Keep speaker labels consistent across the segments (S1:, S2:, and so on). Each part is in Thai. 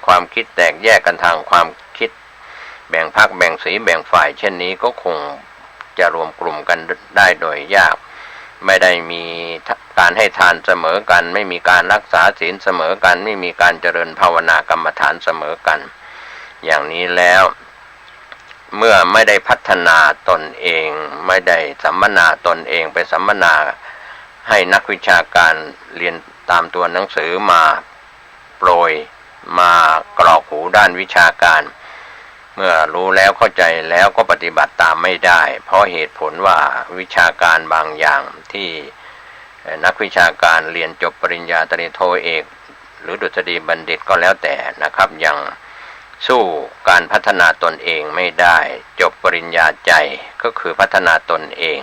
S1: ความคิดแตกแยกกันทางความคิดแบ่งพรรคแบ่งสีแบ่งฝ่ายเช่นนี้ก็คงจะรวมกลุ่มกันได้โดยยากไม่ได้มีการให้ทานเสมอกันไม่มีการรักษาศีลเสมอกันไม่มีการเจริญภาวนากรรมฐานเสมอกันอย่างนี้แล้วเมื่อไม่ได้พัฒนาตนเองไม่ได้สัมมนาตนเองไปสัมมนาให้นักวิชาการเรียนตามตัวหนังสือมาโปรยมากรอกหูด้านวิชาการเมื่อรู้แล้วเข้าใจแล้วก็ปฏิบัติตามไม่ได้เพราะเหตุผลว่าวิชาการบางอย่างที่นักวิชาการเรียนจบปริญญาตรีโทเอกหรือดุษฎีบัณฑิตก็แล้วแต่นะครับยังสู้การพัฒนาตนเองไม่ได้จบปริญญาใจก็คือพัฒนาตนเอง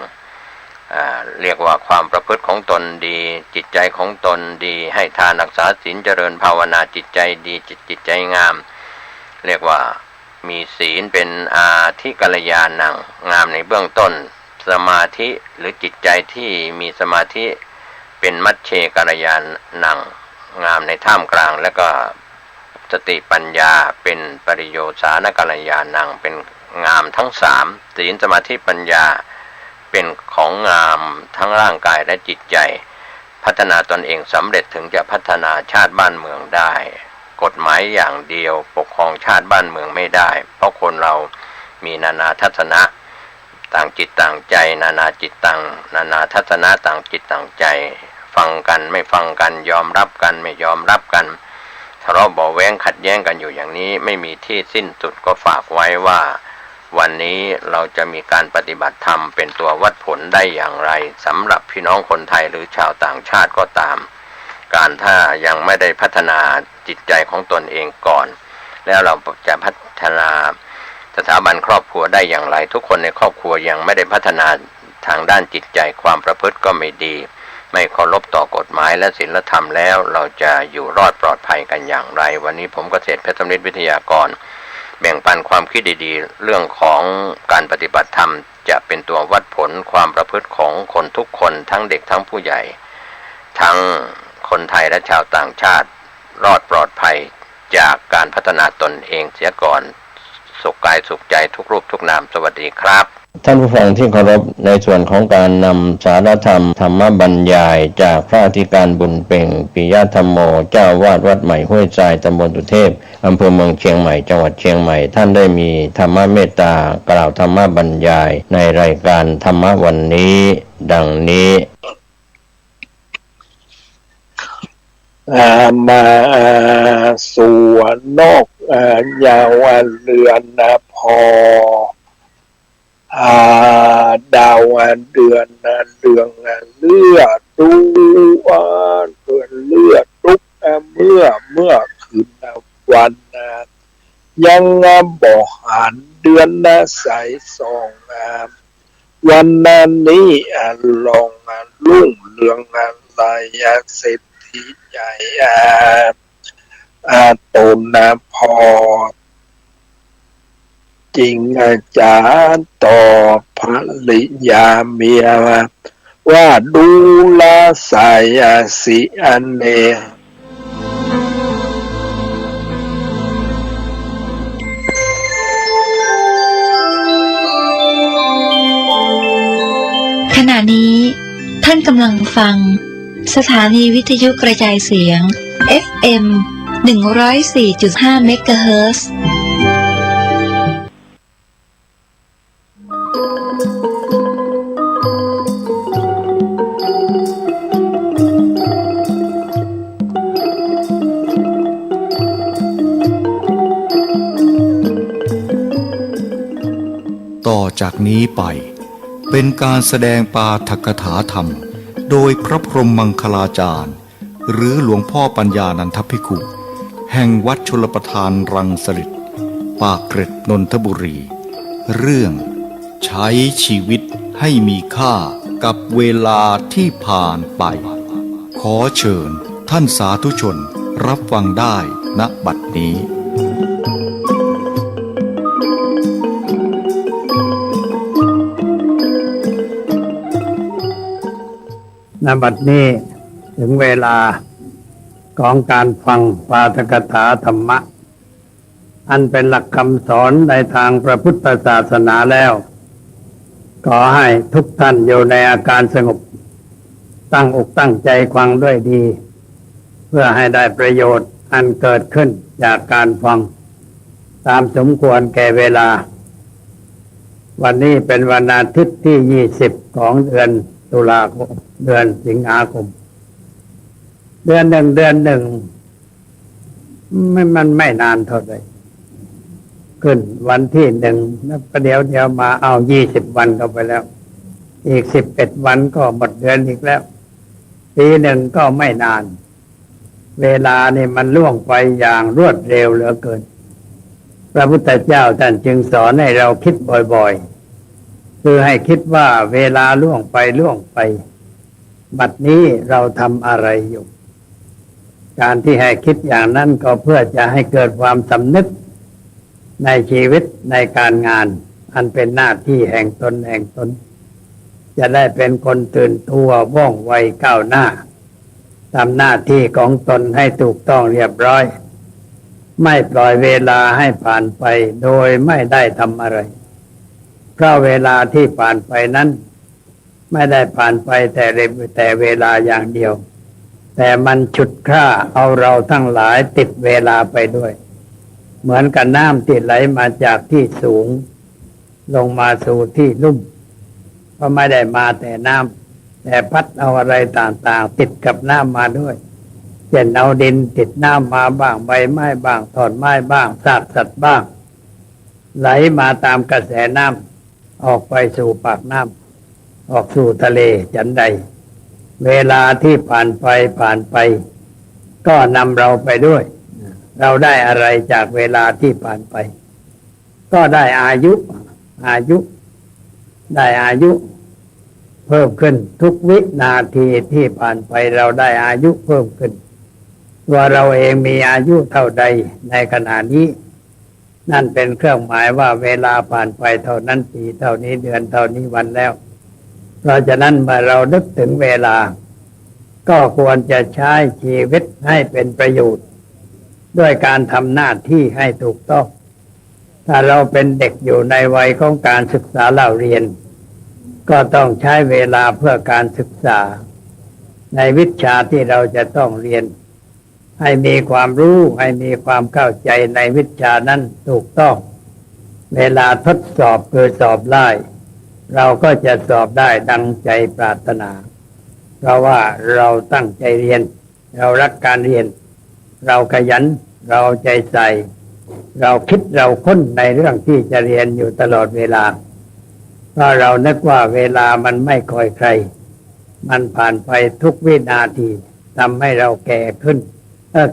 S1: เรียกว่าความประพฤติของตนดีจิตใจของตนดีให้ทานรักษาศีลเจริญภาวนาจิตใจดีจิตใจงามเรียกว่ามีศีลเป็นอาทิกัลยาณังงามในเบื้องต้นสมาธิหรือจิตใจที่มีสมาธิเป็นมัชเชกัลยาณังงามในท่ามกลางแล้วก็สติปัญญาเป็นปริโยสานกัลยาณังเป็นงามทั้งสามศีลสมาธิปัญญาเป็นของงามทั้งร่างกายและจิตใจพัฒนาตนเองสำเร็จถึงจะพัฒนาชาติบ้านเมืองได้กฎหมายอย่างเดียวปกครองชาติบ้านเมืองไม่ได้เพราะคนเรามีนานาทัศนะต่างจิตต่างใจนานาจิตต่างนานาทัศนะต่างจิตต่างใจฟังกันไม่ฟังกันยอมรับกันไม่ยอมรับกันทะเลาะเบาะแว้งขัดแย้งกันอยู่อย่างนี้ไม่มีที่สิ้นสุดก็ฝากไว้ว่าวันนี้เราจะมีการปฏิบัติธรรมเป็นตัววัดผลได้อย่างไรสำหรับพี่น้องคนไทยหรือชาวต่างชาติก็ตามการถ้ายังไม่ได้พัฒนาจิตใจของตนเองก่อนแล้วเราจะพัฒนาสถาบันครอบครัวได้อย่างไรทุกคนในครอบครัวยังไม่ได้พัฒนาทางด้านจิตใจความประพฤติก็ไม่ดีไม่เคารพต่อกฎหมายและศีลธรรมแล้วเราจะอยู่รอดปลอดภัยกันอย่างไรวันนี้ผมเกษตรเพชรสำริดวิทยากรแบ่งปันความคิดดีๆเรื่องของการปฏิบัติธรรมจะเป็นตัววัดผลความประพฤติของคนทุกคนทั้งเด็กทั้งผู้ใหญ่ทั้งคนไทยและชาวต่างชาติรอดปลอดภัยจากการพัฒนาตนเองเสียก่อนสุขกายสุขใจทุกรูปทุกนามสวัสดีครับท่านผู้ฟังที่เคารพในส่วนของการนำสารธรรมธรรมบรรยายจากพระอธิการบุญเป่งปิยธรรมโมเจ้าวาดวัดใหม่ห้วยทรายตำบลสุเทพอำเภอเมืองเชียงใหม่จังหวัดเชียงใหม่ท่านได้มีธรรมเมตตากล่าวธรรมบรรยายในรายการธรรมวันนี้ดังนี้
S2: มาสู่นอกยาวเรือนพอดาวเดือนเรืองเลือดดูเดือนเลือดทุกเมื่อคืนวันยังบ่หันเดือนใสส่องวันนี้ลองรุ่งเรืองอะไรเศรษฐีใหญ่ตนพอจริงอาจารย์ต่อภริยาเมียว่าดูแลสายสิอันเน
S3: ขณะนี้ท่านกำลังฟังสถานีวิทยุกระจายเสียง FM 104.5 เมกะเฮิรตซ์
S4: ต่อจากนี้ไปเป็นการแสดงปาฐกถาธรรมโดยพระพรหมมังคลาจารย์หรือหลวงพ่อปัญญานันทภิกขุแห่งวัดชลประทานรังสฤษฎ์ปากเกร็ดนนทบุรีเรื่องใช้ชีวิตให้มีค่ากับเวลาที่ผ่านไปขอเชิญท่านสาธุชนรับฟังได้ณบัดนี้
S5: ณ บัดนี้ถึงเวลาของการฟังปาฐกถาธรรมะ อันเป็นหลักคำสอนในทางพระพุทธศาสนาแล้วขอให้ทุกท่านอยู่ในอาการสงบตั้งอกตั้งใจฟังด้วยดี เพื่อให้ได้ประโยชน์อันเกิดขึ้นจากการฟังตามสมควรแก่เวลาวันนี้เป็นวันอาทิตย์ที่20ของเดือนตุลาคมเดือนสิงหาคมเดือนหนึ่งมันไม่นานเท่าไหร่ขึ้นวันที่1แล้วประเดี๋ยวมาเอา20วันเข้าไปแล้วอีก11วันก็หมดเดือนอีกแล้วปีหนึ่งก็ไม่นานเวลานี่มันล่วงไปอย่างรวดเร็วเหลือเกินพระพุทธเจ้าท่านจึงสอนให้เราคิดบ่อยๆคือให้คิดว่าเวลาล่วงไปบัดนี้เราทำอะไรอยู่การที่ให้คิดอย่างนั้นก็เพื่อจะให้เกิดความสำนึกในชีวิตในการงานอันเป็นหน้าที่แห่งตนจะได้เป็นคนตื่นตัวว่องไวก้าวหน้าทำหน้าที่ของตนให้ถูกต้องเรียบร้อยไม่ปล่อยเวลาให้ผ่านไปโดยไม่ได้ทำอะไรเพราะเวลาที่ผ่านไปนั้นไม่ได้ผ่านไปแต่เวลาอย่างเดียวแต่มันฉุดฆ่าเอาเราทั้งหลายติดเวลาไปด้วยเหมือนกับน้ำที่ไหลมาจากที่สูงลงมาสู่ที่ลุ่มก็ไม่ได้มาแต่น้ำแต่พัดเอาอะไรต่างๆติดกับน้ำมาด้วยเช่นเอาดินติดน้ำมาบ้างใบไม้บ้างท่อนไม้บ้างซากสัตว์บ้างไหลมาตามกระแสน้ำออกไปสู่ปากน้ำออกสู่ทะเลฉันใดเวลาที่ผ่านไปก็นำเราไปด้วยเราได้อะไรจากเวลาที่ผ่านไปก็ได้อายุได้อายุเพิ่มขึ้นทุกวินาทีที่ผ่านไปเราได้อายุเพิ่มขึ้นว่าเราเองมีอายุเท่าใดในขณะนี้นั่นเป็นเครื่องหมายว่าเวลาผ่านไปเท่านั้นปีเท่านี้เดือนเท่านี้วันแล้วเพราะฉะนั้นเมื่อเรานึกถึงเวลาก็ควรจะใช้ชีวิตให้เป็นประโยชน์ด้วยการทำหน้าที่ให้ถูกต้องถ้าเราเป็นเด็กอยู่ในวัยของการศึกษาเล่าเรียนก็ต้องใช้เวลาเพื่อการศึกษาในวิชาที่เราจะต้องเรียนให้มีความรู้ให้มีความเข้าใจในวิชานั้นถูกต้องเวลาทดสอบคือสอบได้เราก็จะสอบได้ดังใจปรารถนาเพราะว่าเราตั้งใจเรียนเรารักการเรียนเราขยันเราใจใส่เราคิดเราค้นในเรื่องที่จะเรียนอยู่ตลอดเวลาเพราะเรานึกว่าเวลามันไม่คอยใครมันผ่านไปทุกวินาทีทำให้เราแก่ขึ้น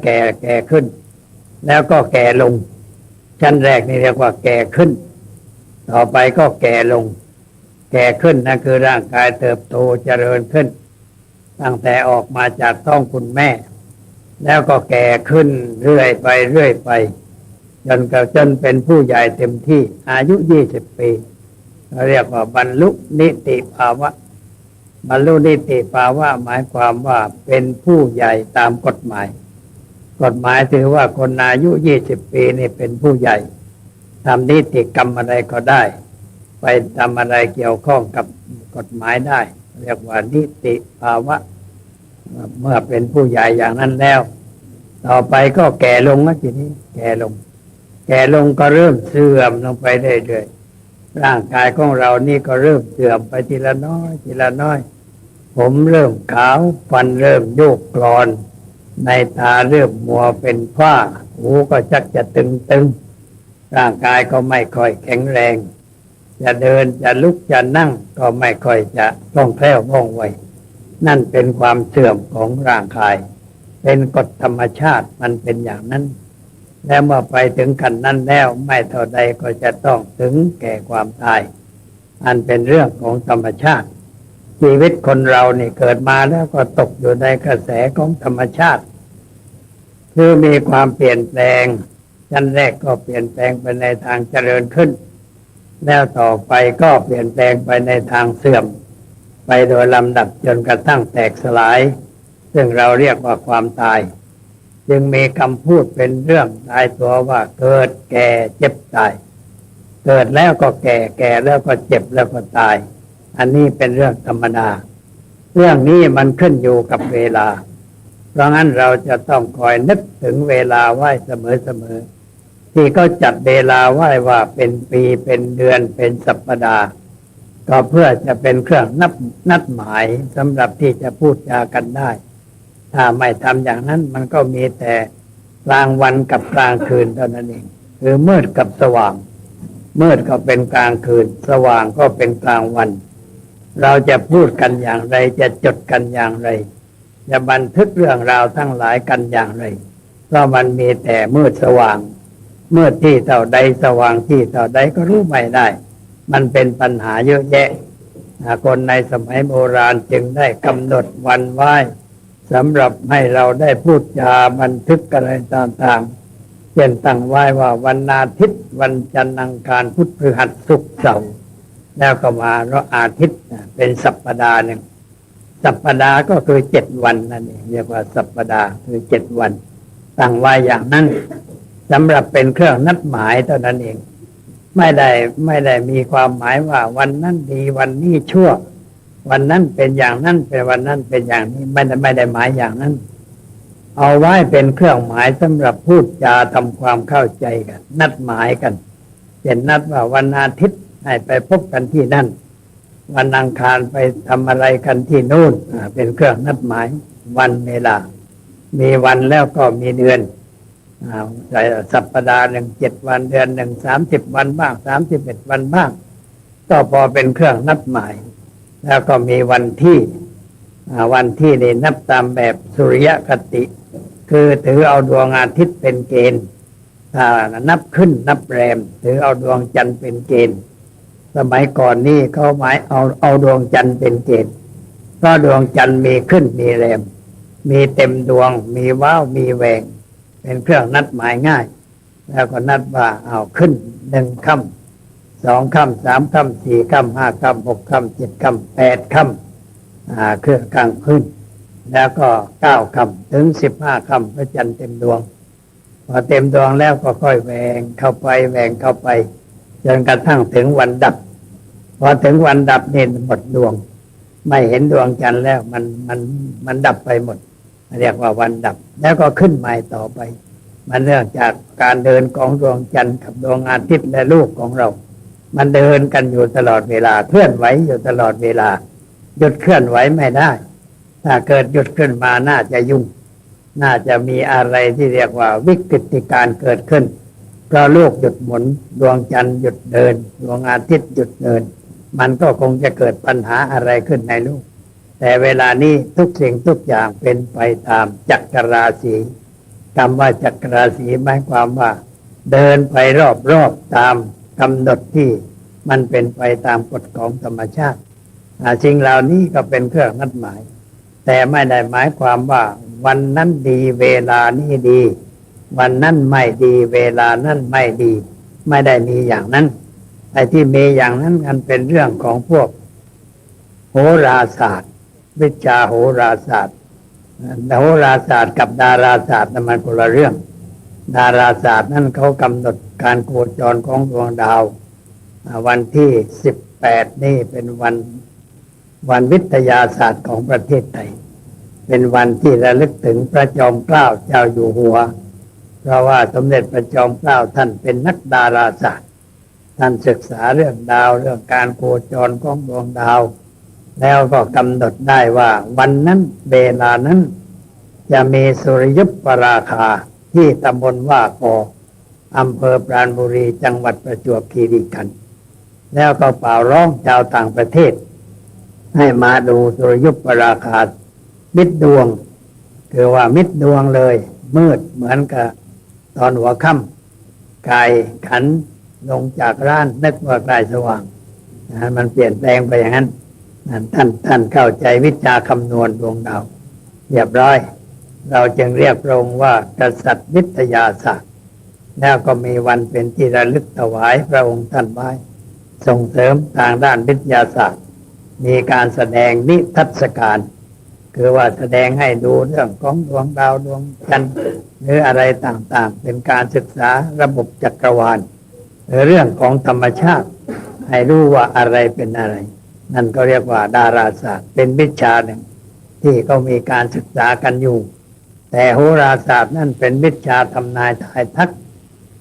S5: แก่ขึ้นแล้วก็แก่ลงชั้นแรกนี่เรียกว่าแก่ขึ้นต่อไปก็แก่ลงแก่ขึ้นนั่นคือร่างกายเติบโตเจริญขึ้นตั้งแต่ออกมาจากท้องคุณแม่แล้วก็แก่ขึ้นเรื่อยไปจนเป็นผู้ใหญ่เต็มที่อายุ20 ปีเรียกว่าบรรลุนิติภาวะบรรลุนิติภาวะหมายความว่าเป็นผู้ใหญ่ตามกฎหมายถือว่าคนอายุ20 ปีนี่เป็นผู้ใหญ่ทำนิติกรรมอะไรก็ได้ไปทำอะไรเกี่ยวข้องกับกฎหมายได้เรียกว่านิติภาวะเมื่อเป็นผู้ใหญ่อย่างนั้นแล้วต่อไปก็แก่ลงนะทีนี้แก่ลงก็เริ่มเสื่อมลงไปเรื่อยๆร่างกายของเรานี่ก็เริ่มเสื่อมไปทีละน้อยผมเริ่มขาวฟันเริ่มโยกกรอนในตาเริ่มมัวเป็นฝ้าหูก็ชักจะตึงร่างกายก็ไม่ค่อยแข็งแรงจะเดินจะลุกจะนั่งก็ไม่ค่อยจะคล่องแคล่วว่องไวนั่นเป็นความเสื่อมของร่างกายเป็นกฎธรรมชาติมันเป็นอย่างนั้นแล้วเมื่อไปถึงขั้นนั้นแล้วไม่เท่าใดก็จะต้องถึงแก่ความตายอันเป็นเรื่องของธรรมชาติชีวิตคนเรานี่เกิดมาแล้วก็ตกอยู่ในกระแสของธรรมชาติคือมีความเปลี่ยนแปลงชั้นแรกก็เปลี่ยนแปลงไปในทางเจริญขึ้นแล้วต่อไปก็เปลี่ยนแปลงไปในทางเสื่อมไปโดยลำดับจนกระทั่งแตกสลายซึ่งเราเรียกว่าความตาย จึงมีคำพูดเป็นเรื่องตายตัวว่าเกิดแก่เจ็บตายเกิดแล้วก็แก่แก่แล้วก็เจ็บแล้วก็ตายอันนี้เป็นเรื่องธรรมดาเรื่องนี้มันขึ้นอยู่กับเวลาเพราะงั้นเราจะต้องคอยนึกถึงเวลาไหว้เสมอที่เขาจัดเวลาไหว้ว่าเป็นปีเป็นเดือนเป็นสัปดาห์ก็เพื่อจะเป็นเครื่องนัดหมายสำหรับที่จะพูดจากันได้ถ้าไม่ทำอย่างนั้นมันก็มีแต่กลางวันกับกลางคืนเท่านั้นเองคือมืดกับสว่างมืดก็เป็นกลางคืนสว่างก็เป็นกลางวันเราจะพูดกันอย่างไรจะจดกันอย่างไรจะบันทึกเรื่องราวทั้งหลายกันอย่างไรเพราะมันมีแต่มืดสว่างมืดที่เท่าใดสว่างที่เท่าใดก็รู้ไม่ได้มันเป็นปัญหาเยอะแยะคนในสมัยโบราณจึงได้กำหนดวันไหว้สำหรับให้เราได้พูดจาบันทึกอะไรต่างๆเช่นตั้งไว้ว่าวันอาทิตย์วันจันทร์อังคารพุธพฤหัสศุกร์เสาร์แล้วก็มาเราอาทิตย์เป็นสัปดาห์หนึ่งสัปดาห์ก็คือ7 วันนั่นเองเรียกว่าสัปดาห์คือ7 วันตั้งไว้อย่างนั้นสำหรับเป็นเครื่องนัดหมายเท่านั้นเองไม่ได้มีความหมายว่าวันนั้นดีวันนี้ชั่ววันนั้นเป็นอย่างนั้นเป็นวันนั้นเป็นอย่างนี้ไม่ได้หมายอย่างนั้นเอาไว้เป็นเครื่องหมายสำหรับพูดจาทำความเข้าใจกันนัดหมายกันเช่นนัดว่าวันอาทิตย์ให้ไปพบกันที่นั่นวันอังคารไปทำอะไรกันที่นู่นเป็นเครื่องนัดหมายวันเวลามีวันแล้วก็มีเดือนสัปดาห์หนึ่ง7 วันเดือนหนึ่ง30 วันบ้าง31 วันบ้างก็พอเป็นเครื่องนัดหมายแล้วก็มีวันที่นี่นับตามแบบสุริยคติคือถือเอาดวงอาทิตย์เป็นเกณฑ์ถ้านับขึ้นนับแรมถือเอาดวงจันทร์เป็นเกณฑ์สมัยก่อนนี่เขาหมายเอาดวงจันทร์เป็นเกณฑ์เพราะดวงจันทร์มีขึ้นมีแรมมีเต็มดวงมีว้าวมีแหวงเป็นเครื่องนัดหมายง่ายแล้วก็นัดว่าเอาขึ้น1 ค่ำ2 ค่ำ3 ค่ำ4 ค่ำ5 ค่ำ6 ค่ำ7 ค่ำ8 ค่ำเครื่องกลางคืนแล้วก็9 ค่ำถึง15 ค่ำพระจันทร์เต็มดวงพอเต็มดวงแล้วก็ค่อยแหวงเข้าไปแหวงเข้าไปจนกระทั่งถึงวันดับพอถึงวันดับเนี่ยหมดดวงไม่เห็นดวงจันทร์แล้วมันดับไปหมดเรียกว่าวันดับแล้วก็ขึ้นใหม่ต่อไปมันเนื่องจากการเดินของดวงจันทร์กับดวงอาทิตย์และลูกของเรามันเดินกันอยู่ตลอดเวลาเคลื่อนไหวอยู่ตลอดเวลาหยุดเคลื่อนไหวไม่ได้ถ้าเกิดหยุดขึ้นมาน่าจะยุ่งน่าจะมีอะไรที่เรียกว่าวิกฤตการเกิดขึ้นเพราะโลกหยุดหมุนดวงจันทร์หยุดเดินดวงอาทิตย์หยุดเดินมันก็คงจะเกิดปัญหาอะไรขึ้นในโลกแต่เวลานี้ทุกสิ่งทุกอย่างเป็นไปตามจักรราศีคำว่าจักรราศีหมายความว่าเดินไปรอบตามกำหนดที่มันเป็นไปตามกฎของธรรมชาติสิ่งเหล่านี้ก็เป็นเครื่องนัดหมายแต่ไม่ได้หมายความว่าวันนั้นดีเวลานี้ดีวันนั้นไม่ดีเวลานั้นไม่ดีไม่ได้มีอย่างนั้นไอ้ที่มีอย่างนั้นมันเป็นเรื่องของพวกโหราศาสตร์วิชาโหราศาสตร์โหราศาสตร์กับดาราศาสตร์นั้นมันคนละเรื่องดาราศาสตร์นั้นเขากำหนดการโคจรของดวงดาววันที่18นี่เป็นวันวิทยาศาสตร์ของประเทศไทยเป็นวันที่ระลึกถึงพระจอมเกล้าเจ้าอยู่หัวเพราะว่าสมเด็จพระจอมเกล้าท่านเป็นนักดาราศาสตร์ท่านศึกษาเรื่องดาวเรื่องการโคจรของดวงดาวแล้วก็กำหนดได้ว่าวันนั้นเวลานั้นจะมีสุริยุปราคาที่ตำบลว่ากออำเภอปราณบุรีจังหวัดประจวบคีรีขันธ์แล้วก็เป่าร้องชาวต่างประเทศให้มาดูสุริยุปราคามิดดวงคือว่ามิดดวงเลยมืดเหมือนกับตอนหัวค่ำกายขันลงจากร้านนึกว่าใกล้สว่างมันเปลี่ยนแปลงไปอย่างนั้นท่านเข้าใจวิชาคำนวณดวงดาวเรียบร้อยเราจึงเรียกพระองค์ว่ากษัตริย์วิทยาศาสตร์แล้วก็มีวันเป็นที่ระลึกถวายพระองค์ท่านไว้ส่งเสริมทางด้านวิทยาศาสตร์มีการแสดงนิทรรศการ คือว่าแสดงให้ดูเรื่องของดวงดาวดวงจันทร์หรืออะไรต่างๆเป็นการศึกษาระบบจักรวาลหรือเรื่องของธรรมชาติให้รู้ว่าอะไรเป็นอะไรนั่นก็เรียกว่าดาราศาสตร์เป็นวิชาหนึ่งที่ก็มีการศึกษากันอยู่แต่โหราศาสตร์นั่นเป็นวิชาทำนายทายทัก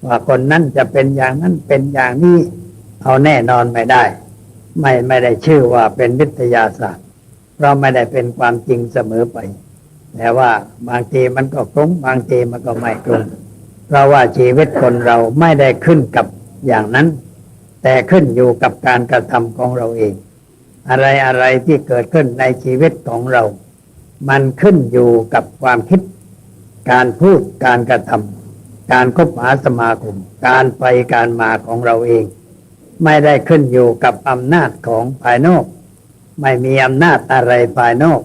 S5: ว่าคนนั้นจะเป็นอย่างนั้นเป็นอย่างนี้เอาแน่นอนไม่ได้ไม่ได้ชื่อว่าเป็นวิทยาศาสตร์เพราะไม่ได้เป็นความจริงเสมอไปแต่ว่าบางทีมันก็ตรงบางทีมันก็ไม่ตรงเพราะว่าชีวิตคนเราไม่ได้ขึ้นกับอย่างนั้นแต่ขึ้นอยู่กับการกระทำของเราเองอะไรที่เกิดขึ้นในชีวิตของเรามันขึ้นอยู่กับความคิดการพูดการกระทำการคบหาสมาคมการไปการมาของเราเองไม่ได้ขึ้นอยู่กับอำนาจของภายนอกไม่มีอำนาจอะไรภายนอก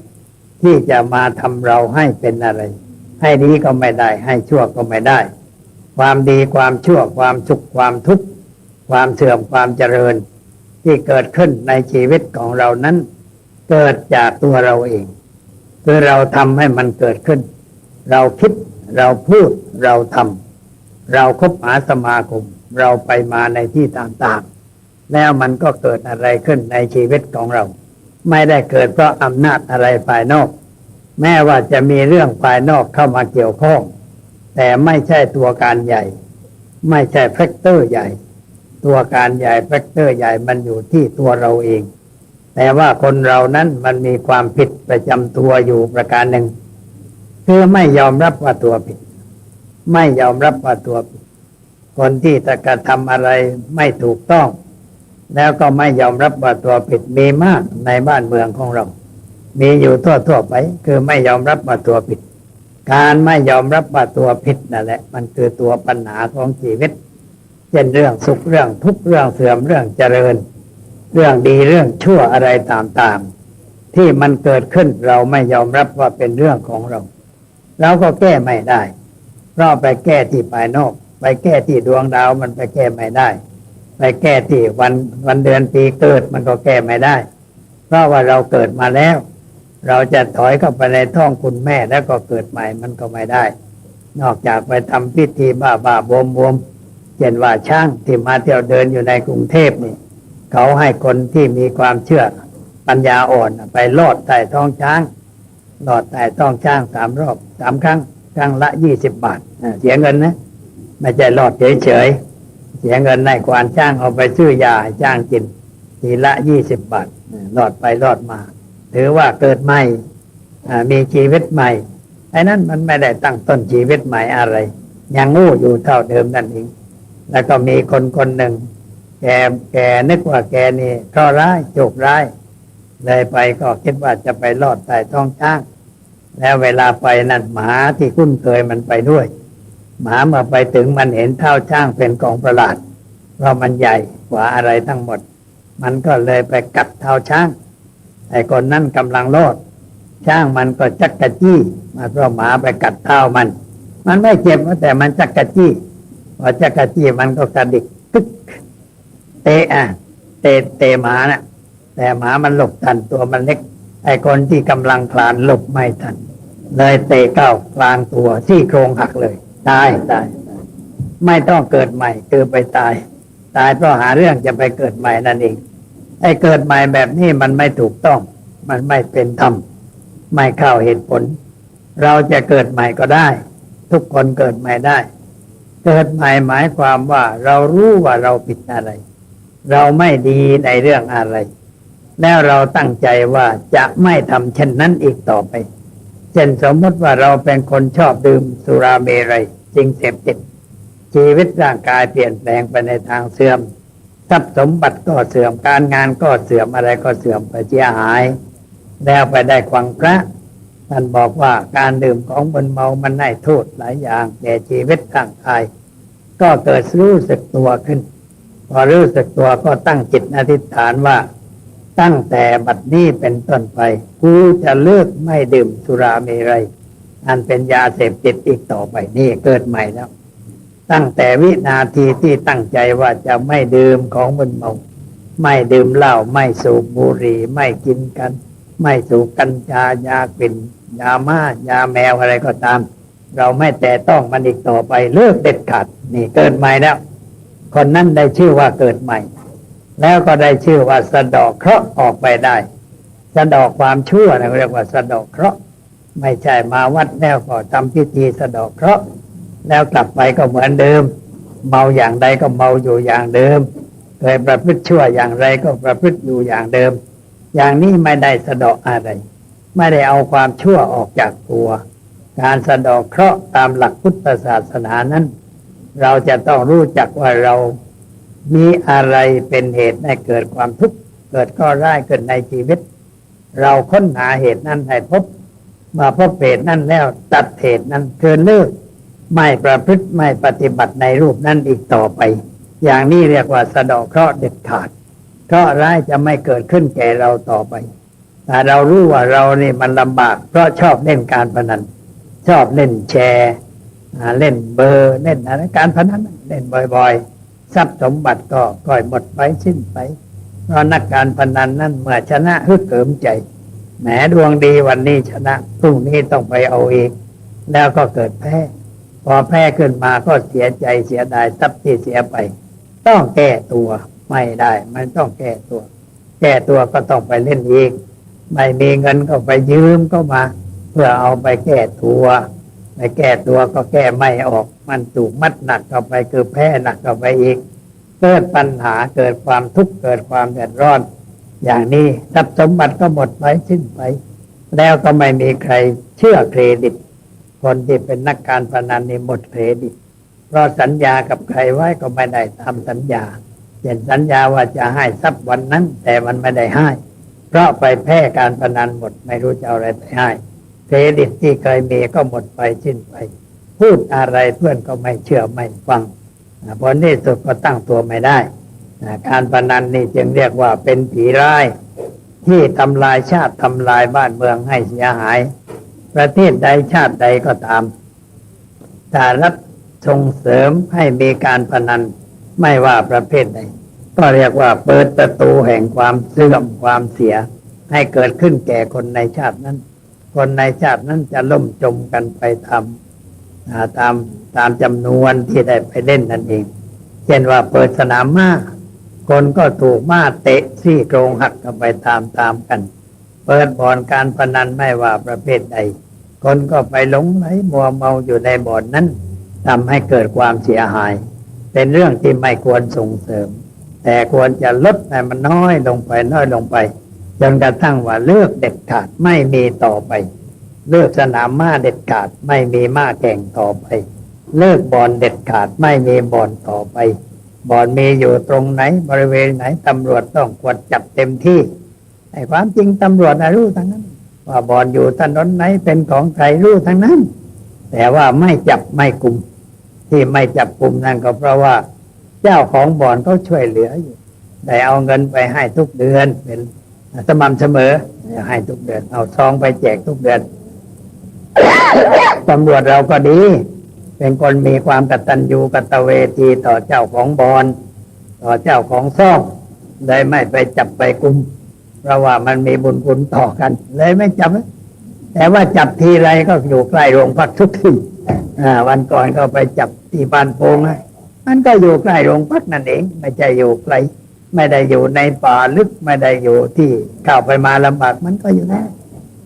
S5: ที่จะมาทำเราให้เป็นอะไรให้ดีก็ไม่ได้ให้ชั่วก็ไม่ได้ความดีความชั่วความสุขความทุกข์ความเสื่อมความเจริญที่เกิดขึ้นในชีวิตของเรานั้นเกิดจากตัวเราเองคือเราทำให้มันเกิดขึ้นเราคิดเราพูดเราทำเราคบหาสมาคมเราไปมาในที่ต่างๆแล้วมันก็เกิดอะไรขึ้นในชีวิตของเราไม่ได้เกิดเพราะอำนาจอะไรภายนอกแม้ว่าจะมีเรื่องภายนอกเข้ามาเกี่ยวข้องแต่ไม่ใช่ตัวการใหญ่ไม่ใช่แฟกเตอร์ใหญ่ตัวการใหญ่แฟกเตอร์ใหญ่มันอยู่ที่ตัวเราเองแต่ว่าคนเรานั้นมันมีความผิดประจำตัวอยู่ประการหนึ่งคือไม่ยอมรับว่าตัวผิดไม่ยอมรับว่าตัวผิดคนที่จะกระทำอะไรไม่ถูกต้องแล้วก็ไม่ยอมรับว่าตัวผิดมีมากในบ้านเมืองของเรามีอยู่ทั่วไปคือไม่ยอมรับว่าตัวผิดการไม่ยอมรับว่าตัวผิดนั่นแหละมันคือตัวปัญหาของชีวิตเช่นเรื่องสุขเรื่องทุกข์เรื่องเสื่อมเรื่องเจริญเรื่องดีเรื่องชั่วอะไรต่างๆที่มันเกิดขึ้นเราไม่ยอมรับว่าเป็นเรื่องของเราเราก็แก้ไม่ได้เพราะไปแก้ที่ภายนอกไปแก้ที่ดวงดาวมันไปแก้ไม่ได้ไปแก้ที่วันเดือนปีเกิดมันก็แก้ไม่ได้เพราะว่าเราเกิดมาแล้วเราจะถอยเข้าไปในท้องคุณแม่แล้วก็เกิดใหม่มันก็ไม่ได้นอกจากไปทำพิธีบ้าบวมเช่นว่าช่างที่มาเที่ยวเดินอยู่ในกรุงเทพนี่เขาให้คนที่มีความเชื่อปัญญาอ่อนไปลอดใต้ท้องช้างลอดใต้ท้องช้าง3 รอบ 3 ครั้งครั้งละ20 บาทเสียเงินนะไม่ใช่ลอดเฉยๆเสียเงินในควานช้างเอาไปซื้อยาให้ช้างกินทีละ20 บาทลอดไปลอดมาถือว่าเกิดใหม่มีชีวิตใหม่ไอ้นั้นมันไม่ได้ตั้งต้นชีวิตใหม่อะไรยังโง่อยู่เท่าเดิมนั่นเองแล้วก็มีคนหนึ่งแกนึกว่าแกนี่เคราะห์ร้ายโชคร้ายเลยไปก็คิดว่าจะไปลอดใต้ท้องช้างแล้วเวลาไปนั่นหมาที่คุ้นเคยมันไปด้วยหมาเมื่อไปถึงมันเห็นเท้าช้างเป็นของประหลาดเพราะมันใหญ่กว่าอะไรทั้งหมดมันก็เลยไปกัดเท้าช้างไอ้คนนั้นกำลังลอดช้างมันก็จักกะจี้มาเพราะหมาไปกัดเท้ามันไม่เจ็บแต่มันจักกะจี้พอจักกะจี้มันก็กระดิกตึ๊กเตะหมานะแต่หมามันหลบทันตัวมันเล็กไอ้คนที่กำลังคลานหลบไม่ทันเลยเตะเข้ากลางตัวซี่โครงหักเลยตายไม่ต้องเกิดใหม่คือไปตายเพราะหาเรื่องจะไปเกิดใหม่นั่นเองไอ้เกิดใหม่แบบนี้มันไม่ถูกต้องมันไม่เป็นธรรมไม่เข้าเหตุผลเราจะเกิดใหม่ก็ได้ทุกคนเกิดใหม่ได้เกิดใหม่หมายความว่าเรารู้ว่าเราผิดอะไรเราไม่ดีในเรื่องอะไรแล้วเราตั้งใจว่าจะไม่ทำเช่นนั้นอีกต่อไปเช่นสมมติว่าเราเป็นคนชอบดื่มสุราเมรัยสิ่งเสพติดชีวิตร่างกายเปลี่ยนแปลงไปในทางเสื่อมทรัพย์สมบัติก็เสื่อมการงานก็เสื่อมอะไรก็เสื่อมไปเสียหายแล้วไปได้ควังพระท่านบอกว่าการดื่มของมึนเมามันให้โทษหลายอย่างแก่ชีวิตร่างกายก็เกิดรู้สึกตัวขึ้นพอรู้สึกตัวก็ตั้งจิตอธิษฐานว่าตั้งแต่บัดนี้เป็นต้นไปกูจะเลิกไม่ดื่มสุราเมรัยอันเป็นยาเสพติดอีกต่อไปนี่เกิดใหม่แล้วตั้งแต่วินาทีที่ตั้งใจว่าจะไม่ดื่มของมึนเมาไม่ดื่มเหล้าไม่สูบบุหรี่ไม่กินกัน ไม่สูบกัญชายากลิ่นยาม้ายาแมวอะไรก็ตาม เราไม่แต่ต้องมันอีกต่อไปเลิกเด็ดขาดนี่เกิดใหม่แล้วคนนั้นได้ชื่อว่าเกิดใหม่แล้วก็ได้ชื่อว่าสะเดาะเคราะห์ออกไปได้สะเดาะความชั่วนะเรียกว่าสะเดาะเคราะห์ไม่ใช่มาวัดแล้วก็ทำพิธีสะเดาะเคราะห์แล้วกลับไปก็เหมือนเดิมเมาอย่างใดก็เมาอยู่อย่างเดิมเคยประพฤติชั่วอย่างไรก็ประพฤติอยู่อย่างเดิมอย่างนี้ไม่ได้สะเดาะอะไรไม่ได้เอาความชั่วออกจากตัวการสะเดาะเคราะห์ตามหลักพุทธศาสนานั้นเราจะต้องรู้จักว่าเรามีอะไรเป็นเหตุให้เกิดความทุกข์เกิดข้อร้ายเกิดในชีวิตเราค้นหาเหตุนั้นให้พบมาพบเหตุนั้นแล้วตัดเหตุนั้นคือเลิกไม่ประพฤติไม่ปฏิบัติในรูปนั้นอีกต่อไปอย่างนี้เรียกว่าสะเดาะเคราะห์เด็ดขาดเคราะห์ร้ายจะไม่เกิดขึ้นแก่เราต่อไปแต่เรารู้ว่าเรานี่มันลำบากเพราะชอบเล่นการพนันชอบเล่นแชร์เล่นเบอร์เล่นอะไรการพนันเล่นบ่อยๆทรัพย์สมบัติก็ค่อยหมดไปสิ้นไปเพราะนักการพนันนั้นเมื่อชนะฮึกเหิมใจแหมดวงดีวันนี้ชนะพรุ่งนี้ต้องไปเอาอีกแล้วก็เกิดแพ้พอแพ้ขึ้นมาก็เสียใจเสียดายทรัพย์ที่เสียไปต้องแก้ตัวไม่ได้มันต้องแก้ตัวแก้ตัวก็ต้องไปเล่นอีกไม่มีเงินก็ไปยืมก็มาเพื่อเอาไปแก้ตัวไปแก้ตัวก็แก้ไม่ออกมันถูกมัดหนักเข้าไปคือแพ้หนักเข้าไปอีกเกิดปัญหาเกิดความทุกข์เกิดความเดือดร้อนอย่างนี้ทรัพย์สมบัติก็หมดไปสิ้นไปแล้วก็ไม่มีใครเชื่อเครดิตคนที่เป็นนักการพนันนี่หมดเครดิตเพราะสัญญากับใครไว้ก็ไม่ได้ทำสัญญาเช่นสัญญาว่าจะให้ทรัพย์วันนั้นแต่มันไม่ได้ให้เพราะไปแพ้การพนันหมดไม่รู้จะเอาอะไรไปให้เครดิตที่เคยมีก็หมดไปสิ้นไปพูดอะไรเพื่อนก็ไม่เชื่อไม่ฟังผลที่สุดก็ตั้งตัวไม่ได้การพนันนี่จึงเรียกว่าเป็นผีร้ายที่ทำลายชาติทำลายบ้านเมืองให้เสียหายประเทศใดชาติใดก็ตามถ้ารัฐส่งเสริมให้มีการพนันไม่ว่าประเภทใดก็เรียกว่าเปิดประตูแห่งความเสื่อมความเสียให้เกิดขึ้นแก่คนในชาตินั้นคนในชาตินั้นจะล่มจมกันไปตามจำนวนที่ได้ไปเล่นนั่นเองเช่นว่าเปิดสนามม้าคนก็ถูกม้าเตะซี่โครงหักกันไปตามกันเปิดบ่อนการพนันไม่ว่าประเภทใดคนก็ไปหลงไหลมัวเมาอยู่ในบ่อนนั้นทำให้เกิดความเสียหายเป็นเรื่องที่ไม่ควรส่งเสริมแต่ควรจะลดให้มันน้อยลงไปจนกระทั่งว่าเลิกเด็ดขาดไม่มีต่อไปเลิกสนามม้าเด็ดขาดไม่มีม้าแข่งต่อไปเลิกบ่อนเด็ดขาดไม่มีบ่อนต่อไปบ่อนมีอยู่ตรงไหนบริเวณไหนตำรวจต้องกวดจับเต็มที่ไอ้ความจริงตำรวจรู้ทั้งนั้นว่าบ่อนอยู่ถนนไหนเป็นของใครรู้ทั้งนั้นแต่ว่าไม่จับไม่กุมที่ไม่จับกุมนั่นก็เพราะว่าเจ้าของบ่อนเขาช่วยเหลืออยู่ได้เอาเงินไปให้ทุกเดือนเป็นสม่ำเสมอให้ทุกเดือนเอาซองไปแจกทุกเดือน ตำรวจเราก็ดีเป็นคนมีความกตัญญูกตเวทีต่อเจ้าของบ่อนต่อเจ้าของซ่องเลยไม่ไปจับไปกุมเพราะว่ามันมีบุญคุณต่อกันเลยไม่จับแต่ว่าจับทีไรก็อยู่ใกล้โรงพักทุกทีวันก่อนก็ไปจับที่บ้านโป่งมันก็อยู่ใกล้โรงพักนั่นเองไม่ใช่อยู่ไกลไม่ได้อยู่ในป่าลึกไม่ได้อยู่ที่เข้าไปมาลำบากมันก็อยู่แล้ว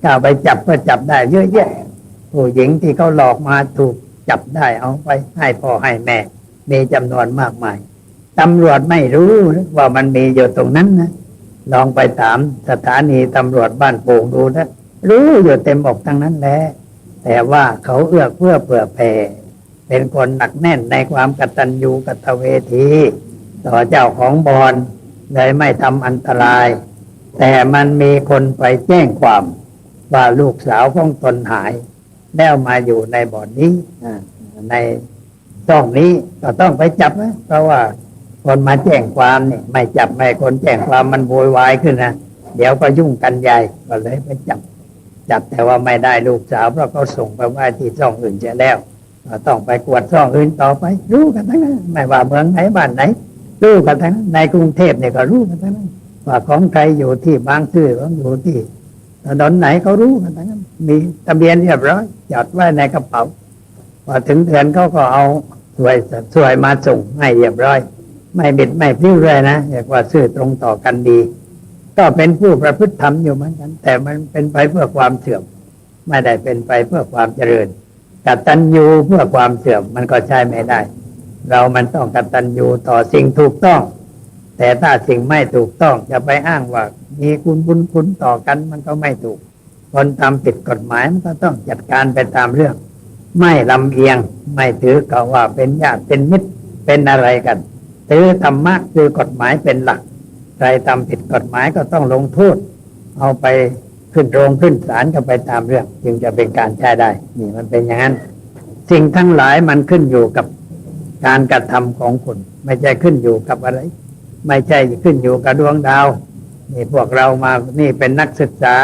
S5: เข้าไปจับก็จับได้เยอะแยะผู้หญิงที่เขาหลอกมาถูกจับได้เอาไปให้พ่อให้แม่มีจำนวนมากมายตำรวจไม่รู้ว่ามันมีอยู่ตรงนั้นนะลองไปถามสถานีตำรวจบ้านโป่งดูนะรู้อยู่เต็มอกทั้งนั้นแหละแต่ว่าเขาเอื้อเฟื้อเผื่อแผ่เป็นคนหนักแน่นในความกตัญญูกตเวทีต่อเจ้าของบ่อนเลยไม่ทำอันตรายแต่มันมีคนไปแจ้งความว่าลูกสาวของตนหายแล้วมาอยู่ในบ่อนนี้ในช่องนี้ก็ต้องไปจับนะเพราะว่าคนมาแจ้งความนี่ไม่จับไม่คนแจ้งความมันโวยวายขึ้นนะเดี๋ยวก็ยุ่งกันใหญ่ก็เลยไปจับแต่ว่าไม่ได้ลูกสาวเพราะเขาส่งไปไว้ที่ช่องอื่นเสียแล้วต้องไปกวดช่องอื่นต่อไปรู้กันทั้งนั้นไม่ว่าเมืองไหนบ้านไหนรู้กันทั้งนั้นในกรุงเทพเนี่ยก็รู้กันทั้งนั้นว่าของใครอยู่ที่บางซื่อของอยู่ที่ ถนนไหนเขารู้กันทั้งนั้นมีทะเบียนเรียบร้อยจอดไว้ในกระเป๋าพอถึงเดือนเขาก็เอาสวยมาส่งให้เรียบร้อย ไม่บิดไม่พลิ้วเลยนะเรียกว่าซื่อตรงต่อกันดี ก็เป็นผู้ประพฤติธรรมอยู่เหมือนกัน แต่มันเป็นไปเพื่อความเสื่อมไม่ได้เป็นไปเพื่อความเจริญกตัญญูเพื่อความเสื่อมมันก็ใช้ไม่ได้ เรามันต้องกตัญญูต่อสิ่งถูกต้องแต่ถ้าสิ่งไม่ถูกต้องจะไปอ้างว่ามีคุณบุญคุณต่อกันมันก็ไม่ถูกคนทำผิดกฎหมายมันก็ต้องจัดการไปตามเรื่องไม่ลำเอียงไม่ถือกับว่าเป็นญาติเป็นมิตรเป็นอะไรกันถือธรรมะคือกฎหมายเป็นหลักใครทำผิดกฎหมายก็ต้องลงโทษเอาไปขึ้นโรงขึ้นศาลก็ไปตามเรื่องจึงจะเป็นการใช้ได้นี่มันเป็นอย่างนั้นสิ่งทั้งหลายมันขึ้นอยู่กับการกระทำของคนไม่ใช่ขึ้นอยู่กับอะไรไม่ใช่ขึ้นอยู่กับดวงดาวนี่พวกเรามานี่เป็นนักศึกษา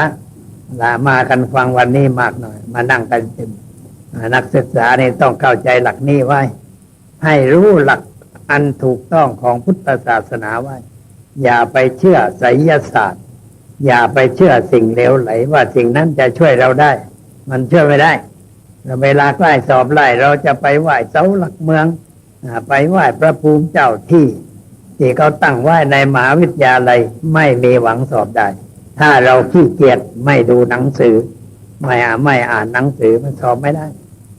S5: มากันฟังวันนี้มากหน่อยมานั่งกันเต็มนักศึกษานี่ต้องเข้าใจหลักนี้ไว้ให้รู้หลักอันถูกต้องของพุทธศาสนาไว้อย่าไปเชื่อไสยศาสตร์อย่าไปเชื่อสิ่งเลวไหลว่าสิ่งนั้นจะช่วยเราได้มันช่วยไม่ได้เวลาใกล้สอบไล่เราจะไปไหว้เสาหลักเมืองไปไหว้พระภูมิเจ้าที่เขาตั้งไว้ในมหาวิทยาลัยไม่มีหวังสอบได้ถ้าเราขี้เกียจไม่ดูหนังสือไม่อ่านหนังสือมันสอบไม่ได้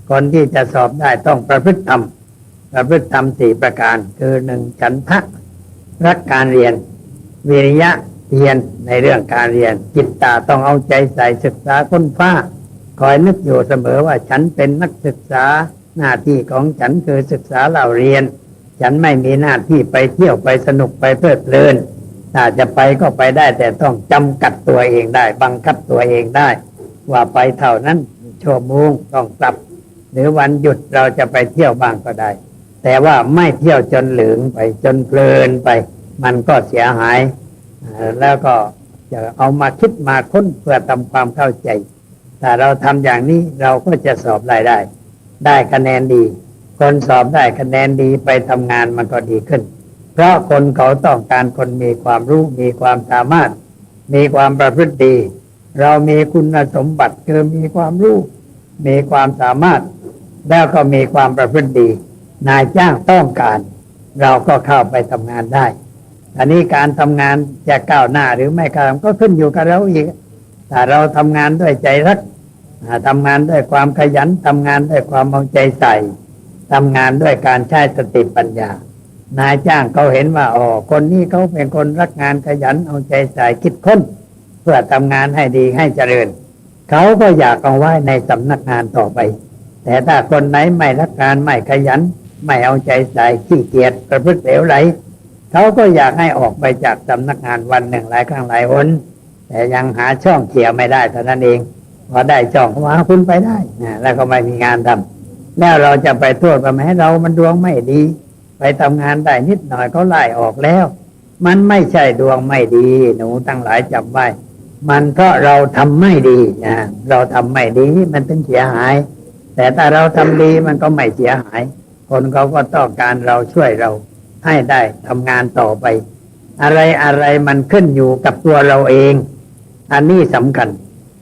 S5: คนที่จะสอบได้ต้องประพฤติธรรม4 ประการคือ1ฉันทะรักการเรียนวิริยะเพียรในเรื่องการเรียนจิตตาต้องเอาใจใส่ศึกษาค้นคว้าคอยนึกอยู่เสมอว่าฉันเป็นนักศึกษาหน้าที่ของฉันคือศึกษาเล่าเรียนฉันไม่มีหน้าที่ไปเที่ยวไปสนุกไปเพลิดเพลินถ้าจะไปก็ไปได้แต่ต้องจำกัดตัวเองได้บังคับตัวเองได้ว่าไปเท่านั้นชั่วโมงต้องกลับหรือวันหยุดเราจะไปเที่ยวบ้างก็ได้แต่ว่าไม่เที่ยวจนหลืงไปจนเพลินไปมันก็เสียหายแล้วก็จะเอามาคิดมาค้นเพื่อทำความเข้าใจถ้าเราทำอย่างนี้เราก็จะสอบได้คะแนนดีคนสอบได้คะแนนดีไปทำงานมันก็ดีขึ้นเพราะคนเขาต้องการคนมีความรู้มีความสามารถมีความประพฤติดีเรามีคุณสมบัติคือมีความรู้มีความสามารถแล้วก็มีความประพฤติดีนายจ้างต้องการเราก็เข้าไปทำงานได้อันนี้การทำงานจะก้าวหน้าหรือไม่ก้าวก็ขึ้นอยู่กับเราอีกถ้าเราทำงานด้วยใจรักทำงานด้วยความขยันทำงานด้วยความเอาใจใส่ทำงานด้วยการใช้สติปัญญานายจ้างเขาเห็นว่าคนนี้เขาเป็นคนรักงานขยันเอาใจใส่คิดค้นเพื่อทำงานให้ดีให้เจริญเขาก็อยากเอาไว้ในสำนักงานต่อไปแต่ถ้าคนไหนไม่รักงานไม่ขยันไม่เอาใจใส่ขี้เกียจประพฤติเหลวไหลเขาก็อยากให้ออกไปจากสำนักงานวันหนึ่งหลายครั้งหลายหนแต่ยังหาช่องเขี่ยไม่ได้เท่านั้นเองพอได้ช่องมาคุณไปได้แล้วก็ไม่มีงานทำแล้วเราจะไปโทษว่าแม้เรามันดวงไม่ดีไปทำงานได้นิดหน่อยเขาไล่ออกแล้วมันไม่ใช่ดวงไม่ดีหนูทั้งหลายจำไว้มันเพราะเราทำไม่ดีเราทำไม่ดีมันถึงเสียหายแต่ถ้าเราทำดีมันก็ไม่เสียหายคนเขาก็ต้องการเราช่วยเราให้ได้ทำงานต่อไปอะไรมันขึ้นอยู่กับตัวเราเองอันนี้สำคัญ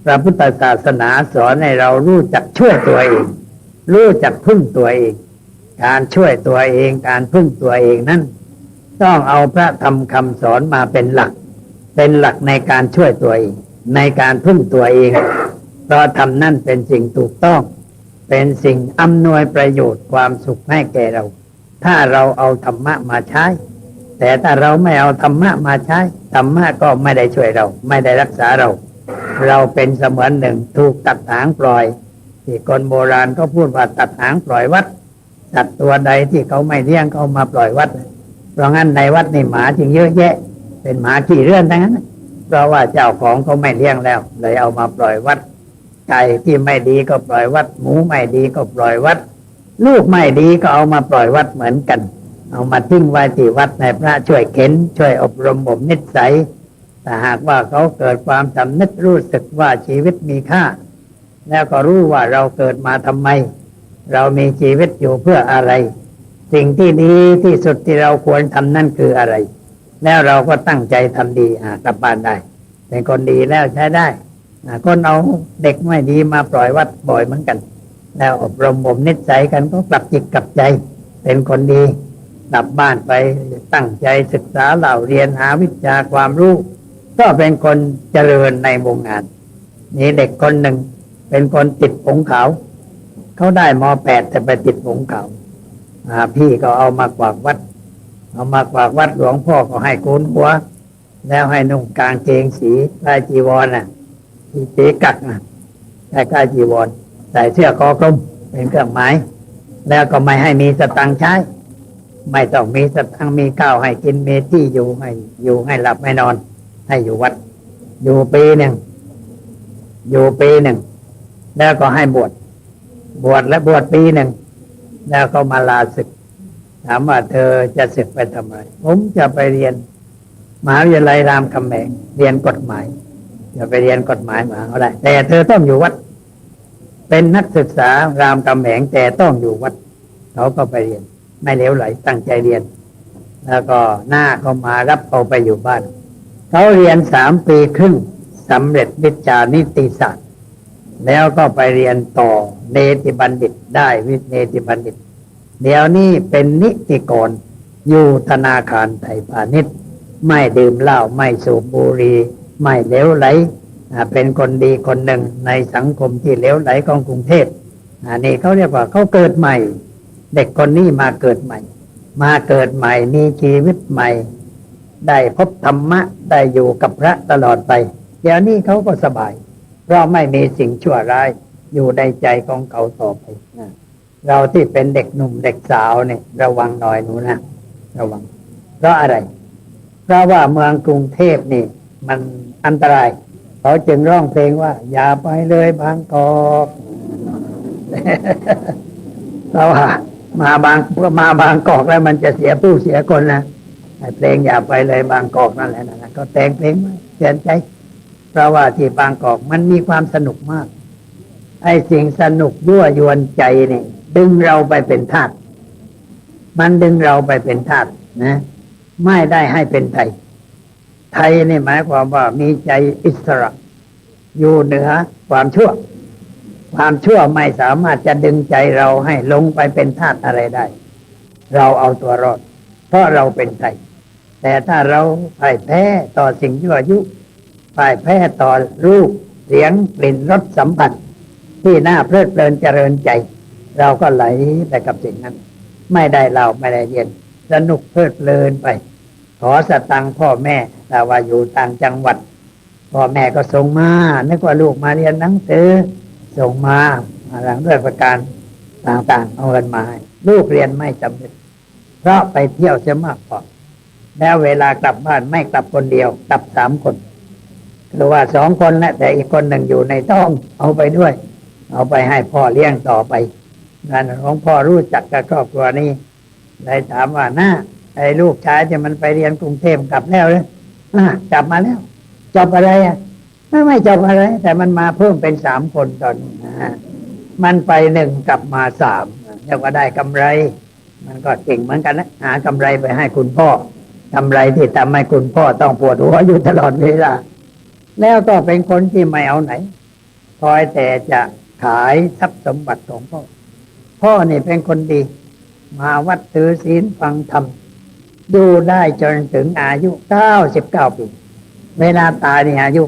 S5: พระพุทธศาสนาสอนให้เรารู้จักช่วยตัวเองรู้จักพึ่งตัวเองการช่วยตัวเองการพึ่งตัวเองนั้นต้องเอาพระธรรมคำสอนมาเป็นหลักในการช่วยตัวเองในการพึ่งตัวเองเพราะธรรมนั่นเป็นสิ่งถูกต้องเป็นสิ่งอำนวยประโยชน์ความสุขให้แก่เราถ้าเราเอาธรรมะมาใช้แต่ถ้าเราไม่เอาธรรมะมาใช้ธรรมะก็ไม่ได้ช่วยเราไม่ได้รักษาเราเป็นเสมือนหนึ่งถูกตัดหางปล่อยที่คนโบราณก็พูดว่าตัดหางปล่อยวัดสัตว์ตัวใดที่เขาไม่เลี้ยงเขามาปล่อยวัดเพราะงั้นในวัดนี่หมาจึงเยอะแยะเป็นหมาขี้เรื่อนทั้งนั้นเพราะว่าเจ้าของเขาไม่เลี้ยงแล้วเลยเอามาปล่อยวัดไก่ที่ไม่ดีก็ปล่อยวัดหมูไม่ดีก็ปล่อยวัดลูกไม่ดีก็เอามาปล่อยวัดเหมือนกันเอามาทิ้งไว้ที่วัดในพระช่วยเข็นช่วยอบรมบ่มนิสัยแต่หากว่าเขาเกิดความสำนึกรู้สึกว่าชีวิตมีค่าแล้วก็รู้ว่าเราเกิดมาทำไมเรามีชีวิตอยู่เพื่ออะไรสิ่งที่ดีที่สุดที่เราควรทำนั่นคืออะไรแล้วเราก็ตั้งใจทำดีกลับบ้านได้เป็นคนดีแล้วใช้ได้ คนเอาเด็กไม่ดีมาปล่อยวัดบ่อยเหมือนกันแล้วอบรมบ่มนิสัยกันก็กลับจิตกลับใจเป็นคนดีกลับบ้านไปตั้งใจศึกษาเล่าเรียนหาวิชาความรู้ก็เป็นคนเจริญในวงงานนี่เด็กคนหนึ่งเป็นคนติดผงขาวเขาได้ม.8แต่ไปติดผงขาวพี่ก็เอามากวากวัดหลวงพ่อก็ให้โกนหัวแล้วให้นุ่งกางเกงสีลายจีวรสีกักใส่กายจีวรใส่เสื้อคอกลมเป็นเครื่องหมายแล้วก็ไม่ให้มีสตังค์ใช้ไม่ต้องมีสตังค์มีข้าวให้กินมีที่อยู่ให้หลับให้นอนให้อยู่วัดอยู่ปีหนึ่งแล้วก็ให้บวชปีหนึ่งแล้วก็มาลาศึกถามว่าเธอจะศึกไปทำไมผมจะไปเรียนมหาวิทยาลัยรามคำแหงเรียนกฎหมายจะไปเรียนกฎหมายมาเอาได้แต่เธอต้องอยู่วัดเป็นนักศึกษารามคำแหงแต่ต้องอยู่วัดเขาก็ไปเรียนไม่เหลวไหลตั้งใจเรียนแล้วก็หน้าเขามารับเอาไปอยู่บ้านเขาเรียน3 ปีครึ่งสำเร็จวิชานิติศาสตร์แล้วก็ไปเรียนต่อเนติบัณฑิตได้วิเนติบัณฑิตเดี๋ยวนี้เป็นนิติกรอยู่ธนาคารไทยพาณิชย์ไม่ดื่มเหล้าไม่สูบบุหรี่ไม่เหลวไหลเป็นคนดีคนหนึ่งในสังคมที่เหลวไหลของกรุงเทพนี่เขาเรียกว่าเขาเกิดใหม่เด็กคนนี้มาเกิดใหม่มีชีวิตใหม่ได้พบธรรมะได้อยู่กับพระตลอดไปเดี๋ยวนี้เขาก็สบายเพราะไม่มีสิ่งชั่วร้ายอยู่ในใจของเขาต่อไปเราที่เป็นเด็กหนุ่มเด็กสาวเนี่ยระวังหน่อยหนูนะระวังเพราะอะไรเพราะว่าเมืองกรุงเทพนี่มันอันตรายเขาจึงร้องเพลงว่าอย่าไปเลยบางกอกเพราะว่ามาบางกอกแล้วมันจะเสียผู้เสียคนนะเพลงอย่าไปเลยบางกอกนั่นแหละนะก็แต่งเพลงมาเตือนใจเพราะว่าที่บางกอกมันมีความสนุกมากไอ้สิ่งสนุกยั่วยวนใจนี่ดึงเราไปเป็นทาสมันดึงเราไปเป็นทาสนะไม่ได้ให้เป็นไทยนี่หมายความว่ามีใจอิสระอยู่เหนือความชั่วไม่สามารถจะดึงใจเราให้ลงไปเป็นทาสอะไรได้เราเอาตัวรอดเพราะเราเป็นไทยแต่ถ้าเราพ่ายแพ้ต่อสิ่งยั่วยุพ่ายแพ้ต่อรูปเสียงกลิ่นรสสัมผัสที่น่าเพลิดเพลินเจริญใจเราก็ไหลไปกับสิ่งนั้นไม่ได้เราไม่ได้เรียนสนุกเพลิดเพลินไปขอสตังค์พ่อแม่แต่ว่าอยู่ต่างจังหวัดพ่อแม่ก็ส่งมานึกว่าลูกมาเรียนหนังสือส่งมาหลังด้วยประการต่างๆเอาเงินมาให้ลูกเรียนไม่สำเร็จเพราะไปเที่ยวจะมากกว่าแล้วเวลากลับบ้านไม่กลับคนเดียวกลับ3 คนหรือว่า2 คนและแต่อีกคนหนึ่งอยู่ในท้องเอาไปด้วยเอาไปให้พ่อเลี้ยงต่อไปนั่นของพ่อรู้จักกับครอบครัวนี้เลยถามว่าน้าไอ้ลูกชายที่มันไปเรียนกรุงเทพกลับแล้วเลยกลับมาแล้วจบอะไรไม่จบอะไรแต่มันมาเพิ่มเป็น3 คนตอนนี้มันไป1กลับมา3เรียกว่าได้กำไรมันก็เก่งเหมือนกันนะหากำไรไปให้คุณพ่อกำไรที่ทำให้คุณพ่อต้องปวดหัวอยู่ตลอดเวลาแล้วก็เป็นคนที่ไม่เอาไหนคอยแต่จะขายทรัพย์สมบัติของพ่อนี่เป็นคนดีมาวัดถือศีลฟังธรรมอยู่ได้จนถึงอายุ99 ปีเวลาตายนี่อายุ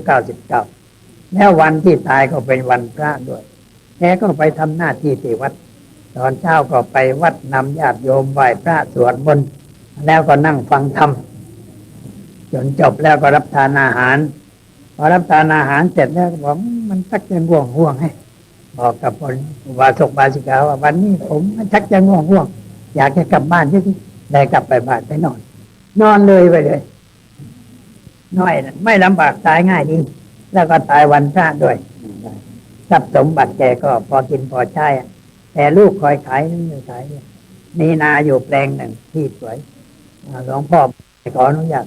S5: 99แล้ววันที่ตายก็เป็นวันพระด้วยแกก็ไปทำหน้าที่ที่วัดตอนเช้าก็ไปวัดนำญาติโยมไหว้พระสวดมนต์แล้วก็นั่งฟังธรรมจนจบแล้วก็รับทานอาหารพอรับทานอาหารเสร็จแล้วก็บอกมันชักจะง่วงให้บอกกับคนวาสกบาสิกาว่าวันนี้ผมชักจะง่วงอยากจะกลับบ้านที่ได้กลับไปบ้านไปนอนเลยไปเลยน้อยไม่ลำบากตายง่ายดีแล้วก็ตายวันพระด้วยทรัพย์สมบัติแกก็พอกินพอใช้แต่ลูกคอยขายนี่นาอยู่แปลงหนึ่งที่สวยหลวงพ่อขออนุญาต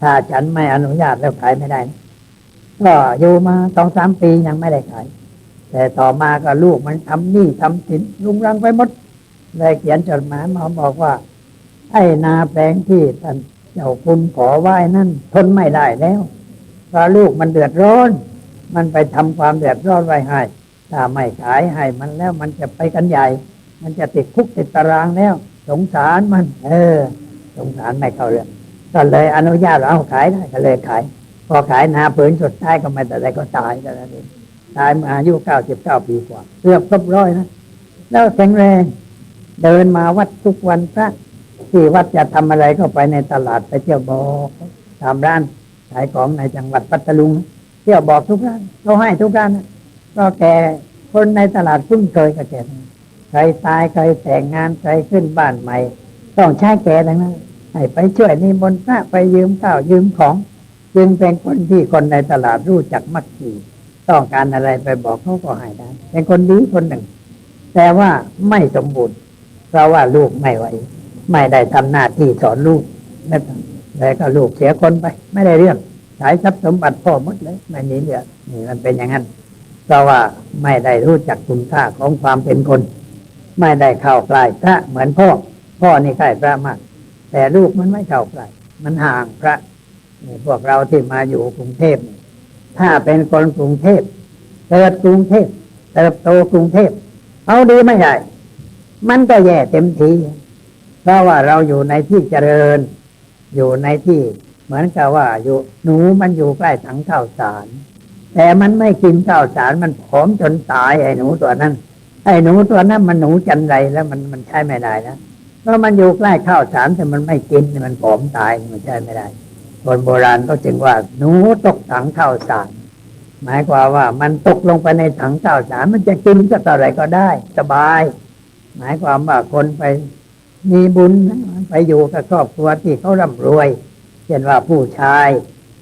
S5: ถ้าฉันไม่อนุญาตแล้วขายไม่ได้นะก็อยู่มา2-3 ปียังไม่ได้ขายแต่ต่อมาก็ลูกมันทำหนี้ทำสินรุงรังไปหมดเลยเขียนจดหมายมาบอกว่าไอ้นาแปลงที่ท่านเจ้าคุณขอไว้นั่นทนไม่ได้แล้วเพราะลูกมันเดือดร้อน มันไปทำความเดือดร้อนไว้ให้ถ้าไม่ขายให้มันแล้วมันจะไปกันใหญ่มันจะติดคุกติดตารางแล้วสงสารมันสงสารไม่เข้าเรื่องก็เลยอนุญาตเอาขายได้ก็เลยขายพอขายนาผืนสุดท้ายก็ไม่แต่ใดก็ตายแต่ละเดือนตายมาอายุ99 ปีกว่าเกือบครบร้อยนะแล้วแข็งแรงเดินมาวัดทุกวันพระที่วัดจะทำอะไรก็ไปในตลาดไปเที่ยวบอกตามร้านขายของในจังหวัดพัทลุงเที่ยวบอกทุกร้านเขาให้ทุกร้านก็แกคนในตลาดคุ้นเคยกับแกใครตายใครแต่งงานใครขึ้นบ้านใหม่ต้องใช้แกทั้งนั้นให้ไปช่วยนิมนต์พระไปยืมข้าวยืมของจึงเป็นคนที่คนในตลาดรู้จักมักจีต้องการอะไรไปบอกเขาก็ให้ได้เป็นคนดีคนหนึ่งแต่ว่าไม่สมบูรณ์เพราะว่าลูกไม่ไหวไม่ได้ทำหน้าที่สอนลูกแล้วก็ลูกเสียคนไปไม่ได้เรื่องขายทรัพย์สมบัติพ่อหมดเลยไม่มีเหลือนี่มันเป็นอย่างนั้นเพราะว่าไม่ได้รู้จักคุณค่าของความเป็นคนไม่ได้เข้าใกล้พระเหมือนพ่อนี่ใกล้พระมากแต่ลูกมันไม่เข้าใกล้มันห่างพระนี่พวกเราที่มาอยู่กรุงเทพถ้าเป็นคนกรุงเทพเกิดกรุงเทพเติบโตกรุงเทพเอาดีไม่ได้มันก็แย่เต็มทีเพราะว่าเราอยู่ในที่เจริญอยู่ในที่เหมือนกับว่าอยู่หนูมันอยู่ใกล้ถังข้าวสารแต่มันไม่กินข้าวสารมันผอมจนตายไอ้หนูตัวนั้นมันหนูจันไรแล้วมันใช้ไม่ได้นะเพราะมันอยู่ใกล้ข้าวสารแต่มันไม่กินมันผอมตายมันใช้ไม่ได้คนโบราณก็จึงว่าหนูตกถังข้าวสารหมายความว่ามันตกลงไปในถังข้าวสารมันจะกินก็ต่ออะไรก็ได้สบายหมายความว่าคนไปมีบุญไปอยู่กับครอบครัวที่เขาร่ำรวยเช่นว่าผู้ชาย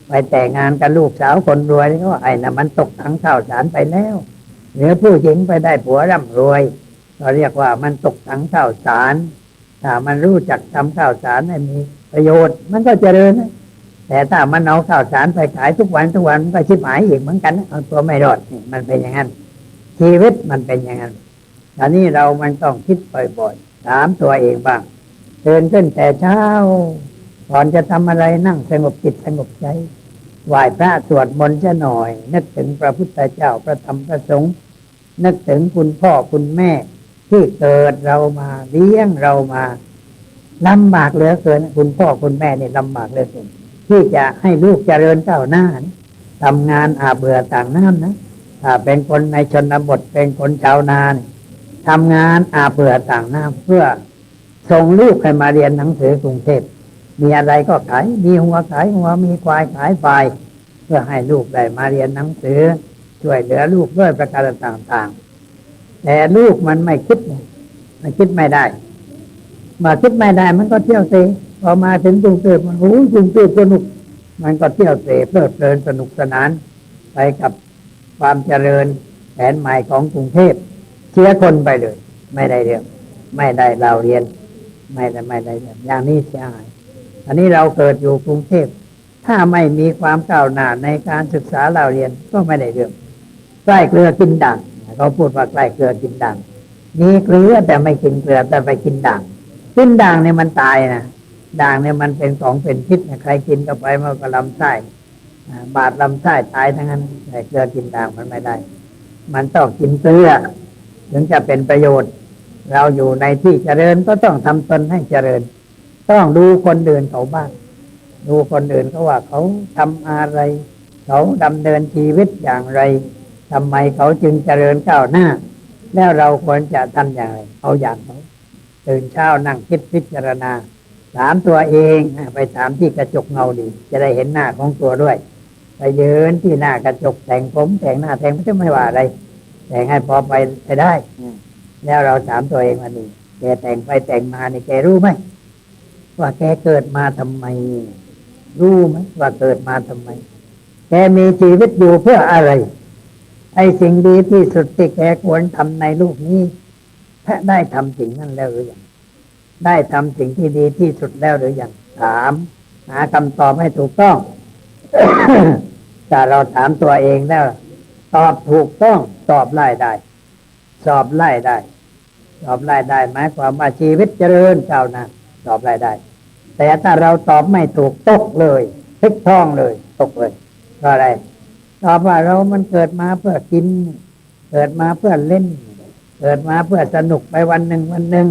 S5: ไปแต่งงานกับลูกสาวคนรวยนี่ก็ไอ้น่ะมันตกถังข้าวสารไปแล้วหรือผู้หญิงไปได้ผัวร่ำรวยก็เรียกว่ามันตกถังข้าวสารถ้ามันรู้จักทำข้าวสารให้มีประโยชน์มันก็เจริญแต่ถ้ามันเอาข้าวสารไปขายทุกวันมันก็ชิบหายอีกเหมือนกันเอาตัวไม่รอดนี่มันเป็นอย่างนั้นชีวิตมันเป็นอย่างนั้นตอนนี้เรามันต้องคิดบ่อยๆถามตัวเองบ้างตื่นขึ้นแต่เช้าก่อนจะทำอะไรนั่งสงบจิตสงบใจไหว้พระสวดมนต์ซะหน่อยนึกถึงพระพุทธเจ้าพระธรรมพระสงฆ์นึกถึงคุณพ่อคุณแม่ที่เกิดเรามาเลี้ยงเรามาลำบากเหลือเกินคุณพ่อคุณแม่นี่ลำบากเหลือเกินที่จะให้ลูกเจริญก้าวหน้าทำงานอาเบื่อต่างน้ำนะถ้าเป็นคนในชนบทเป็นคนชาวนาทำงานอาเบื่อต่างน้ำเพื่อส่งลูกให้มาเรียนหนังสือกรุงเทพมีอะไรก็ขายมีหัวขายหัวมีควายขายควายเพื่อให้ลูกได้มาเรียนหนังสือช่วยเหลือลูกด้วยประการต่างๆแต่ลูกมันไม่คิดไม่ได้มาคิดไม่ได้มันก็เที่ยวเตะพอมาถึงกรุงเทพมันกรุงเทพสนุกมันก็เที่ยวเตะเพลิดเพลินสนุกสนานไปกับความเจริญแผนใหม่ของกรุงเทพเสียคนไปเลยไม่ได้เรื่องไม่ได้เราเรียนไม่ได้เรื่องอย่างนี้เสียหายอันนี้เราเกิดอยู่กรุงเทพถ้าไม่มีความก้าวหน้าในการศึกษาเราเรียนก็ไม่ได้เรื่องใกล้เกลือกินด่างเขาพูดว่าใกล้เกลือกินด่างมีเกลือแต่ไม่กินเกลือแต่ไปกินด่างเนี่ยมันตายนะด่างเนี่ยมันเป็นของเป็นพิษใครกินเข้าไปมันก็ลำไส้บาดลำไส้ตายทั้งนั้นแต่เกลือกินด่างมันไม่ได้มันต้องกินเกลือถึงจะเป็นประโยชน์เราอยู่ในที่เจริญก็ต้องทำตนให้เจริญต้องดูคนอื่นเขาบ้างดูคนอื่นเขาว่าเขาทำอะไรเขาดำเนินชีวิตอย่างไรทำไมเขาจึงเจริญก้าวหน้าแล้วเราควรจะทำอย่างไรเอาอย่างเขาตื่นเช้านั่งคิดพิจารณาถามตัวเองไปถามที่กระจกเงาดีจะได้เห็นหน้าของตัวด้วยไปยืนที่หน้ากระจกแต่งผมแต่งหน้าแต่งไม่ว่าอะไรแต่งให้พอไปได้แล้วเราถามตัวเองว่านี่แกแต่งไปแต่งมานี่แกรู้ไหมว่าแกเกิดมาทำไมรู้ไหมว่าเกิดมาทำไมแกมีชีวิตอยู่เพื่ออะไรไอ้สิ่งดีที่สุดที่แกควรทำในโลกนี้ถ้าได้ทำสิ่งนั้นแล้วหรือยังได้ทำสิ่งที่ดีที่สุดแล้วหรือยังถามหาคำตอบให้ถูกต้อง ถ้าเราถามตัวเองแล้วตอบถูกต้องตอบไล่ได้สอบไล่ได้หมายความว่าชีวิตเจริญก้าวหน้าตอบไล่ได้แต่ถ้าเราตอบไม่ถูกตกเลยพลิกท้องเลยตกเลยเพราะอะไร ตอบว่าเรามันเกิดมาเพื่อกินเกิดมาเพื่อเล่นเกิดมาเพื่อสนุกไปวันหนึ่งวันหนึ่ง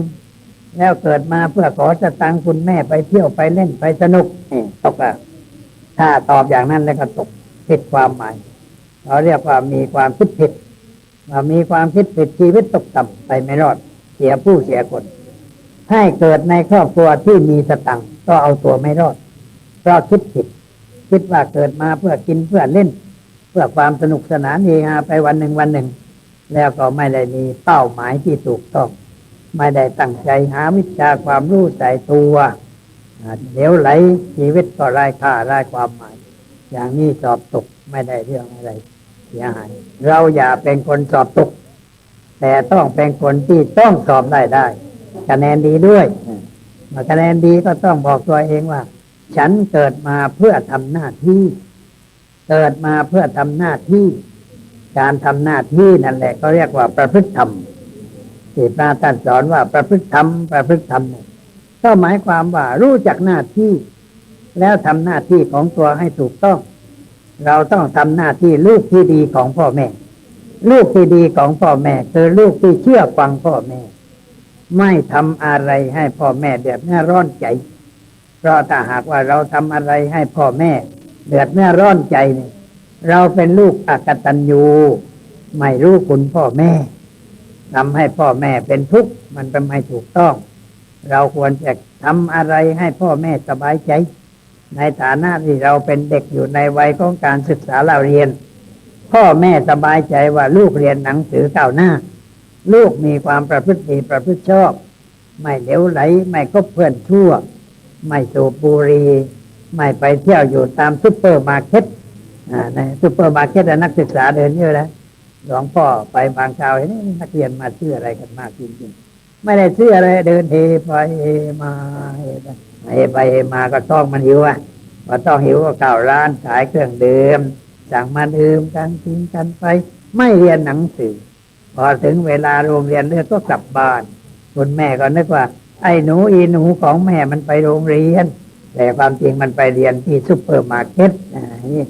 S5: แล้วเกิดมาเพื่อขอสตังค์คุณแม่ไปเที่ยวไปเล่นไปสนุกตกอะถ้าตอบอย่างนั้นแล้วก็ตกผิดความหมายเราเรียกว่ามีความคิดผิดมีความคิดผิดชีวิตตกต่ำไปไม่รอดเสียผู้เสียคนให้เกิดในครอบครัวที่มีสตังค์ก็เอาตัวไม่รอดเพราะคิดผิดคิดว่าเกิดมาเพื่อกินเพื่อเล่นเพื่อความสนุกสนานเฮฮาไปวันหนึ่งวันหนึ่งแล้วก็ไม่ได้มีเป้าหมายที่ถูกต้องไม่ได้ตั้งใจหาวิชาความรู้ใส่ตัวเดี๋ยวไหลชีวิตก็ไร้ค่าไร้ความหมายอย่างนี้สอบตกไม่ได้เรื่องอะไรเสียหายเราอย่าเป็นคนสอบตกแต่ต้องเป็นคนที่ต้องสอบได้คะแนนดีด้วยมาคะแนนดีก็ต้องบอกตัวเองว่าฉันเกิดมาเพื่อทำหน้าที่เกิดมาเพื่อทำหน้าที่การทำหน้าที่นั่นแหละก็เรียกว่าประพฤติธรรมที่พระท่านสอนว่าประพฤติธรรมประพฤติธรรมเนี่ยก็หมายความว่ารู้จักหน้าที่แล้วทำหน้าที่ของตัวให้ถูกต้องเราต้องทำหน้าที่ลูกที่ดีของพ่อแม่ลูกที่ดีของพ่อแม่คือลูกที่เชื่อฟังพ่อแม่ไม่ทำอะไรให้พ่อแม่เดือดร้อนใจเพราะถ้าหากว่าเราทำอะไรให้พ่อแม่เดือดร้อนใจเนี่ยเราเป็นลูกอกตัญญูไม่รู้คุณพ่อแม่ทำให้พ่อแม่เป็นทุกข์มันเป็นไม่ถูกต้องเราควรจะทำอะไรให้พ่อแม่สบายใจในฐานะที่เราเป็นเด็กอยู่ในวัยของการศึกษาเราเรียนพ่อแม่สบายใจว่าลูกเรียนหนังสือก้าวหน้าลูกมีความประพฤติดีประพฤติชอบไม่เหลวไหลไม่คบเพื่อนชั่วไม่สูบบุหรี่ไม่ไปเที่ยวอยู่ตามซุปเปอร์มาร์เก็ตในซุปเปอร์มาร์เก็ตนักศึกษาเดินเยอะแล้วหลวงพ่อไปบางคราวเห็นนักเรียนมาซื้ออะไรกันมากจริงๆไม่ได้ซื้ออะไรเดินเฮไปเฮมาเฮไปเฮมาก็ต้องมันหิวพอต้องหิวก็เข้าร้านขายเครื่องดื่มสั่งมาดื่มกันกินกันไปไม่เรียนหนังสือพอถึงเวลาโรงเรียนเลิกก็กลับบ้านคุณแม่ก็นึกว่าไอ้หนูอีหนูของแม่มันไปโรงเรียนแต่ความจริงมันไปเรียนที่ซุปเปอร์มาร์เก็ตนี่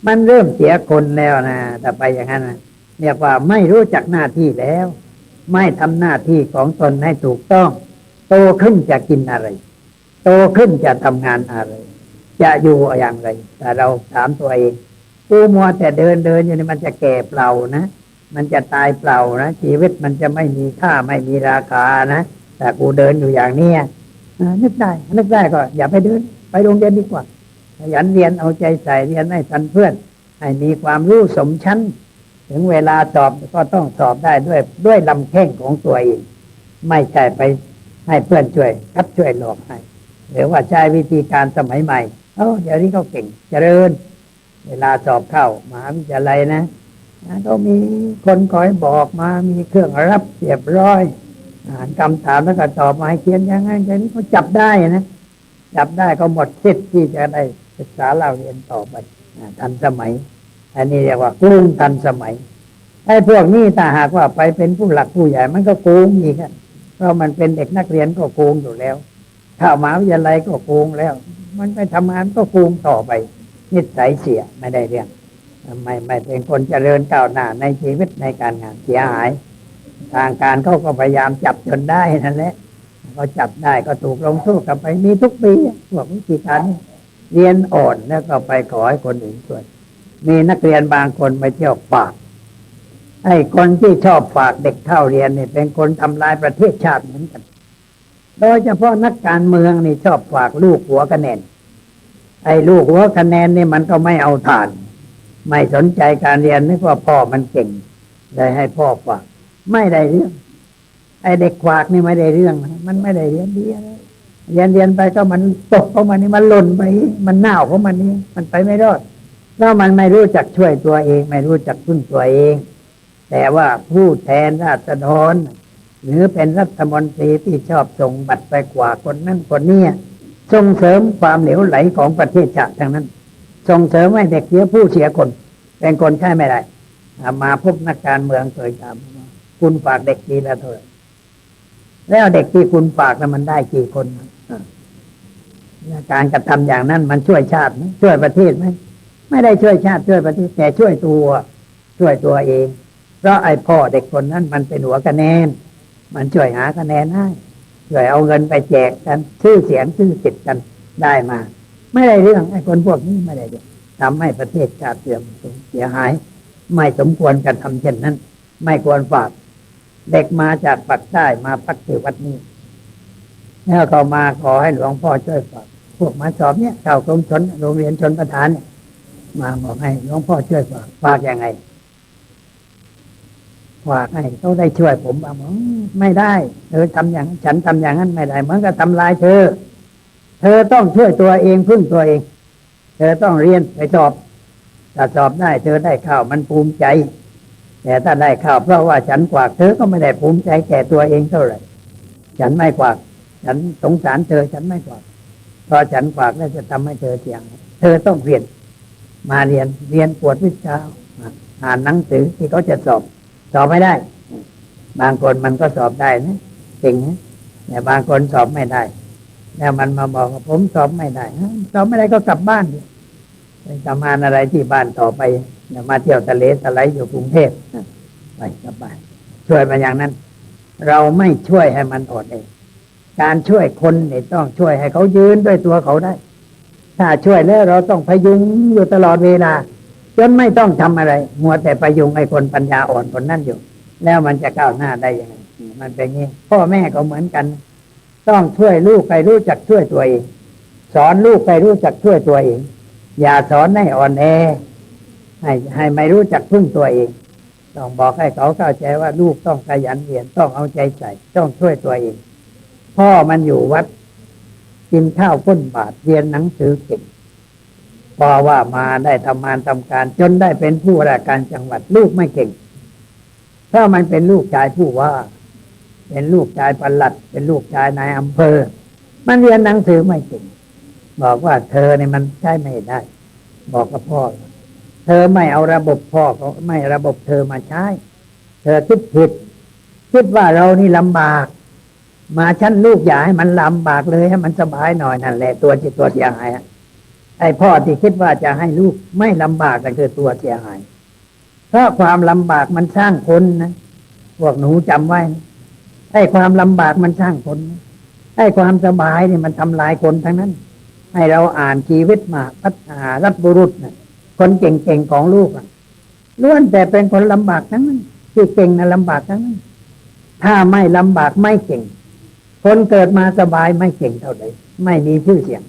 S5: มันเริ่มเสียคนแล้วนะแต่ไปอย่างนั้นนะเรียกว่าไม่รู้จักหน้าที่แล้วไม่ทำหน้าที่ของตนให้ถูกต้องโตขึ้นจะกินอะไรโตขึ้นจะทำงานอะไรจะอยู่อย่างไรแต่เราถามตัวเองกูมัวแต่เดินอยู่นี่มันจะแก่เปล่านะมันจะตายเปล่านะชีวิตมันจะไม่มีค่าไม่มีราคานะแต่กูเดินอยู่อย่างนี้นึกได้ก็อย่าไปเดินไปโรงเรียนดีกว่าขยันเรียนเอาใจใส่เรียนให้ทันเพื่อนให้มีความรู้สมชั้นถึงเวลาสอบก็ต้องสอบได้ด้วยลำแข้งของตัวเองไม่ใช่ไปให้เพื่อนช่วยช่วยหลอกให้หรือว่าใช้วิธีการสมัยใหม่เดี๋ยวนี้เขาเก่งเจริญเวลาสอบเข้ามหาวิทยาลัยนะก็มีคนคอยบอกมามีเครื่องรับเรียบร้อยอ่านคำถามแล้วก็ตอบมาให้เขียนอย่างนั้นอย่างนี้เขาจับได้นะจับได้ก็หมดสิทธิ์ที่จะได้ศึกษาเราเรียนต่อไปทันสมัยอันนี้เรียกว่ากรุงทันสมัยไอ้พวกนี้ถ้าหากว่าไปเป็นผู้หลักผู้ใหญ่มันก็โกงอีกเพราะมันเป็นเด็กนักเรียนก็โกงอยู่แล้วเข้ามหาวิทยาลัยก็โกงแล้วมันไปทำงานก็โกงต่อไปนิสัยเสียไม่ได้เรื่องไม่เป็นคนเจริญก้าวหน้าในชีวิตในการงานเสียหายทางการเขาก็พยายามจับจนได้นั่นแหละเขาจับได้ก็ถูกลงโทษกันไปมีทุกปีพวกวิธีการนี้เรียนอ่อนแล้วก็ไปขอให้คนอื่นช่วยมีนักเรียนบางคนไปเที่ยวฝากไอ้คนที่ชอบฝากเด็กเข้าเรียนเนี่ยเป็นคนทำลายประเทศชาติเหมือนกันโดยเฉพาะนักการเมืองนี่ชอบฝากลูกหัวคะแนนไอ้ลูกหัวคะแนนนี่มันก็ไม่เอาทานไม่สนใจการเรียนนึกว่าพ่อมันเก่งเลยให้พ่อฝากไม่ได้เรื่องไอ้เด็กฝากนี่ไม่ได้เรื่องมันไม่ได้เรียนดีอะไรเรียนไปก็มันตกของมันนี่มันหล่นไปมันเน่าของมันนี่มันไปไม่รอดเพราะมันไม่รู้จักช่วยตัวเองไม่รู้จักพึ่งตัวเองแต่ว่าผู้แทนราษฎรหรือเป็นรัฐมนตรีที่ชอบส่งบัตรไปกว่าคนนั้นคนนี้ส่งเสริมความเหลวไหลของประเทศชาติทั้งนั้นส่งเสริมให้เด็กเสียผู้เสียคนเป็นคนใช่ไม่ได้มาพบนักการเมืองเคยถามคุณฝากเด็กกี่ละเท่าไหร่แล้วเด็กที่คุณฝากแล้วมันได้กี่คนการกระทำอย่างนั้นมันช่วยชาติไหมช่วยประเทศไหม ไม่ได้ช่วยชาติช่วยประเทศแต่ช่วยตัวเองเพราะไอ้พ่อเด็กคนนั้นมันเป็นหัวคะแนนมันช่วยหาคะแนนให้ช่วยเอาเงินไปแจกกันชื่อเสียงชื่อเกียรติกันได้มาไม่ได้เรื่องไอ้คนพวกนี้ไม่ได้เรื่องทำให้ประเทศชาติเสื่อมเสียหายไม่สมควรกันทำเช่นนั้นไม่ควรฝากเด็กมาจากปากใต้มาพักที่วัดนี้แล้วก็มาขอให้หลวงพ่อช่วยฝากพวกมาสอบเนี่ยเข้ากรมชนโรงเรียนชนประทานเนี่ยมาบอกให้หลวงพ่อช่วยฝากยังไงฝากให้เขาได้ช่วยผมบอกไม่ได้เธอทำอย่างฉันทำอย่างนั้นไม่ได้เหมือนกับทำลายเธอต้องช่วยตัวเองพึ่งตัวเองเธอต้องเรียนไปสอบถ้าสอบได้เธอได้ข้าวมันภูมิใจแต่ถ้าได้ข้าวเพราะว่าฉันกวากเธอก็ไม่ได้ภูมิใจแก่ตัวเองเท่าไหร่ฉันไม่กวากฉันสงสารเธอฉันไม่กวากเพราะฉันกวากแล้วจะทำให้เธอเสียงเธอต้องเรียนมาเรียนปวดวิชาอ่านหนังสือที่เขาจะสอบไม่ได้บางคนมันก็สอบได้นะเก่งนะแต่บางคนสอบไม่ได้แล้วมันมาบอกว่าผมสอบไม่ได้สอบไม่ได้ก็กลับบ้านไปทำงานอะไรที่บ้านต่อไปอย่ามาเที่ยวทะเลทลายอยู่กรุงเทพไปกลับบ้านช่วยมาอย่างนั้นเราไม่ช่วยให้มันอดเองการช่วยคนเนี่ยต้องช่วยให้เขายืนด้วยตัวเขาได้ถ้าช่วยแล้วเราต้องพยุงอยู่ตลอดเวลาจนไม่ต้องทำอะไรมัวแต่พยุงไอ้คนปัญญาอ่อนคนนั้นอยู่แล้วมันจะก้าวหน้าได้ยังไงมันเป็นงี้พ่อแม่ก็เหมือนกันต้องช่วยลูกให้รู้จักช่วยตัวเองสอนลูกให้รู้จักช่วยตัวเองอย่าสอนให้อ่อนแอให้ไม่รู้จักพึ่งตัวเองต้องบอกให้เขาเข้าใจว่าลูกต้องขยันเรียนต้องเอาใจใส่ต้องช่วยตัวเองพ่อมันอยู่วัดกินข้าวก้นบาทเรียนหนังสือเก่งพอว่ามาได้ทำงานทำการจนได้เป็นผู้ว่าราชการจังหวัดลูกไม่เก่งถ้ามันเป็นลูกชายผู้ว่าเป็นลูกชายปลัดเป็นลูกชายนายอำเภอมันเรียนหนังสือไม่เก่งบอกว่าเธอเนี่ยมันใช้ไม่ได้บอกกับพ่อเธอไม่เอาระบบพ่อเขาไม่ระบบเธอมาใช้เธอคิดผิดคิดว่าเรานี่ลำบากมาชั้นลูกอย่าให้มันลำบากเลยให้มันสบายหน่อยนั่นแหละตัวเสียหายไอ้พ่อที่คิดว่าจะให้ลูกไม่ลำบากก็คือตัวเสียหายเพราะความลำบากมันสร้างคนนะพวกหนูจำไว้ไอ้ความลำบากมันสร้างคนไอ้ความสบายนี่มันทำลายคนทั้งนั้นให้เราอ่านชีวิตมาพัฒนารัฐบุรุษนะคนเก่งๆของลูกล้วนแต่เป็นคนลำบากทั้งนั้นที่เก่งนะลำบากทั้งนั้นถ้าไม่ลำบากไม่เก่งคนเกิดมาสบายไม่เก่งเท่าใดไม่มีชื่อเสียง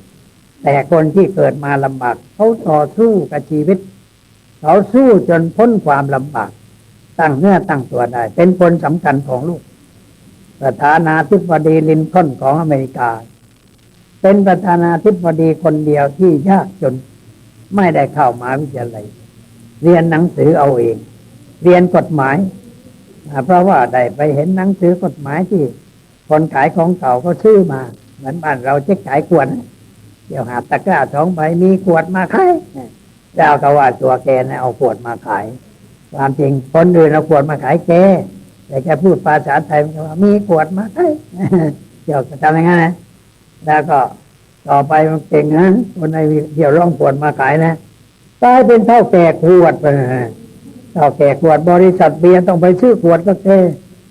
S5: แต่คนที่เกิดมาลำบากเขาต่อสู้กับชีวิตเขาสู้จนพ้นความลำบากตั้งเนื้อตั้งตัวได้เป็นคนสำคัญของลูกประธานาธิบดีลินคอล์นของอเมริกาเป็นประธานาธิบดีคนเดียวที่ยากจนไม่ได้เข้ามหาวิทยาลัยเรียนหนังสือเอาเองเรียนกฎหมายเพราะว่าได้ไปเห็นหนังสือกฎหมายที่คนขายของเก่าก็ซื้อมาเหมือนบ้านเราเจ๊ขายขวดเดี๋ยวหาตะกร้า2 ใบมีขวดมาขายแล้วก็ว่าตัวแกเนี่ยเอาขวดมาขายความจริงคนอื่นเอาขวดมาขายแกแต่แกพูดภาษาไทยว่ามีขวดมาขายเดี๋ยวจะทำยังไงนะแล้วก็ต่อไปมันเก่งนะคนในเดี๋ยวร่องขวดมาขายนะกลายเป็นเท่าแก่ขวดไปเท่าแก่ขวดบริษัทเบียร์ต้องไปซื้อขวดก็แก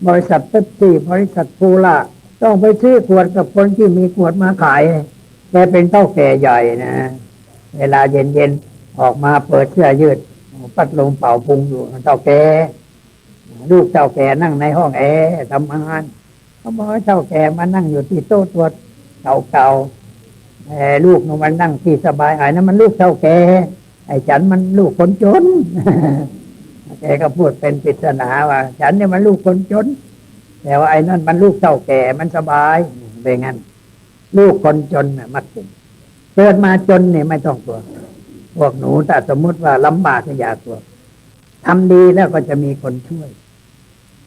S5: บริษัทเป๊ปซี่บริษัทโคลาต้องไปซื้อขวดกับคนที่มีขวดมาขายแกเป็นเท่าแก่ใหญ่นะเวลาเย็นๆออกมาเปิดเสื้อยืดพัดลมเป่าพุงอยู่เท่าแก่ลูกเท่าแก่นั่งในห้องแอร์ทำงานเขาบอกให้เท่าแก่มานั่งอยู่ที่โต๊ะตัวเก่าๆลูกมันนั่งที่สบายไอ้นั่นมันลูกเท่าแก่ไอ้ฉันมันลูกคนจนแกก็พูดเป็นปริศนาว่าฉันเนี่ยมันลูกคนจนแต่ว่าไอ้นั่นมันลูกเท่าแก่มันสบายเป็นงั้นลูกคนจนน่ะมักเกิดมาจนเนี่ยไม่ต้องกลัวพวกหนูแต่สมมติว่าลำบากก็อย่ากลัวทำดีแล้วก็จะมีคนช่วย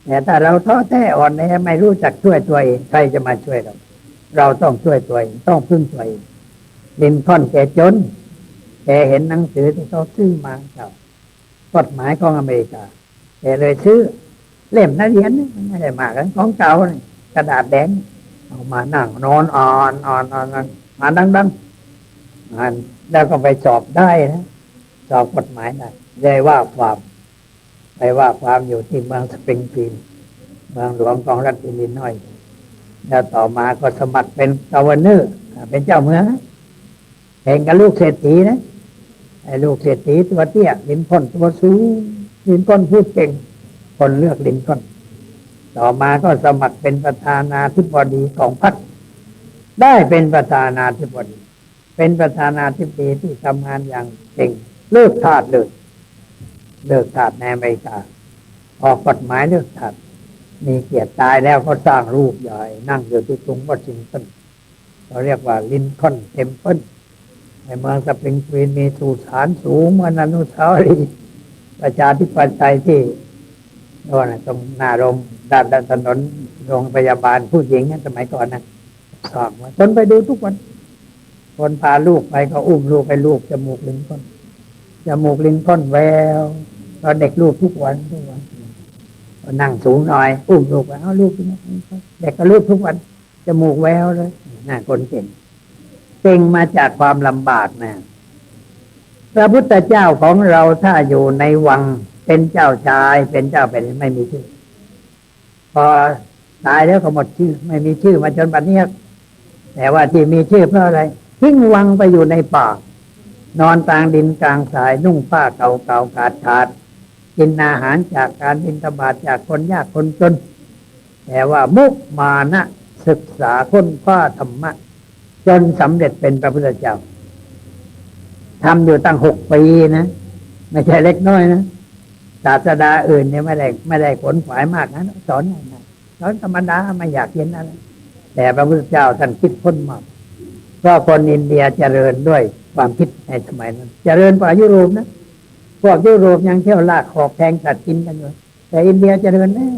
S5: แต่ถ้าเราท้อแท้อ่อนแอไม่รู้จักช่วยตัวเองใครจะมาช่วยเราต้องช่วยตัวเองต้องพึ่งตัวเองลินคอล์นแกจนแกเห็นหนังสือที่เขาซื้อมาเก่ากฎหมายของอเมริกาแกเลยซื้อเล่มนักเรียนไม่ได้มากของเก่ากระดาษแดงเอามานั่งนอนอ่านมาดังๆอ่านแล้วก็ไปสอบได้นะ สอบกฎหมายได้ว่าความไปว่าความอยู่ที่เมืองสปริงฟิลด์เมืองหลวงของรัฐอิลลินอยส์แล้วต่อมาก็สมัครเป็นกวเนอร์เป็นเจ้าเมืองแข่งกับลูกเศรษฐีนะไอ้ลูกเศรษฐีตัวเตี้ยลินคอล์นตัวสูงลินคอล์นพูดเก่งคนเลือกลินคอล์นต่อมาก็สมัครเป็นประธานาธิบดีของพรรคได้เป็นประธานาธิบดีเป็นประธานาธิบดีที่ทำงานอย่างเก่งเลิกทาสเลยเลิกทาสในอเมริกาออกกฎหมายเลิกทาสมีเกียรติตายแล้วก็สร้างรูปใหญ่นั่งอยู่ที่กรุงวอชิงตันเขาเรียกว่าลินคอล์นเทมเพิลในเมืองสปริงฟิลด์มีสุสานสูงเหมือนอนุสาวรีย์ประชาธิปไตยที่โน่นตรงหน้าโรงด้านถนนโรงพยาบาลผู้หญิงสมัยก่อนนะสร้างมาจนไปดูทุกวันคนพาลูกไปก็อุ้มลูกไปลูกจมูกลินคอล์นจมูกลินคอล์นแววตอนเด็กลูกทุกวันนั่งสูงหน่อยอุ้มลูกไปเอาลูกเด็กก็ลูกทุกวันจมูกแววเลยน่าคนเก่งมาจากความลำบากนะพระพุทธเจ้าของเราถ้าอยู่ในวังเป็นเจ้าชายเป็นเจ้าเป็นไม่มีชื่อพอตายแล้วก็หมดชื่อไม่มีชื่อมาจนบัดนี้แต่ว่าที่มีชื่อเพราะอะไรทิ้งวังไปอยู่ในป่านอนกลางดินกลางสายนุ่งผ้าเก่าๆขาดกินอาหารจากการบิณฑบาตจากคนยากคนจนแต่ว่ามุมานะศึกษาค้นคว้าธรรมะจนสำเร็จเป็นพระพุทธเจ้าทำอยู่ตั้ง6 ปีนะไม่ใช่เล็กน้อยนะศาสดาอื่นเนี่ยไม่ได้ขนขวายมากนะสอนสอนธรรมดาไม่อยากเห็นอะไรแต่พระพุทธเจ้าท่านคิดค้นมากเพราะคนอินเดียเจริญด้วยความคิดในสมัยนั้นเจริญกว่ายุโรปนะพวกยุโรปยังเที่ยวลากขอบแทงสัตว์กินกันอยู่แต่อินเดียเจริญนะ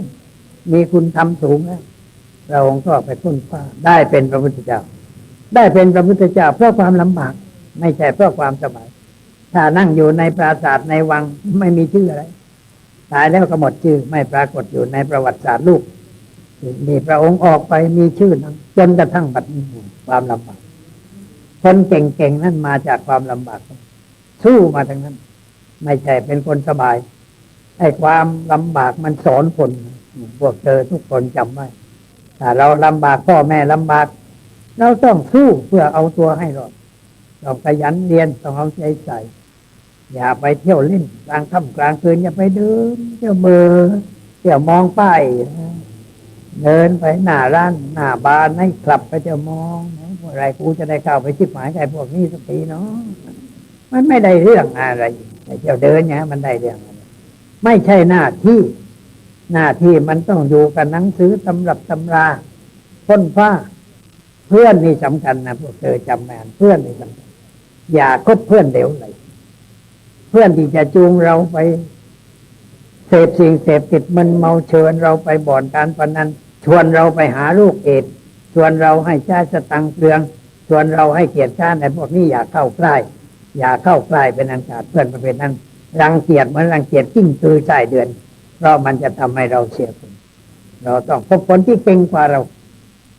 S5: มีคุณธรรมสูงนะเราก็ไปค้นคว้าได้เป็นพระพุทธเจ้าได้เป็นพระพุทธเจ้าเพราะความลำบากไม่ใช่เพราะความสบายถ้านั่งอยู่ในปราสาทในวังไม่มีชื่ออะไรตายแล้วก็หมดชื่อไม่ปรากฏอยู่ในประวัติศาสตร์ลูกมีพระองค์ออกไปมีชื่อนั้นจนกระทั่งบัดนี้ความลำบากคนเก่งๆนั่นมาจากความลำบากสู้มาทั้งนั้นไม่ใช่เป็นคนสบายไอ้ความลำบากมันสอนคนพวกเธอทุกคนจำไว้ถ้าเราลำบากพ่อแม่ลำบากเราต้องสู้เพื่อเอาตัวให้รอดต้องขยันเรียนต้องเอาใจใส่อย่าไปเที่ยวเล่นกลางค่ำกลางคืนอย่าไปเดินเที่ยวเบอเที่ยวมองป้ายเดินไปหน้าร้านหน้าบาร์ให้กลับไปเที่ยวมองเมื่อไรกูจะได้เข้าไปชิบหายไอ้พวกนี้สักทีเนาะมันไม่ได้เรื่องอะไรแต่เที่ยวเดินเนี่ยมันได้เรื่องอะไรไม่ใช่หน้าที่มันต้องอยู่กับหนังสือตำรับตำราค้นคว้าเพื่อนนี่สำคัญนะพวกเธอจำแม่นเพื่อนนี่สำคัญอย่าคบเพื่อนเดี๋ยวไหนเพื่อนที่จะจูงเราไปเสพสิ่งเสพติดมันเมาเชิญเราไปบ่อนการพนันชวนเราไปหาลูกเอดชวนเราให้ใช้สตังค์เปลืองชวนเราให้เกียรติชาติในพวกนี้อย่าเข้าใกล้เป็นอันขาดเพื่อนประเภทนั้นรังเกียจเหมือนรังเกียจกิ้งตือใต้เดือนเพราะมันจะทำให้เราเสียคนเราต้องคบคนที่เก่งกว่าเรา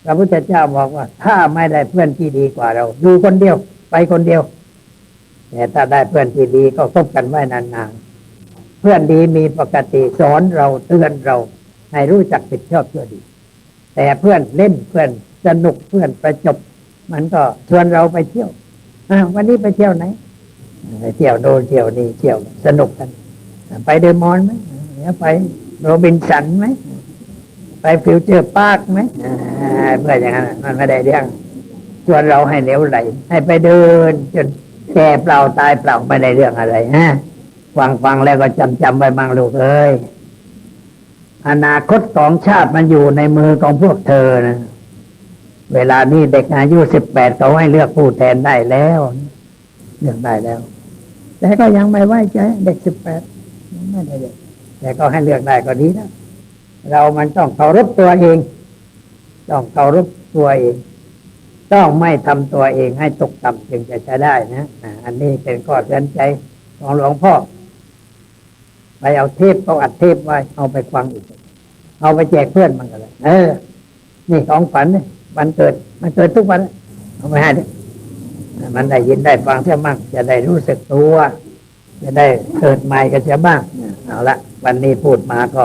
S5: พระพุทธเจ้าบอกว่าถ้าไม่ได้เพื่อนที่ดีกว่าเราอยู่คนเดียวไปคนเดียวแต่ถ้าได้เพื่อนที่ดีก็คบกันไว้นานๆเพื่อนดีมีปกติสอนเราเตือนเราให้รู้จักผิดชอบชั่วดีแต่เพื่อนเล่นเพื่อนสนุกเพื่อนประจบมันก็ชวนเราไปเที่ยววันนี้ไปเที่ยวไหนไปเที่ยวโน่นเที่ยวนี่เที่ยวสนุกกันไปเดอะมอลล์ไหมไปโรบินสันไหมไปฟิวเจอร์พาร์คไหมเพื่ออย่างนั้นมันไม่ได้เรื่องชวนเราให้เหลวไหลให้ไปเดินจนแก่เปล่าตายเปล่าไม่ได้เรื่องอะไรฟังแล้วก็จำไว้บ้างลูกเอ้ยอนาคตของชาติมันอยู่ในมือของพวกเธอนะเวลานี้เด็กอายุ18เขาให้เลือกผู้แทนได้แล้วเลือกได้แล้วแต่ก็ยังไม่ไว้ใจเด็ก18ไม่ได้เด็กแต่ก็ให้เลือกได้ก็ดีนะเรามันต้องเคารพตัวเองต้องเคารพตัวเองต้องไม่ทำตัวเองให้ตกต่ำจึงจะใช้ได้นะอันนี้เป็นข้อเตือนใจของหลวงพ่อไปเอาเทปเอาอัดเทปไว้เอาไปฟังอีกเอาไปแจกเพื่อนมันกันเลยนี่ของฝันเนี่ยมันเกิดทุกวันเอาไปให้ด้วยมันได้ยินได้ฟังเสียมั่งจะได้รู้สึกตัว จะได้เกิดใหม่กันจะบ้างเอาละวันนี้พูดมาก็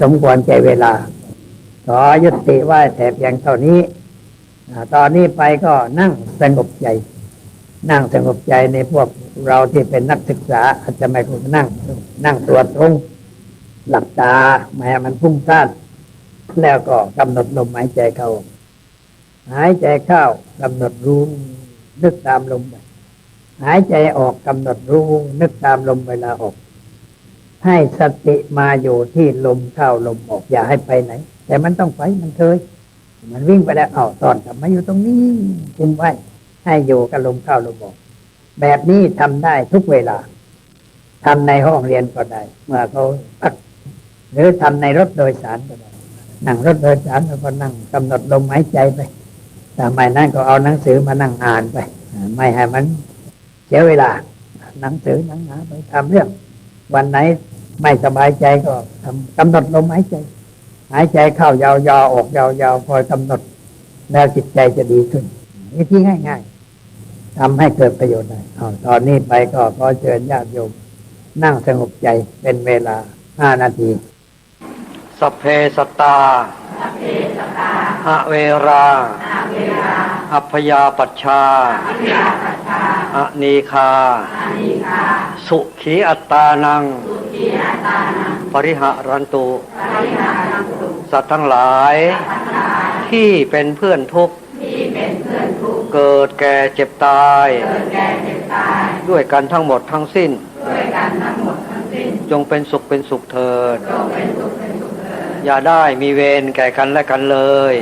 S5: สมควรแก่เวลาขอยุติไว้แต่เพียงเท่านี้ตอนนี้ไปก็นั่งสงบใจนั่งสงบใจในพวกเราที่เป็นนักศึกษาอาจจะไม่ควรนั่งตัวตรงหลับตาไม่ให้มันพุ่งซ่านแล้วก็กำหนดลมหายใจเข้าหายใจเข้ากำหนดรู้นึกตามลมไปหายใจออกกำหนดรู้นึกตามลมเวลาออกให้สติมาอยู่ที่ลมเข้าลมออกอย่าให้ไปไหนแต่มันต้องไปมันเคยมันวิ่งไปแล้วตอนกลับมาอยู่ตรงนี้คุมไว้ให้อยู่กับลมเข้าลมออกแบบนี้ทำได้ทุกเวลาทำในห้องเรียนก็ได้เมื่อเขาพักหรือทำในรถโดยสารก็ได้นั่งรถโดยสารแล้วก็นั่งกำหนดลมหายใจไปแต่ไม่นั่นก็เอาหนังสือมานั่งอ่านไปไม่ให้มันเสียเวลาหนังสือหนังหาไปทำเรื่องวันไหนไม่สบายใจก็ทำกำหนดลมหายใจหายใจเข้ายาวๆออกยาวๆคอยกำหนดแล้วจิตใจจะดีขึ้นวิธีง่ายๆทำให้เกิดประโยชน์ได้ตอนนี้ไปก็ขอเชิญญาติโยมนั่งสงบใจเป็นเวลา5 นาทีสัพเพสัตตาอะเวราอัพยาปัชชาอะนีคาสุขีอัตตานังปริหะรันตุสัตว์ทั้งหลายที่เป็นเพื่อนทุกข์เกิดแก่เจ็บตายด้วยกันทั้งหมดทั้งสิ้นจงเป็นสุขเป็นสุขเถิดอย่าได้มีเวรแก่กันและกันเลย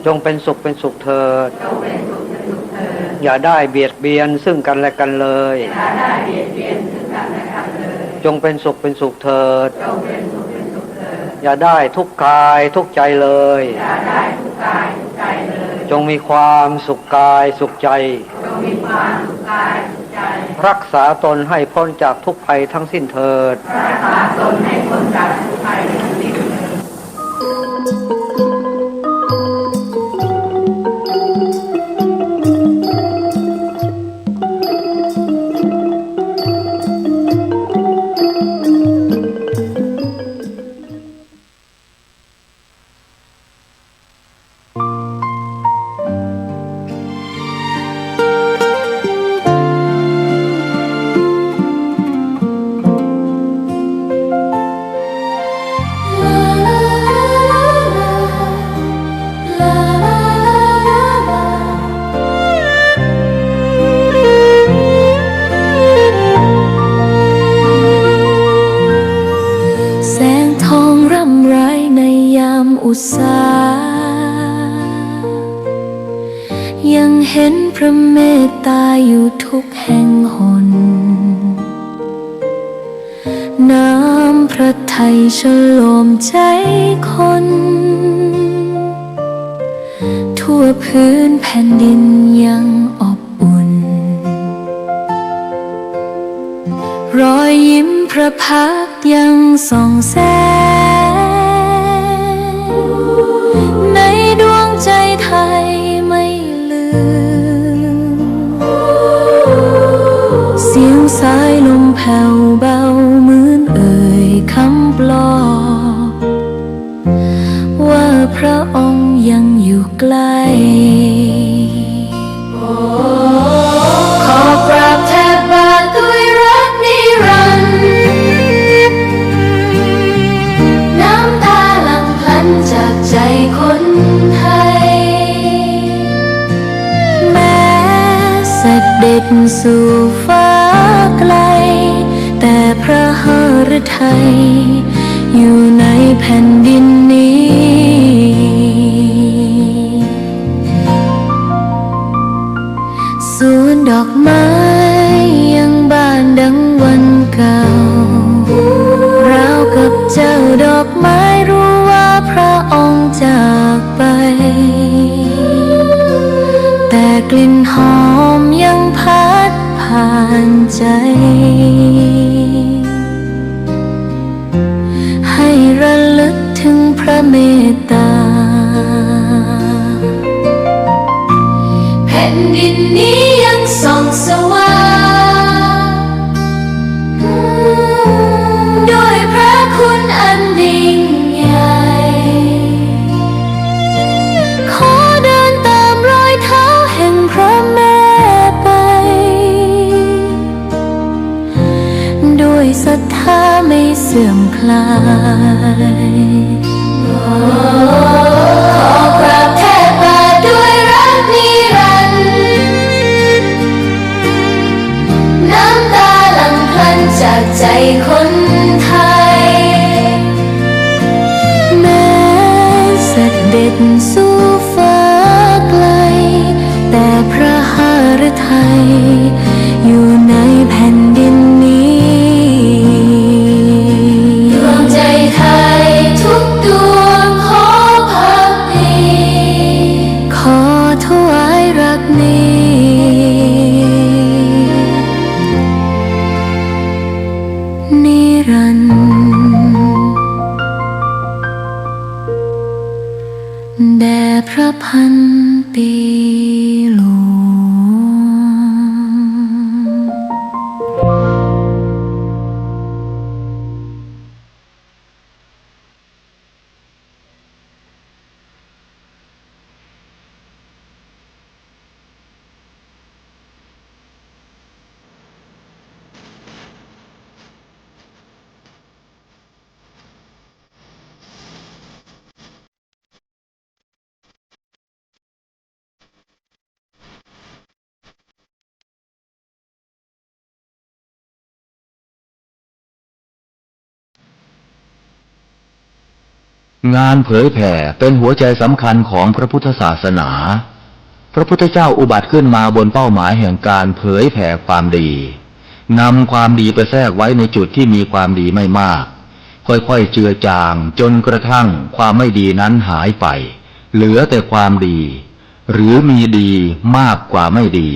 S5: จงเป็นสุขเป็นสุขเถิดอย่าได้เบียดเบียนซึ่งกันและกันเลยจงเป็นสุขเป็นสุขเถิดอย่าได้ทุกข์กายทุกข์ใจเลยจงมีความสุขกายสุขใจรักษาตนให้พ้นจากทุกภัยทั้งสิ้นเถิด
S6: อุตสายังเห็นพระเมตตาอยู่ทุกแห่งหนน้ำพระทัยฉโลมใจคนทั่วพื้นแผ่นดินยังอบอุ่นรอยยิ้มพระพักตร์ยังส่องแสงในดวงใจไทยไม่ลืมเสียงสายลมแผ่วเบาเหมือนเอ่ยคำปลอบว่าพระองค์ยังอยู่ใกล้ขอกราบแทบบาทด้วยรักนิรันดร์น้ำตาหลั่งพลันจากใจคนไทยแม้เสด็จสู่ฟ้าไกลแต่พระหฤทัยอยู่ในแผ่นดินนี้สวนดอกไม้ยังบานดังวันเก่าราวกับเจ้าดอกไม้รู้ว่าพระองค์จากไปแต่กลิ่นหอมยังพัดผ่านใจให้ระลึกถึงพระเมตตาแผ่นดินนี้ยังส่องสว่าง สื่อมคลายขอกราบแทบบาทด้วยรักนิรันดร์น้ำตาหลั่งพลันจากใจคนไทยแม้เสด็จสู่ฟ้าไกลแต่พระหฤทัยอยู่ในแผ่นดินนี้ดวงใจไทยทุกดวงขอพักดีขอถวายรักนี้นิรันดร์แด่พระพันปีหลวง
S7: งานเผยแผ่เป็นหัวใจสำคัญของพระพุทธศาสนา พระพุทธเจ้าอุบัติขึ้นมาบนเป้าหมายแห่งการเผยแผ่ความดี นำความดีไปแทรกไว้ในจุดที่มีความดีไม่มาก ค่อยๆเจือจางจนกระทั่งความไม่ดีนั้นหายไป เหลือแต่ความดี หรือมีดีมากกว่าไม่ดี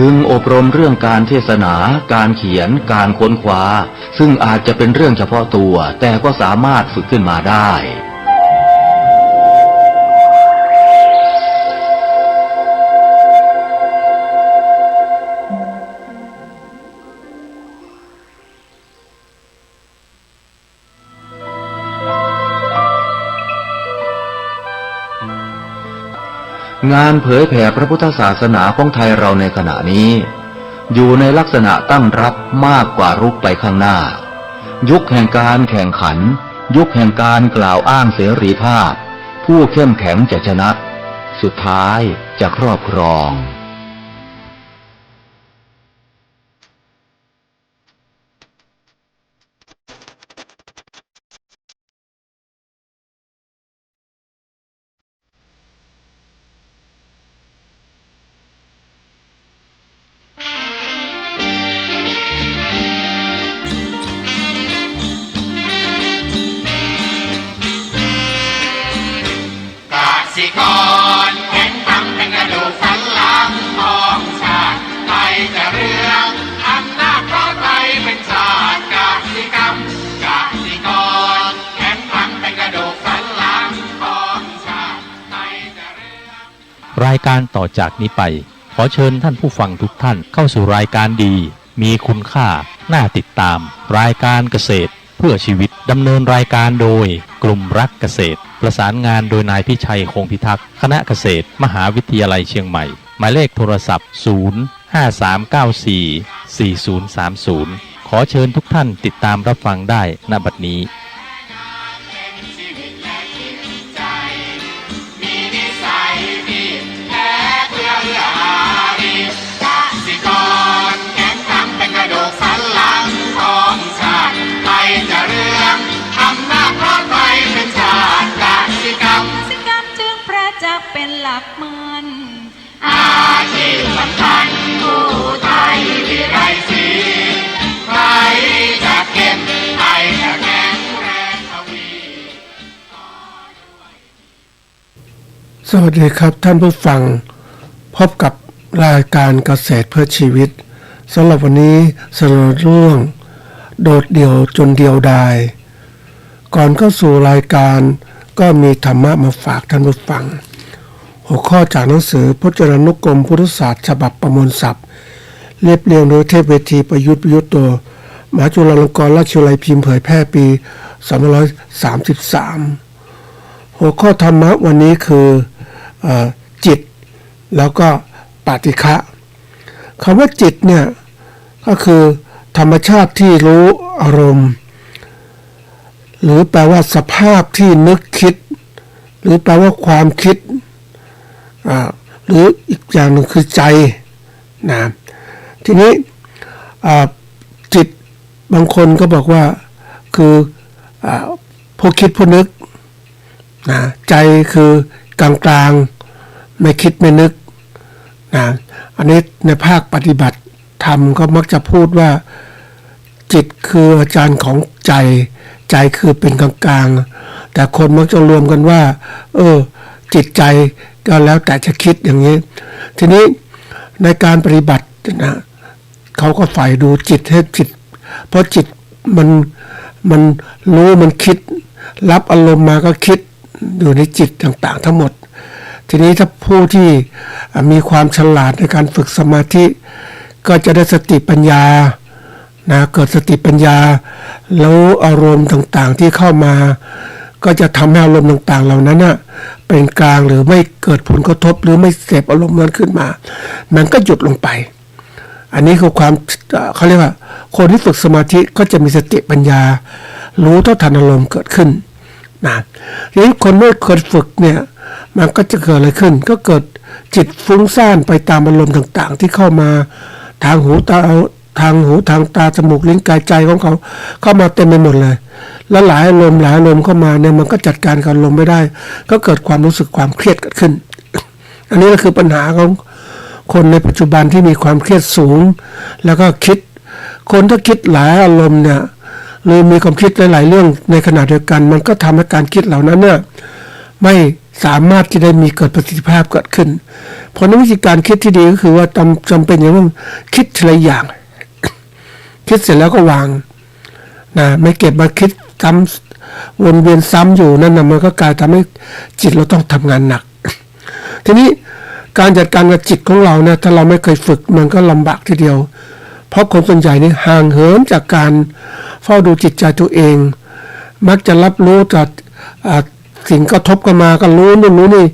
S7: พึงอบรมเรื่องการเทศนา การเขียน การค้นคว้า ซึ่งอาจจะเป็นเรื่องเฉพาะตัว แต่ก็สามารถฝึกขึ้นมาได้งานเผยแผ่พระพุทธศาสนาของไทยเราในขณะนี้อยู่ในลักษณะตั้งรับมากกว่ารุกไปข้างหน้ายุคแห่งการแข่งขันยุคแห่งการกล่าวอ้างเสรีภาพผู้เข้มแข็งจะชนะสุดท้ายจะครอบครอง
S8: รายการต่อจากนี้ไปขอเชิญท่านผู้ฟังทุกท่านเข้าสู่รายการดีมีคุณค่าน่าติดตามรายการเกษตรเพื่อชีวิตดำเนินรายการโดยกลุ่มรักเกษตรประสานงานโดยนายพิชัยคงพิทักษ์คณะเกษตรมหาวิทยาลัยเชียงใหม่หมายเลขโทรศัพท์053944030ขอเชิญทุกท่านติดตามรับฟังได้ณบัดนี้
S6: เป็นหลักมันอาชีพสำคัญผู้ไทยที่ไรสีใครจะเก็บใครจะแข็งแรงทวี
S2: สวัสดีครับท่านผู้ฟังพบกับรายการเกษตรเพื่อชีวิตสำหรับวันนี้เสนอเรื่องโดดเดี่ยวจนเดียวดายก่อนเข้าสู่รายการก็มีธรรมะมาฝากท่านผู้ฟังหัวข้อจากหนังสือพจนานุกรมพุทธศาสตร์ฉบับประมวลศัพท์เรียบเรียงโดยเทพเวทีประยุทธ์ตัวมหาจุฬาลงกรณราชวิทยาลัยพิมพ์เผยแพร่ปี2533หัวข้อธรรมะวันนี้คือจิตแล้วก็ปฏิฆะคำว่าจิตเนี่ยก็คือธรรมชาติที่รู้อารมณ์หรือแปลว่าสภาพที่นึกคิดหรือแปลว่าความคิดหรืออีกอย่างหนึ่งคือใจนะทีนี้จิตบางคนก็บอกว่าคือพวกคิดพวกนึกนะใจคือกลางๆไม่คิดไม่นึกนะอันนี้ในภาคปฏิบัติธรรมก็มักจะพูดว่าจิตคืออาจารย์ของใจใจคือเป็นกลางๆแต่คนมักจะรวมกันว่าจิตใจก็แล้วแต่จะคิดอย่างนี้ทีนี้ในการปฏิบัตินะเขาก็ฝ่ายดูจิตให้จิตเพราะจิตมันรู้มันคิดรับอารมณ์มาก็คิดอยู่ในจิตต่างๆทั้งหมดทีนี้ถ้าผู้ที่มีความฉลาดในการฝึกสมาธิก็จะได้สติปัญญานะเกิดสติปัญญาแล้วอารมณ์ต่างๆที่เข้ามาก็จะทำให้อารมณ์ต่างๆเหล่านั้นเป็นกลางหรือไม่เกิดผลกระทบหรือไม่เสพอารมณ์นั้นขึ้นมามันก็หยุดลงไปอันนี้คือความเขาเรียกว่าคนที่ฝึกสมาธิก็จะมีสติปัญญารู้เท่าทันอารมณ์เกิดขึ้นนะทีนี้คนไม่เคยฝึกเนี่ยมันก็จะเกิดอะไรขึ้นก็เกิดจิตฟุ้งซ่านไปตามอารมณ์ต่างๆที่เข้ามาทางหูทางตาจมูกลิ้นกายใจของเขาเข้ามาเต็มไปหมดเลยแล้วหลายอารมณ์เข้ามาเนี่ยมันก็จัดการกับอารมณ์ไม่ได้ก็เกิดความรู้สึกความเครียดเกิดขึ้นอันนี้ก็คือปัญหาของคนในปัจจุบันที่มีความเครียดสูงแล้วก็คิดคนถ้าคิดหลายอารมณ์เนี่ยหรือมีความคิดหลายๆเรื่องในขณะเดียวกันมันก็ทำให้การคิดเหล่านั้นเนี่ยไม่สามารถที่ได้มีเกิดประสิทธิภาพเกิดขึ้น
S9: เพราะนั้นวิธีการคิดที่ดีก็คือว่าจำเป็นอย่างว่าคิดทีละอย่าง คิดเสร็จแล้วก็วางนะไม่เก็บมาคิดซ้ำวนเวียนซ้ำอยู่นั่นนะมันก็กลายทำให้จิตเราต้องทำงานหนัก ทีนี้การจัดการกับจิตของเราเนี่ยถ้าเราไม่เคยฝึกมันก็ลำบากทีเดียวเพราะคนส่วนใหญ่นี่ห่างเหินจากการเฝ้าดูจิตใจตัวเองมักจะรับรู้จากสิ่งกระทบกันมาก็รู้นู่นรู้นี่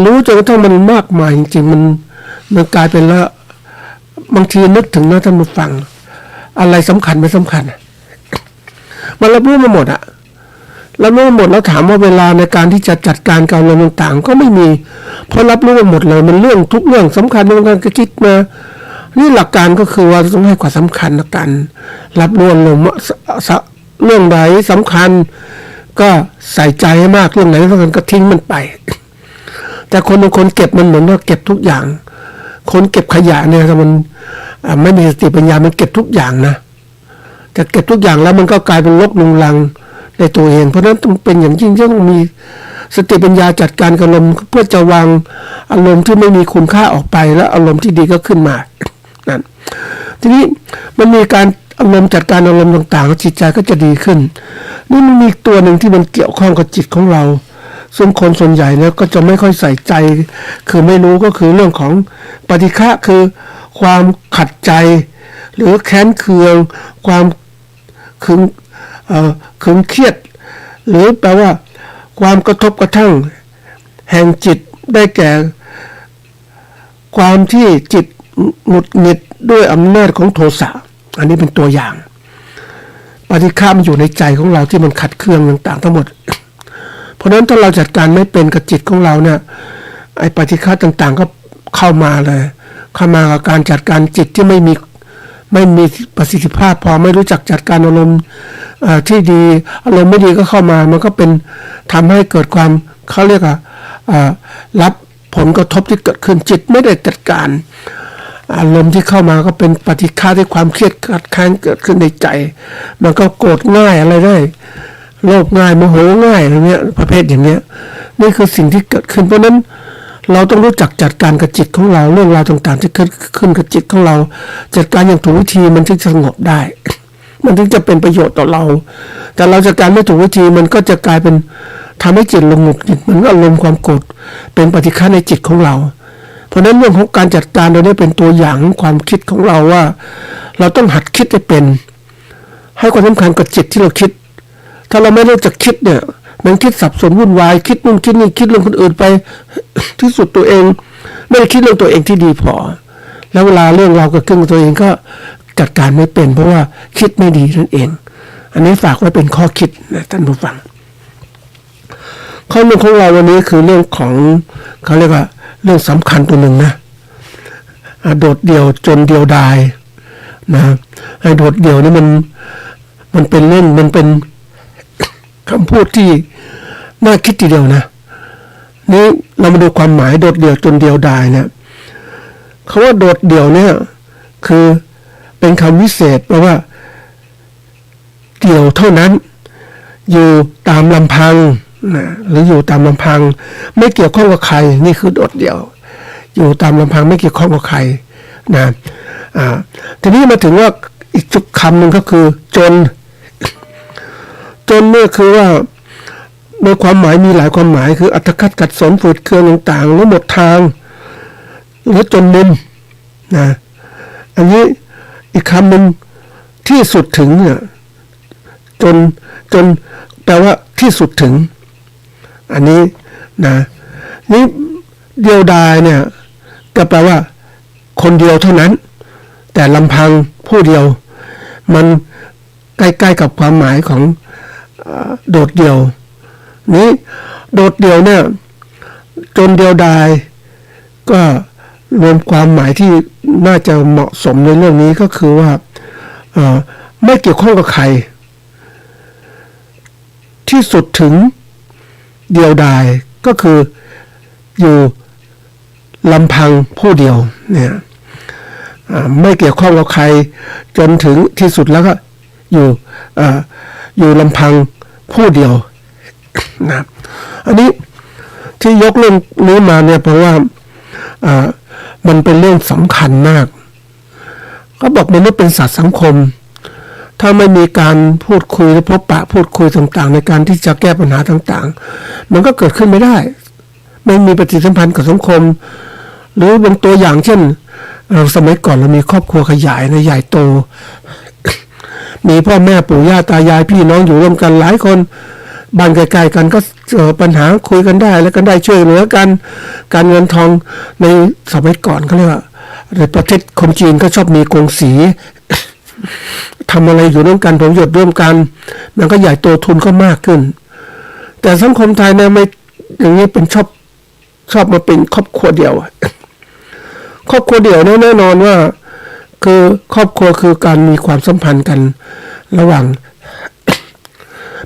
S9: รู้จนกระทั่งมันมากมายจริงๆมันกลายเป็นแล้วบางทีนึกถึงนะท่านผู้ฟังอะไรสำคัญไม่สำคัญมันรับรู้มาหมดอะรับรู้มาหมดแล้วถามว่าเวลาในการที่จะจัดการกับอารมณ์ต่างๆก็ไม่มีเพราะรับรู้มาหมดเลยมันเรื่องทุกเรื่องสำคัญในการคิดมานี่หลักการก็คือว่าต้องให้ความสำคัญในการรับรู้อารมณ์เรื่องใดสำคัญก็ใส่ใจให้มากเรื่องไหนสำคัญก็ทิ้งมันไปแต่คนบางคนเก็บมันเหมือนว่าเก็บทุกอย่างคนเก็บขยะเนี่ยมันไม่มีสติปัญญามันเก็บทุกอย่างนะแต่เก็บทุกอย่างแล้วมันก็กลายเป็นลบลุงลังในตัวเองเพราะฉะนั้นต้องเป็นอย่างยิ่งต้องมีสติปัญญาจัดการกับอารมณ์เพื่อจะวางอารมณ์ที่ไม่มีคุณค่าออกไปแล้วอารมณ์ที่ดีก็ขึ้นมานั่นทีนี้มันมีการอารมณ์จัดการอารมณ์ต่างๆจิตใจก็จะดีขึ้นนี่มันมีตัวหนึ่งที่มันเกี่ยวข้องกับจิตของเราซึ่งคนส่วนใหญ่เนี่ยก็จะไม่ค่อยใส่ใจคือไม่รู้ก็คือเรื่องของปฏิฆะคือความขัดใจหรือแค้นเคืองความขึงเครียดหรือแปลว่าความกระทบกระทั่งแห่งจิตได้แก่ความที่จิตหงุดหงิดด้วยอำนาจของโทสะอันนี้เป็นตัวอย่างปฏิฆะมันอยู่ในใจของเราที่มันขัดเคืองต่างๆทั้งหมดเพราะฉะนั้นถ้าเราจัดการไม่เป็นกับจิตของเราเนี่ยไอ้ปฏิฆะต่างๆก็เข้ามาเลยเข้ามากับการจัดการจิตที่ไม่มีประสิทธิภาพพอไม่รู้จักจัดการอารมณ์ที่ดีอารมณ์ไม่ดีก็เข้ามามันก็เป็นทำให้เกิดความเขาเรียกรับผลกระทบที่เกิดขึ้นจิตไม่ได้จัดการอารมณ์ที่เข้ามาก็เป็นปฏิฆะที่ความเครียดขัดแค้นเกิดขึ้นในใจมันก็โกรธง่ายอะไรได้โลภง่ายโมโหง่ายอะไรเงี้ยประเภทอย่างเนี้ยนี่คือสิ่งที่เกิดขึ้นเพราะนั้นเราต้องรู้จักจัดการกับจิตของเราเรื่องราวต่างๆที่เกิดขึ้นกับจิตของเราจัดการอย่างถูกวิธีมันถึงจะสงบได้ มันถึงจะเป็นประโยชน์ต่อเราแต่เราจัดการไม่ถูกวิธีมันก็จะกลายเป็นทำให้จิตหงุดหงิดมันอารมณ์ความโกรธเป็นปฏิฆะในจิตของเราเพราะนั้นเรื่องของการจัดการเราได้เป็นตัวอย่างของความคิดของเราว่าเราต้องหัดคิดให้เป็นให้ความสำคัญกับจิตที่เราคิดถ้าเราไม่รู้จักคิดเนี่ยมันคิดสับสนวุ่นวายคิดนู่นคิดนี่คิดเรื่องคนอื่นไปที่สุดตัวเองไม่ได้คิดเรื่องตัวเองที่ดีพอแล้วเวลาเรื่องเราเกิดขึ้นกับตัวเองก็จัดการไม่เป็นเพราะว่าคิดไม่ดีนั่นเองอันนี้ฝากไว้เป็นข้อคิดนะท่านผู้ฟังข้อหนึ่งของเราวันนี้คือเรื่องของเขาเรียกว่าเรื่องสำคัญตัวหนึ่งนะโดดเดี่ยวจนเดียวดายนะไอ้โดดเดี่ยวนี่มันเป็นเรื่องมันเป็นคำพูดที่น่าคิดทีเดียวนะนี่เรามาดูความหมายโดดเดี่ยวจนเดียวดายเนี่ยคำว่าโดดเดี่ยวเนี่ยคือเป็นคำวิเศษแปลว่าเดี่ยวเท่านั้นอยู่ตามลำพังนะหรืออยู่ตามลำพังไม่เกี่ยวข้องกับใครนี่คือโดดเดี่ยวอยู่ตามลำพังไม่เกี่ยวข้องกับใครนะทีนี้มาถึงว่าอีกคำหนึ่งก็คือจนเนี่ยคือว่าในความหมายมีหลายความหมายคืออัตคัดกัดสนฝืดเคืองต่างๆแล้วหมดทางหรือจนมุมนะอันนี้อีกคำหนึ่งที่สุดถึงเนี่ยจนแปลว่าที่สุดถึงอันนี้นะนี่เดียวดายเนี่ยก็แปลว่าคนเดียวเท่านั้นแต่ลำพังผู้เดียวมันใกล้ๆกับความหมายของโดดเดี่ยวนี้โดดเดี่ยวเนี่ยจนเดียวดายก็รวมความหมายที่น่าจะเหมาะสมในเรื่องนี้ก็คือว่าไม่เกี่ยวข้องกับใครที่สุดถึงเดียวดายก็คืออยู่ลำพังผู้เดียวเนี่ยไม่เกี่ยวข้องกับใครจนถึงที่สุดแล้วก็อยู่ลำพังผู้เดียวนะอันนี้ที่ยกเรื่องนี้มาเนี่ยเพราะว่า มันเป็นเรื่องสำคัญมากเขาบอกมนุษย์เป็นสัตว์สังคมถ้าไม่มีการพูดคุยและพบปะพูดคุยต่างๆในการที่จะแก้ปัญหาต่างๆมันก็เกิดขึ้นไม่ได้ไม่มีปฏิสัมพันธ์กับสังคมหรือบางตัวอย่างเช่นสมัยก่อนเรามีครอบครัวขยายในใหญ่โตมีพ่อแม่ปู่ย่าตายายพี่น้องอยู่ร่วมกันหลายคนบ้านใกล้ๆกันก็ปัญหาคุยกันได้แล้วก็ได้ช่วยเหลือกันการเงินทองในสมัยก่อนเขาเรียกว่าในประเทศคนจีนก็ชอบมีกงสีทำอะไรอยู่ร่วมกันผลประโยชน์ร่วมกันมันก็ใหญ่โตทุนก็มากขึ้นแต่สังคมไทยเนี่ยไม่อย่างนี้เป็นชอบมาเป็นครอบครัวเดียวครอบครัวเดียวแน่นอนว่าคือครอบครัวคือการมีความสัมพันธ์กันระหว่าง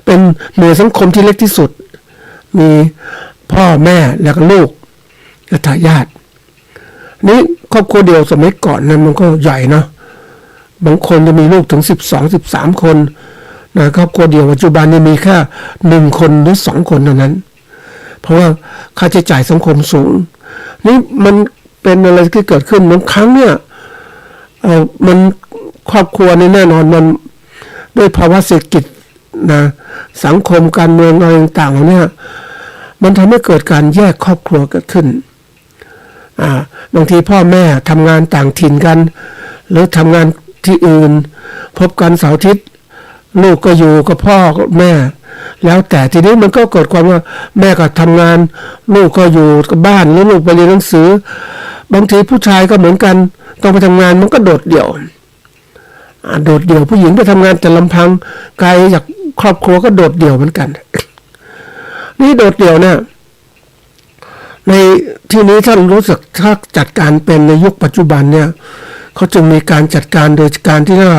S9: เป็นหน่วยสังคมที่เล็กที่สุดมีพ่อแม่แล้วก็ลูกและทายาทนี่ครอบครัวเดียวสมัยก่อนนั้นมันก็ใหญ่เนาะบางคนจะมีลูกถึง12-13 คนนะครอบครัวเดียวปัจจุบันนี้มีแค่1 คนหรือ2 คนเท่านั้นเพราะว่าค่าใช้จ่ายสังคมสูงนี่มันเป็นอะไรที่เกิดขึ้นบางครั้งเนี่ยมันครอบครัวนี่แน่นอนมันด้วยภาวะเศรษฐกิจนะสังคมการเมืองอะไรต่างๆเนี่ยมันทำให้เกิดการแยกครอบครัวเกิดขึ้นบางทีพ่อแม่ทำงานต่างถิ่นกันหรือทำงานที่อื่นพบกันเสาร์อาทิตย์ลูกก็อยู่กับพ่อกับแม่แล้วแต่ทีนี้มันก็เกิดความว่าแม่ก็ทำงานลูกก็อยู่กับบ้านหรือลูกไปเรียนหนังสือบางทีผู้ชายก็เหมือนกันต้องไปทำงานมันก็โดดเดี่ยวผู้หญิงไปทำงานแต่ลำพังไกลจากครอบครัวก็โดดเดี่ยวเหมือนกันนี่โดดเดี่ยวเนี่ยในที่นี้ท่านรู้สึกถ้าจัดการเป็นในยุคปัจจุบันเนี่ยเขาจึงมีการจัดการโดยการที่ว่า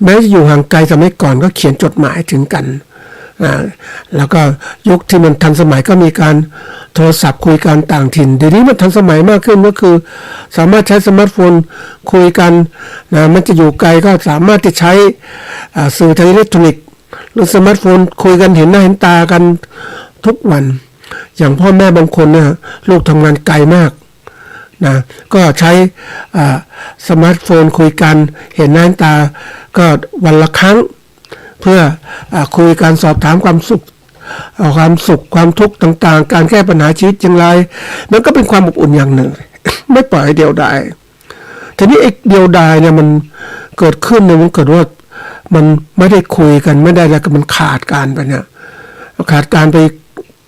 S9: แม้จะอยู่ห่างไกลสมัยก่อนก็เขียนจดหมายถึงกันแล้วก็ยุคที่มันทันสมัยก็มีการโทรศัพท์คุยกันต่างถิ่นเดี๋ยวนี้มันทันสมัยมากขึ้นก็คือสามารถใช้สมาร์ทโฟนคุยกันมันจะอยู่ไกลก็สามารถที่ใช้สื่อทางอิเล็กทรอนิกส์หรือสมาร์ทโฟนคุยกันเห็นหน้าเห็นตากันทุกวันอย่างพ่อแม่บางคนเนี่ยลูกทำงานไกลมากนะก็ใช้สมาร์ทโฟนคุยกันเห็นหน้าเห็นตาก็วันละครั้งเพื่อคุยการสอบถามความสุขความทุกข์ต่างๆการแก้ปัญหาชีวิตอย่างไรมันก็เป็นความอบอุ่นอย่างหนึ่ง ไม่ปล่อยให้เดียวดายทีนี้ไอ้เดียวดายเนี่ยมันเกิดขึ้นเนี่ยมันเกิดว่ามันไม่ได้คุยกันไม่ได้แล้วก็มันขาดการไปเนี่ยขาดการไป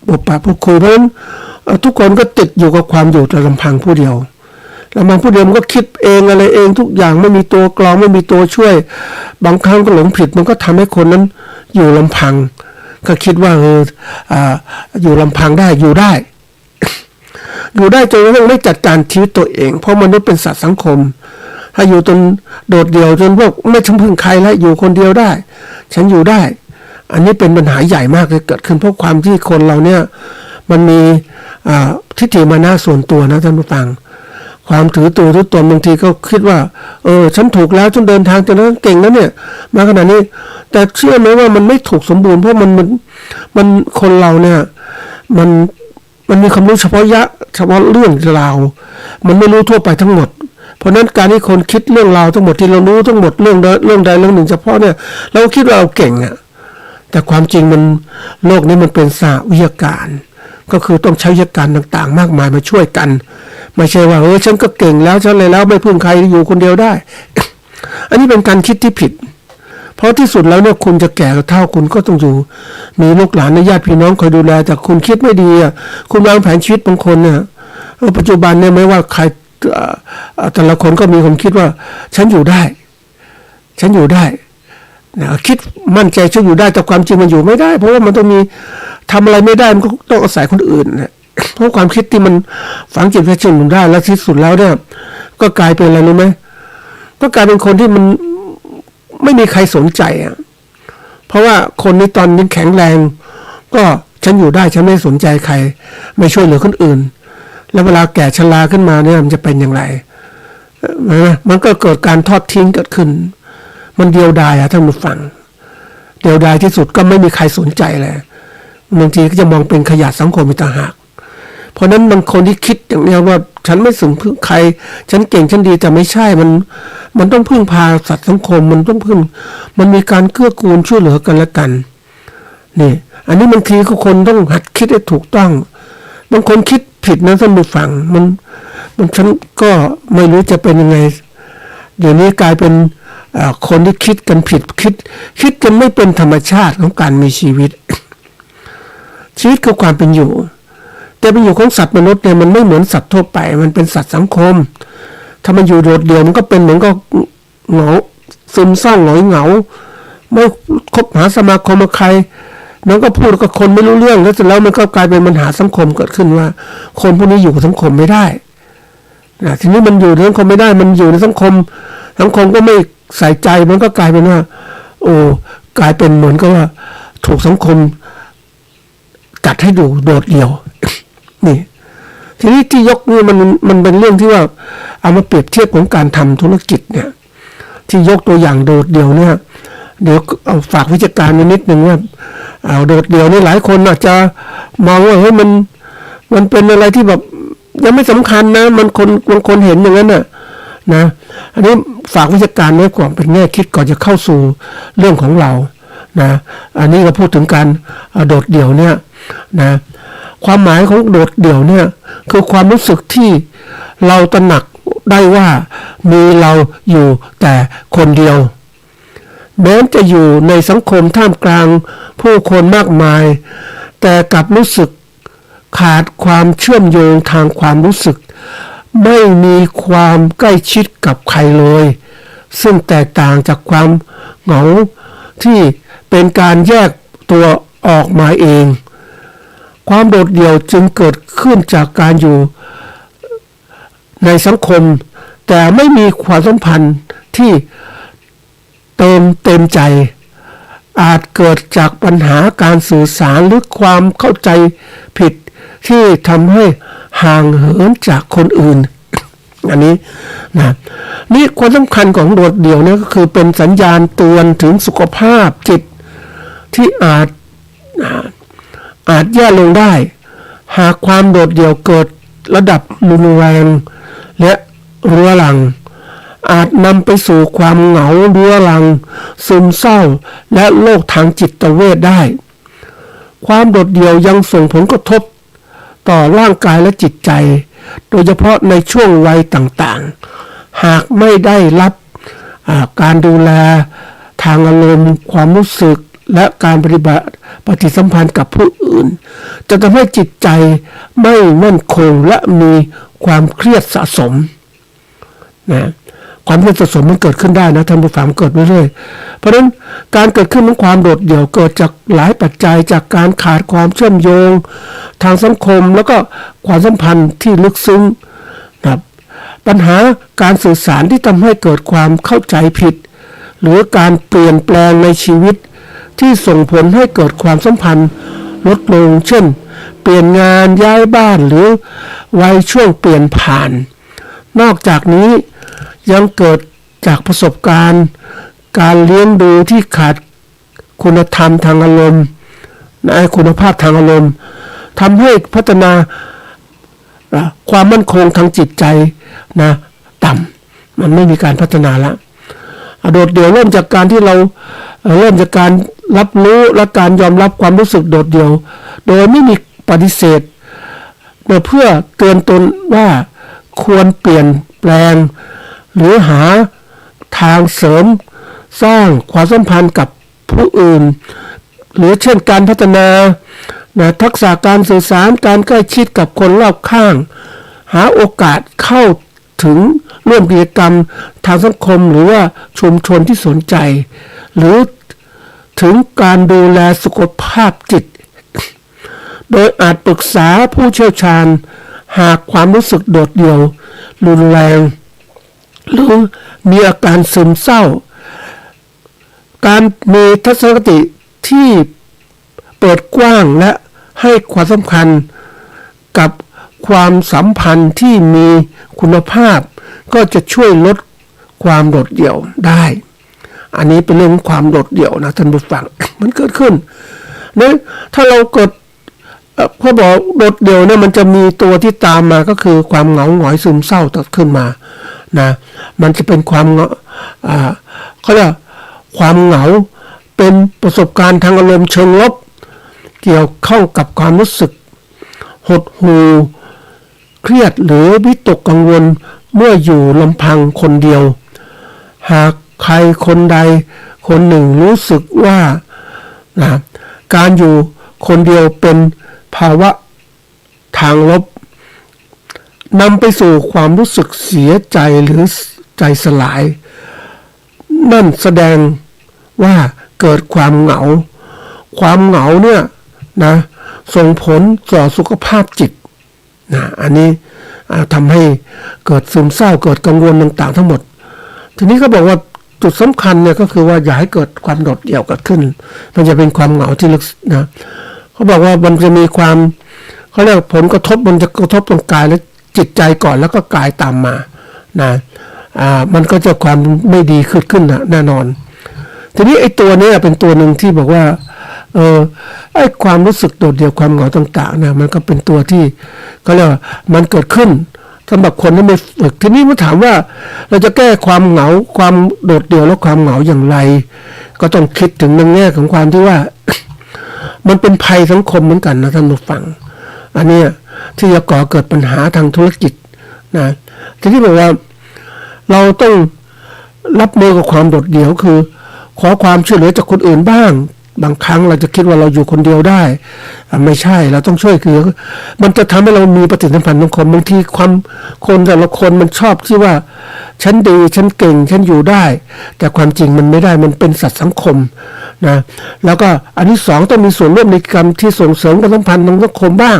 S9: พบปะพูดคุยเพราะฉะนั้นทุกคนก็ติดอยู่กับความอยู่แต่ลำพังผู้เดียวลำพังผู้เดียวมันก็คิดเองอะไรเองทุกอย่างไม่มีตัวกรองไม่มีตัวช่วยบางครั้งก็หลงผิดมันก็ทำให้คนนั้นอยู่ลำพังก็คิดว่าอยู่ลำพังได้อยู่ได้ อยู่ได้จนกระทั่งไม่จัดการชีวิตตัวเองเพราะมนุษย์เป็นสัตว์สังคมถ้าอยู่จนโดดเดี่ยวจนพวกไม่พึ่งใครแล้วอยู่คนเดียวได้ฉันอยู่ได้อันนี้เป็นปัญหาใหญ่มากเลยเกิดขึ้นเพราะความที่คนเราเนี่ยมันมีทิฏฐิมานะส่วนตัวนะท่านผู้ฟังความถือตัวทุกตนบางทีก็คิดว่าฉันถูกแล้วฉันเดินทางจนเก่งแล้วเนี่ยมาขนาดนี้แต่เชื่อไหมว่ามันไม่ถูกสมบูรณ์เพราะมันคนเราเนี่ยมันมีความรู้เฉพาะเรื่องราวมันไม่รู้ทั่วไปทั้งหมดเพราะนั้นการที่คนคิดเรื่องราวทั้งหมดที่เรารู้ทั้งหมดเรื่องใดเรื่องหนึ่งเฉพาะเนี่ยเราคิดว่าเราเก่งอ่ะแต่ความจริงมันโลกนี้มันเป็นศาสตร์วิทยาการก็คือต้องใช้วิทยาการต่างๆมากมายมาช่วยกันไม่ใช่ว่าฉันก็เก่งแล้วฉันเลยแล้วไม่พึ่งใครอยู่คนเดียวได้ อันนี้เป็นการคิดที่ผิดเพราะที่สุดแล้วเนี่ยคุณจะแก่เท่าคุณก็ต้องอยู่มีลูกหลานญาติพี่น้องคอยดูแลแต่คุณคิดไม่ดีอ่ะคุณวางแผนชีวิตบางคนเนี่ยปัจจุบันเนี่ยไม่ว่าใครแต่ละคนก็มีความคิดว่าฉันอยู่ได้คิดมั่นใจฉันอยู่ได้แต่ความจริงมันอยู่ไม่ได้เพราะว่ามันต้องมีทำอะไรไม่ได้มันก็ต้องอาศัยคนอื่นเนี่ยเพราะความคิดที่มันฝังจิตวิญญาณได้แล้วที่สุดแล้วเนี่ยก็กลายเป็นอะไรรู้ไหมก็กลายเป็นคนที่มันไม่มีใครสนใจอ่ะเพราะว่าคนนี้ตอนนี้แข็งแรงก็ฉันอยู่ได้ฉันไม่สนใจใครไม่ช่วยเหลือคนอื่นแล้วเวลาแก่ชราขึ้นมาเนี่ยมันจะเป็นอย่างไรมันก็เกิดการทอดทิ้งเกิดขึ้นมันเดียวดายท่านผู้ฟังเดียวดายที่สุดก็ไม่มีใครสนใจเลยบางทีก็จะมองเป็นขยะสังคมอีกต่างหากพ ราะนั้นบางคนที่คิดอย่างนี้ว่าฉันไม่สึงพึ่งใครฉันเก่งฉันดีแต่ไม่ใช่มันต้องพึ่งพาสัตว์สังคมมันต้องพึ่งมันมีการเกื้อกูลช่วยเหลือกันและกันนี่อันนี้บางทีคนต้องหัดคิดให้ถูกต้องบางคนคิดผิดนะท่านผู้ฟังมันฉันก็ไม่รู้จะเป็นยังไงเดี๋ยวนี้กลายเป็นคนที่คิดกันผิดคิดกันไม่เป็นธรรมชาติของการมีชีวิตชีวิตคือความเป็นอยู่แต่เป็นอยู่ของสัตว์มนุษย์เนี่ยมันไม่เหมือนสัตว์ทั่วไปมันเป็นสัตว์สังคมถ้ามันอยู่โดดเดี่ยวมันก็เป็นเหมือนก็เหงาซึมเศร้าหงอยเหงาไม่คบหาสมาคมกับใครมันก็พูดกับคนไม่รู้เรื่องแล้วเสร็จแล้วมันก็กลายเป็นปัญหาสังคมเกิดขึ้นว่าคนพวกนี้อยู่กับสังคมไม่ได้นะทีนี้มันอยู่ในสังคมไม่ได้มันอยู่ในสังคมก็ไม่ใส่ใจมันก็กลายเป็นว่าโอ้กลายเป็นเหมือนกับว่าถูกสังคมจัดให้ดูโดดเดี่ยวนี่ทีนี้ที่ยกนี่มันเป็นเรื่องที่ว่าเอามาเปรียบเทียบของการทำธุรกิจเนี่ยที่ยกตัวอย่างโดดเดี่ยวเนี่ยเดี๋ยวเอาฝากวิชาการนิดนึงว่าเอาโดดเดี่ยวนี่หลายคนอาจจะมองว่าเฮ้ยมันเป็นอะไรที่แบบยังไม่สำคัญนะมันบางคนเห็นอย่างนั้นน่ะนะอันนี้ฝากวิชาการไว้ก่อนเป็นแง่คิดก่อนจะเข้าสู่เรื่องของเรานะอันนี้เราพูดถึงการโดดเดี่ยวเนี่ยนะความหมายของโดดเดี่ยวเนี่ยคือความรู้สึกที่เราตระหนักได้ว่ามีเราอยู่แต่คนเดียวแม้จะอยู่ในสังคมท่ามกลางผู้คนมากมายแต่กลับรู้สึกขาดความเชื่อมโยงทางความรู้สึกไม่มีความใกล้ชิดกับใครเลยซึ่งแตกต่างจากความเหงาที่เป็นการแยกตัวออกมาเองความโดดเดี่ยวจึงเกิดขึ้นจากการอยู่ในสังคมแต่ไม่มีความสัมพันธ์ที่เต็มใจอาจเกิดจากปัญหาการสื่อสารหรือความเข้าใจผิดที่ทำให้ห่างเหินจากคนอื่นอันนี้นะนี่ความสำคัญของโดดเดี่ยวเนี่ยก็คือเป็นสัญญาณเตือนถึงสุขภาพจิตที่อาจแย่ลงได้หากความโดดเดี่ยวเกิดระดับรุนแรงและเรื้อรังอาจนำไปสู่ความเหงาเรื้อรังซึมเศร้าและโรคทางจิตเวชได้ความโดดเดี่ยวยังส่งผลกระทบต่อร่างกายและจิตใจโดยเฉพาะในช่วงวัยต่างๆหากไม่ได้รับการดูแลทางอารมณ์ความรู้สึกและการปฏิสัมพันธ์กับผู้อื่นจะทำให้จิตใจไม่มั่นคงและมีความเครียดสะสมนะความเครียดสะสมมันเกิดขึ้นได้นะท่านผู้ฟังเกิดเรื่อยๆเพราะฉะนั้นการเกิดขึ้นของความโดดเดี่ยวเกิดจากหลายปัจจัยจากการขาดความเชื่อมโยงทางสังคมแล้วก็ความสัมพันธ์ที่ลึกซึ้งนะปัญหาการสื่อสารที่ทำให้เกิดความเข้าใจผิดหรือการเปลี่ยนแปลงในชีวิตที่ส่งผลให้เกิดความสัมพันธ์ลดลงเช่นเปลี่ยนงานย้ายบ้านหรือวัยช่วงเปลี่ยนผ่านนอกจากนี้ยังเกิดจากประสบการณ์การเลี้ยงดูที่ขาดคุณธรรมทางอารมณ์คุณภาพทางอารมณ์ทำให้พัฒนาความมั่นคงทางจิตใจนะต่ำมันไม่มีการพัฒนาแล้วโดดเดี่ยวเริ่มจากการที่เราเริ่มจากการรับรู้และการยอมรับความรู้สึกโดดเดี่ยวโดยไม่มีปฏิเสธเพื่อเตือนตนว่าควรเปลี่ยนแปลงหรือหาทางเสริมสร้างความสัมพันธ์กับผู้อื่นหรือเช่นการพัฒนาทักษะการสื่อสารการใกล้ชิดกับคนรอบข้างหาโอกาสเข้าถึงร่วมกิจกรรมทางสังคมหรือว่าชุมชนที่สนใจหรือถึงการดูแลสุขภาพจิตโดยอาจปรึกษาผู้เชี่ยวชาญหากความรู้สึกโดดเดี่ยวรุนแรงหรือมีอาการซึมเศร้าการมีทัศนคติที่เปิดกว้างและให้ความสำคัญกับความสัมพันธ์ที่มีคุณภาพก็จะช่วยลดความโดดเดี่ยวได้อันนี้เป็นเรื่องความโดดเดี่ยวนะท่านผู้ฟัง มันเกิดขึ้นนะถ้าเราเกิด เขาบอกโดดเดี่ยวเนี่ยมันจะมีตัวที่ตามมาก็คือความเหงาหงอยซึมเศร้าตัดขึ้นมานะมันจะเป็นความเขาเรียกความเหงาเป็นประสบการณ์ทางอารมณ์เชิงลบเกี่ยวข้องกับความรู้สึกหดหู่เครียดหรือวิตกกังวลเมื่ออยู่ลำพังคนเดียวหากใครคนใดคนหนึ่งรู้สึกว่าการอยู่คนเดียวเป็นภาวะทางลบนำไปสู่ความรู้สึกเสียใจหรือใจสลายนั่นแสดงว่าเกิดความเหงาเนี่ยนะส่งผลต่อสุขภาพจิตนะอันนี้ทำให้เกิดซึมเศร้าเกิดกังวลต่างๆทั้งหมดทีนี้ก็บอกว่าจุดสำคัญเนี่ยก็คือว่าอย่าให้เกิดความโดดเดี่ยวเกิดขึ้นมันจะเป็นความเหงาที่ลึกนะเขาบอกว่ามันจะมีความเขาเรียกผลกระทบมันจะกระทบตรงกายและจิตใจก่อนแล้วก็กายตามมานะมันก็จะความไม่ดีขึ้นนะแน่นอนทีนี้ไอ้ตัวนี้เป็นตัวหนึ่งที่บอกว่าไอ้ความรู้สึกโดดเดี่ยวความเหงาต่างๆนะมันก็เป็นตัวที่เขาเรียกว่ามันเกิดขึ้นสำหรับคนที่ไม่ฝึกทีนี้มาถามว่าเราจะแก้ความเหงาความโดดเดี่ยวและความเหงาอย่างไรก็ต้องคิดถึงในแง่ของความที่ว่า มันเป็นภัยสังคมเหมือนกันนะท่านผู้ฟังอันนี้ที่จะก่อเกิดปัญหาทางธุรกิจนะทีนี้บอกว่าเราต้องรับมือกับความโดดเดี่ยวคือขอความช่วยเหลือจากคนอื่นบ้างบางครั้งเราจะคิดว่าเราอยู่คนเดียวได้ไม่ใช่เราต้องช่วยคือมันจะทำให้เรามีปฏิสัมพันธ์สังคมบางทีความคนแต่ละคนมันชอบที่ว่าฉันดีฉันเก่งฉันอยู่ได้แต่ความจริงมันไม่ได้มันเป็นสัตว์สังคมนะแล้วก็อันที่สองต้องมีส่วนร่วมในกรรมที่ส่งเสริมความสัมพันธ์ทางสังคมบ้าง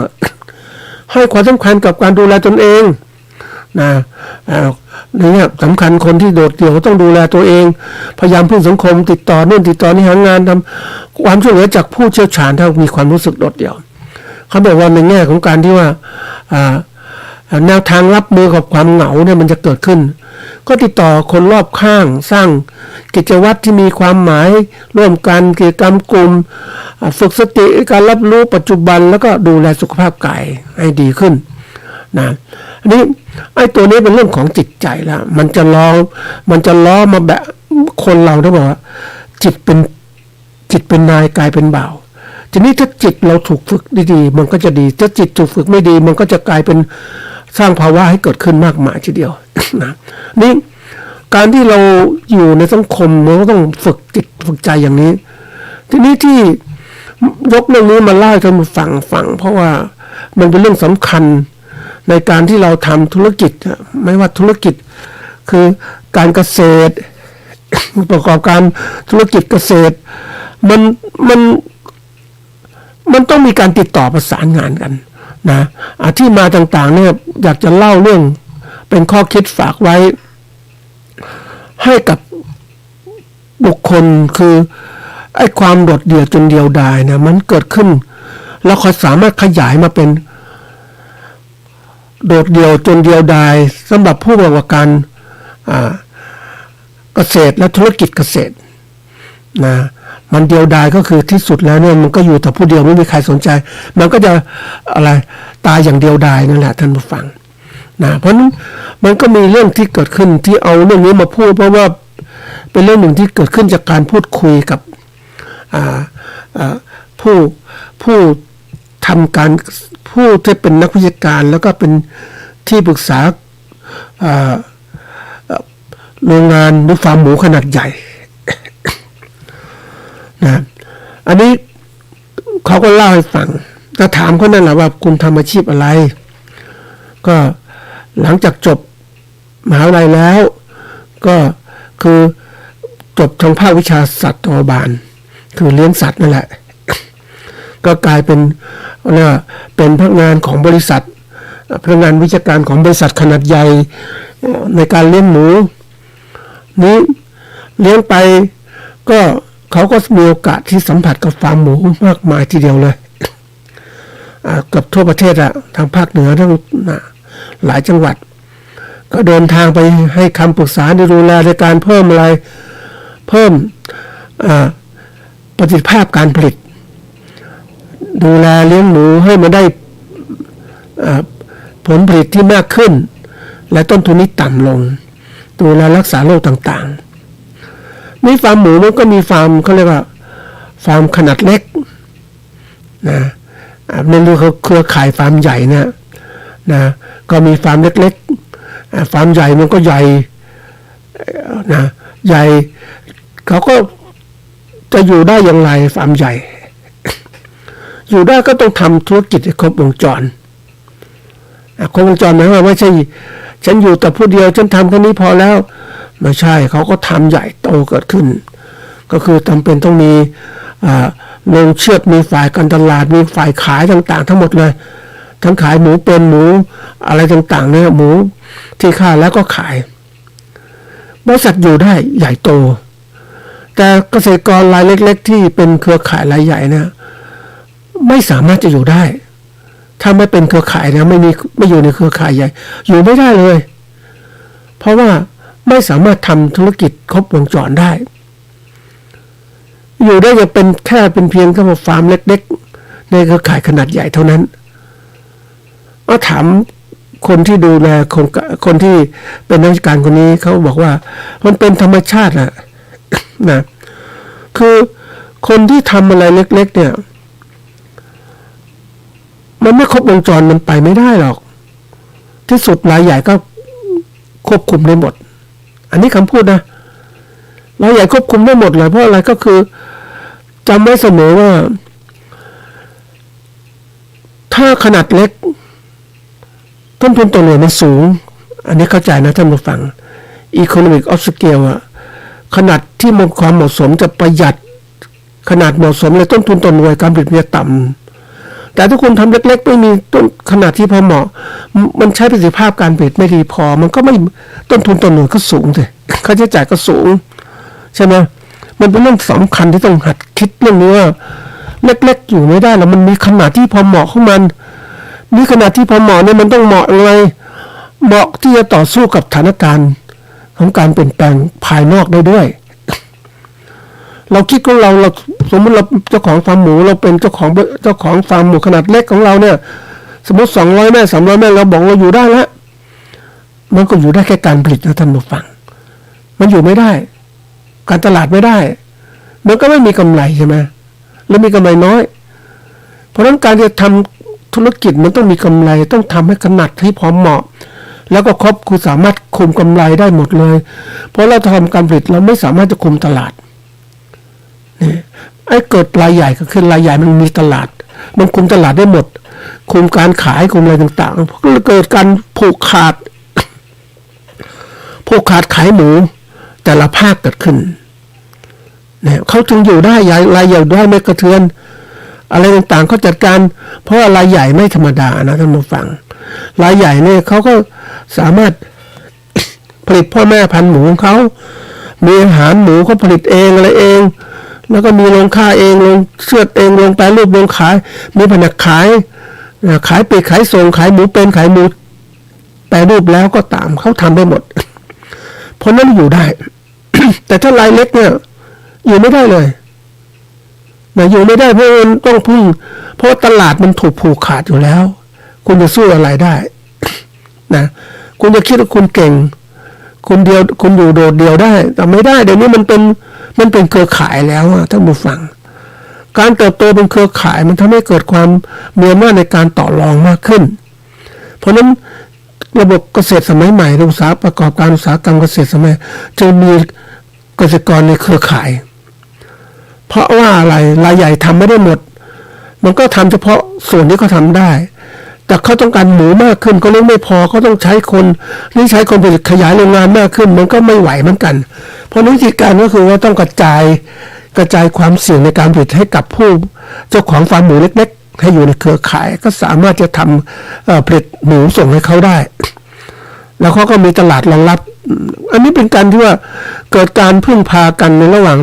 S9: ให้ความสำคัญกับการดูแลตนเองนะนี่สำคัญคนที่โดดเดี่ยวต้องดูแลตัวเองพยายามพึ่งสังคมติดต่อนู่นติดต่อนี่หางานทำความช่วยเหลือจากผู้เชี่ยวชาญถ้ามีความรู้สึกโดดเดี่ยวเขาบอกว่าในแง่ของการที่ว่าแนวทางรับมือกับความเหงาเนี่ยมันจะเกิดขึ้นก็ติดต่อคนรอบข้างสร้างกิจวัตรที่มีความหมายร่วมกันกิจกรรมกลุ่มฝึกสติการรับรู้ปัจจุบันแล้วก็ดูแลสุขภาพกายให้ดีขึ้นนะอันนี้ไอ้ตัวนี้เป็นเรื่องของจิตใจแล้วมันจะล้อมาแบบคนเราได้บอกว่าจิตเป็นนายกายเป็นบ่าวทีนี้ถ้าจิตเราถูกฝึกดีๆมันก็จะดีถ้าจิตถูกฝึกไม่ดีมันก็จะกลายเป็นสร้างภาวะให้เกิดขึ้นมากมายทีเดียวนะนี่การที่เราอยู่ในสังคมเราก็ต้องฝึกจิตฝึกใจอย่างนี้ทีนี้ที่ยกเรื่องนี้มาเล่าให้ท่านฟังเพราะว่ามันเป็นเรื่องสำคัญในการที่เราทำธุรกิจไม่ว่าธุรกิจคือการเกษตร ประกอบการธุรกิจเกษตรมันต้องมีการติดต่อประสานงานกันนะที่มาต่างๆเนี่ยอยากจะเล่าเรื่องเป็นข้อคิดฝากไว้ให้กับบุคคลคือไอ้ความโดดเดี่ยวจนเดียวดายนะมันเกิดขึ้นแล้วเขาสามารถขยายมาเป็นโดดเดี่ยวจนเดียวดายสำหรับผู้ประกอบการเกษตรและธุรกิจเกษตรนะมันเดียวดายก็คือที่สุดแล้วเนี่ยมันก็อยู่แต่ผู้เดียวไม่มีใครสนใจมันก็จะอะไรตายอย่างเดียวดายนั่นแหละท่านผู้ฟังนะเพราะนั้นมันก็มีเรื่องที่เกิดขึ้นที่เอาเรื่องนี้มาพูดเพราะว่าเป็นเรื่องหนึ่งที่เกิดขึ้นจากการพูดคุยกับผู้ทำการผู้ที่เป็นนักวิชาการแล้วก็เป็นที่ปรึกษาโรงงานหรือฟาร์มหมูขนาดใหญ่ นะอันนี้เขาก็เล่าให้ฟังก็ถามเขานั่นแหละว่าคุณทำอาชีพอะไรก็หลังจากจบมหาวิทยาลัยแล้วก็คือจบทางภาควิชาสัตวบาลคือเลี้ยงสัตว์นั่นแหละ ก็กลายเป็นพนักงานของบริษัทพนักงานวิชาการของบริษัทขนาดใหญ่ในการเลี้ยงหมูนี้เลี้ยงไปก็เขาก็มีโอกาสที่สัมผัสกับฟาร์มหมูมากมายทีเดียวเลยกับทั่วประเทศทางภาคเหนือทั้งหลายจังหวัดก็เดินทางไปให้คำปรึกษาดูแลในการเพิ่มประสิทธิภาพการผลิต ดูแลเลี้ยงหมูให้มันได้ผลผลิตที่มากขึ้นและต้นทุนนี้ต่ำลงดูแลรักษาโรคต่างๆมีฟาร์มหมูมันก็มีฟาร์มเขาเรียกว่าฟาร์มขนาดเล็กนะในเรื่องเครือข่ายฟาร์มใหญ่นะก็มีฟาร์มเล็กๆฟาร์มใหญ่มันก็ใหญ่นะใหญ่เขาก็จะอยู่ได้อย่างไรฟาร์มใหญ่อยู่ได้ก็ต้องทำธุรกิจให้ครบวงจรครบวงจรหมายว่าไม่ใช่ฉันอยู่แต่ผู้เดียวฉันทำแค่นี้พอแล้วไม่ใช่เขาก็ทำใหญ่โตเกิดขึ้นก็คือจำเป็นต้องมีโรงเชือดมีฝ่ายการตลาดมีฝ่ายขายต่างๆทั้งหมดเลยทั้งขายหมูเป็นหมูอะไรต่างๆเนี่ยหมูที่ฆ่าแล้วก็ขายบริษัทอยู่ได้ใหญ่โตแต่เกษตรกรรายเล็กๆที่เป็นเครือข่ายรายใหญ่เนี่ยไม่สามารถจะอยู่ได้ถ้าไม่เป็นเครือข่ายนะไม่อยู่ในเครือข่ายใหญ่อยู่ไม่ได้เลยเพราะว่าไม่สามารถทำธุรกิจครบวงจรได้อยู่ได้จะเป็นแค่เป็นเพียงแค่ฟาร์มเล็กๆในเครือข่ายขนาดใหญ่เท่านั้นก็ถามคนที่ดูแลคนที่เป็นนักวิชาการคนนี้เขาบอกว่ามันเป็นธรรมชาตินะคือคนที่ทำอะไรเล็กๆเนี่ยมันไม่ครบวงจรมันไปไม่ได้หรอกที่สุดรายใหญ่ก็ควบคุมได้หมดอันนี้คำพูดนะรายใหญ่ควบคุมได้หมดเลยเพราะอะไรก็คือจำไว้เสมอว่าถ้าขนาดเล็กต้นทุนต่อหน่วยมันสูงอันนี้เข้าใจนะท่านผู้ฟัง economic of scale ขนาดที่มีความเหมาะสมจะประหยัดขนาดเหมาะสมเลยต้นทุนต่อหน่วยการผลิตจะต่ำแต่ถ้าคุณทำเล็กๆไม่มีต้นขนาดที่พอเหมาะมันใช้ประสิทธิภาพการผลิตไม่ดีพอมันก็ไม่ต้นทุนต่อหน่วยก็สูงสิค่าใช้จ่ายก็สูงใช่ไหมมันเป็นเรื่องสำคัญที่ต้องหัดคิดเรื่องนี้ว่าเล็กๆอยู่ไม่ได้แล้วมันมีขนาดที่พอเหมาะของมันมีขนาดที่พอเหมาะเนี่ยมันต้องเหมาะอะไรเหมาะที่จะต่อสู้กับสถานการณ์ของการเปลี่ยนแปลงภายนอกได้ด้วยเราคิดของเราสมมติเราเจ้าของฟาร์มหมูเราเป็นเจ้าของฟาร์มหมูขนาดเล็กของเราเนี่ยสมมติ200 แม่300 แม่เราบอกเราอยู่ได้แล้วมันก็อยู่ได้แค่การผลิตนะท่านผู้ฟังมันอยู่ไม่ได้การตลาดไม่ได้มันก็ไม่มีกำไรใช่ไหมแล้วมีกำไรน้อยเพราะฉะนั้นการจะทำธุรกิจมันต้องมีกำไรต้องทำให้ขนาดที่พอเหมาะแล้วก็ครบคุณสามารถคุมกำไรได้หมดเลยเพราะเราทำการผลิตเราไม่สามารถจะคุมตลาดนี่ไอ้เกิดรายใหญ่ก็คือรายใหญ่มันมีตลาดมันคุมตลาดได้หมดคุมการขายคุมอะไรต่างๆก็เกิดการผูกขาดขายหมูแต่ละภาคเกิดขึ้นเนี่ยเขาจึงอยู่ได้รายใหญ่ได้ไม่กระเทือนอะไรต่างๆเขาจัดการเพราะรายใหญ่ไม่ธรรมดานะท่านผู้ฟังรายใหญ่เนี่ยเขาก็สามารถผลิตพ่อแม่พันธุ์หมูของเขามีอาหารหมูเขาผลิตเองอะไรเองแล้วก็มีโรงฆ่าเองโรงเชือดเองโรงแปรรูปโรงขายมีแผนกขายปลีกขายส่งขายหมูเป็นขายหมูแปรรูปแล้วก็ตามเขาทำได้หมดเพราะนั้นอยู่ได้ แต่ถ้ารายเล็กเนี่ยอยู่ไม่ได้เลยนะอยู่ไม่ได้เพราะต้องพึ่งเพราะตลาดมันถูกผูกขาดอยู่แล้วคุณจะสู้อะไรได้ นะคุณจะคิดว่าคุณเก่งคุณอยู่โดดเดี่ยวได้แต่ไม่ได้เดี๋ยวนี้มันเป็นเครือข่ายแล้วท่านผู้ฟังการเติบโตเป็นเครือข่ายมันทำให้เกิดความมีอำนาจในการต่อรองมากขึ้นเพราะฉะนั้นระบบเกษตรสมัยใหม่อุตสาหประกอบการอุตสาหกรรมเกษตรสมัยจะมีเกษตรกรในเครือข่ายเพราะว่าอะไรรายใหญ่ทำไม่ได้หมดมันก็ทำเฉพาะส่วนที่เขาทำได้แต่เขาต้องการหมูมากขึ้นก็เลยไม่พอเขาต้องใช้คนผลิตขยายโรงงานมากขึ้นมันก็ไม่ไหวเหมือนกันเพราะวิธีการก็คือว่าต้องกระจายความเสี่ยงในการผลิตให้กับผู้เจ้าของฟาร์มหมูเล็กๆให้อยู่ในเครือข่ายก็สามารถจะทำผลิตหมูส่งให้เขาได้แล้วเขาก็มีตลาดรองรับอันนี้เป็นการที่ว่าเกิดการพึ่งพากันในระหว่าง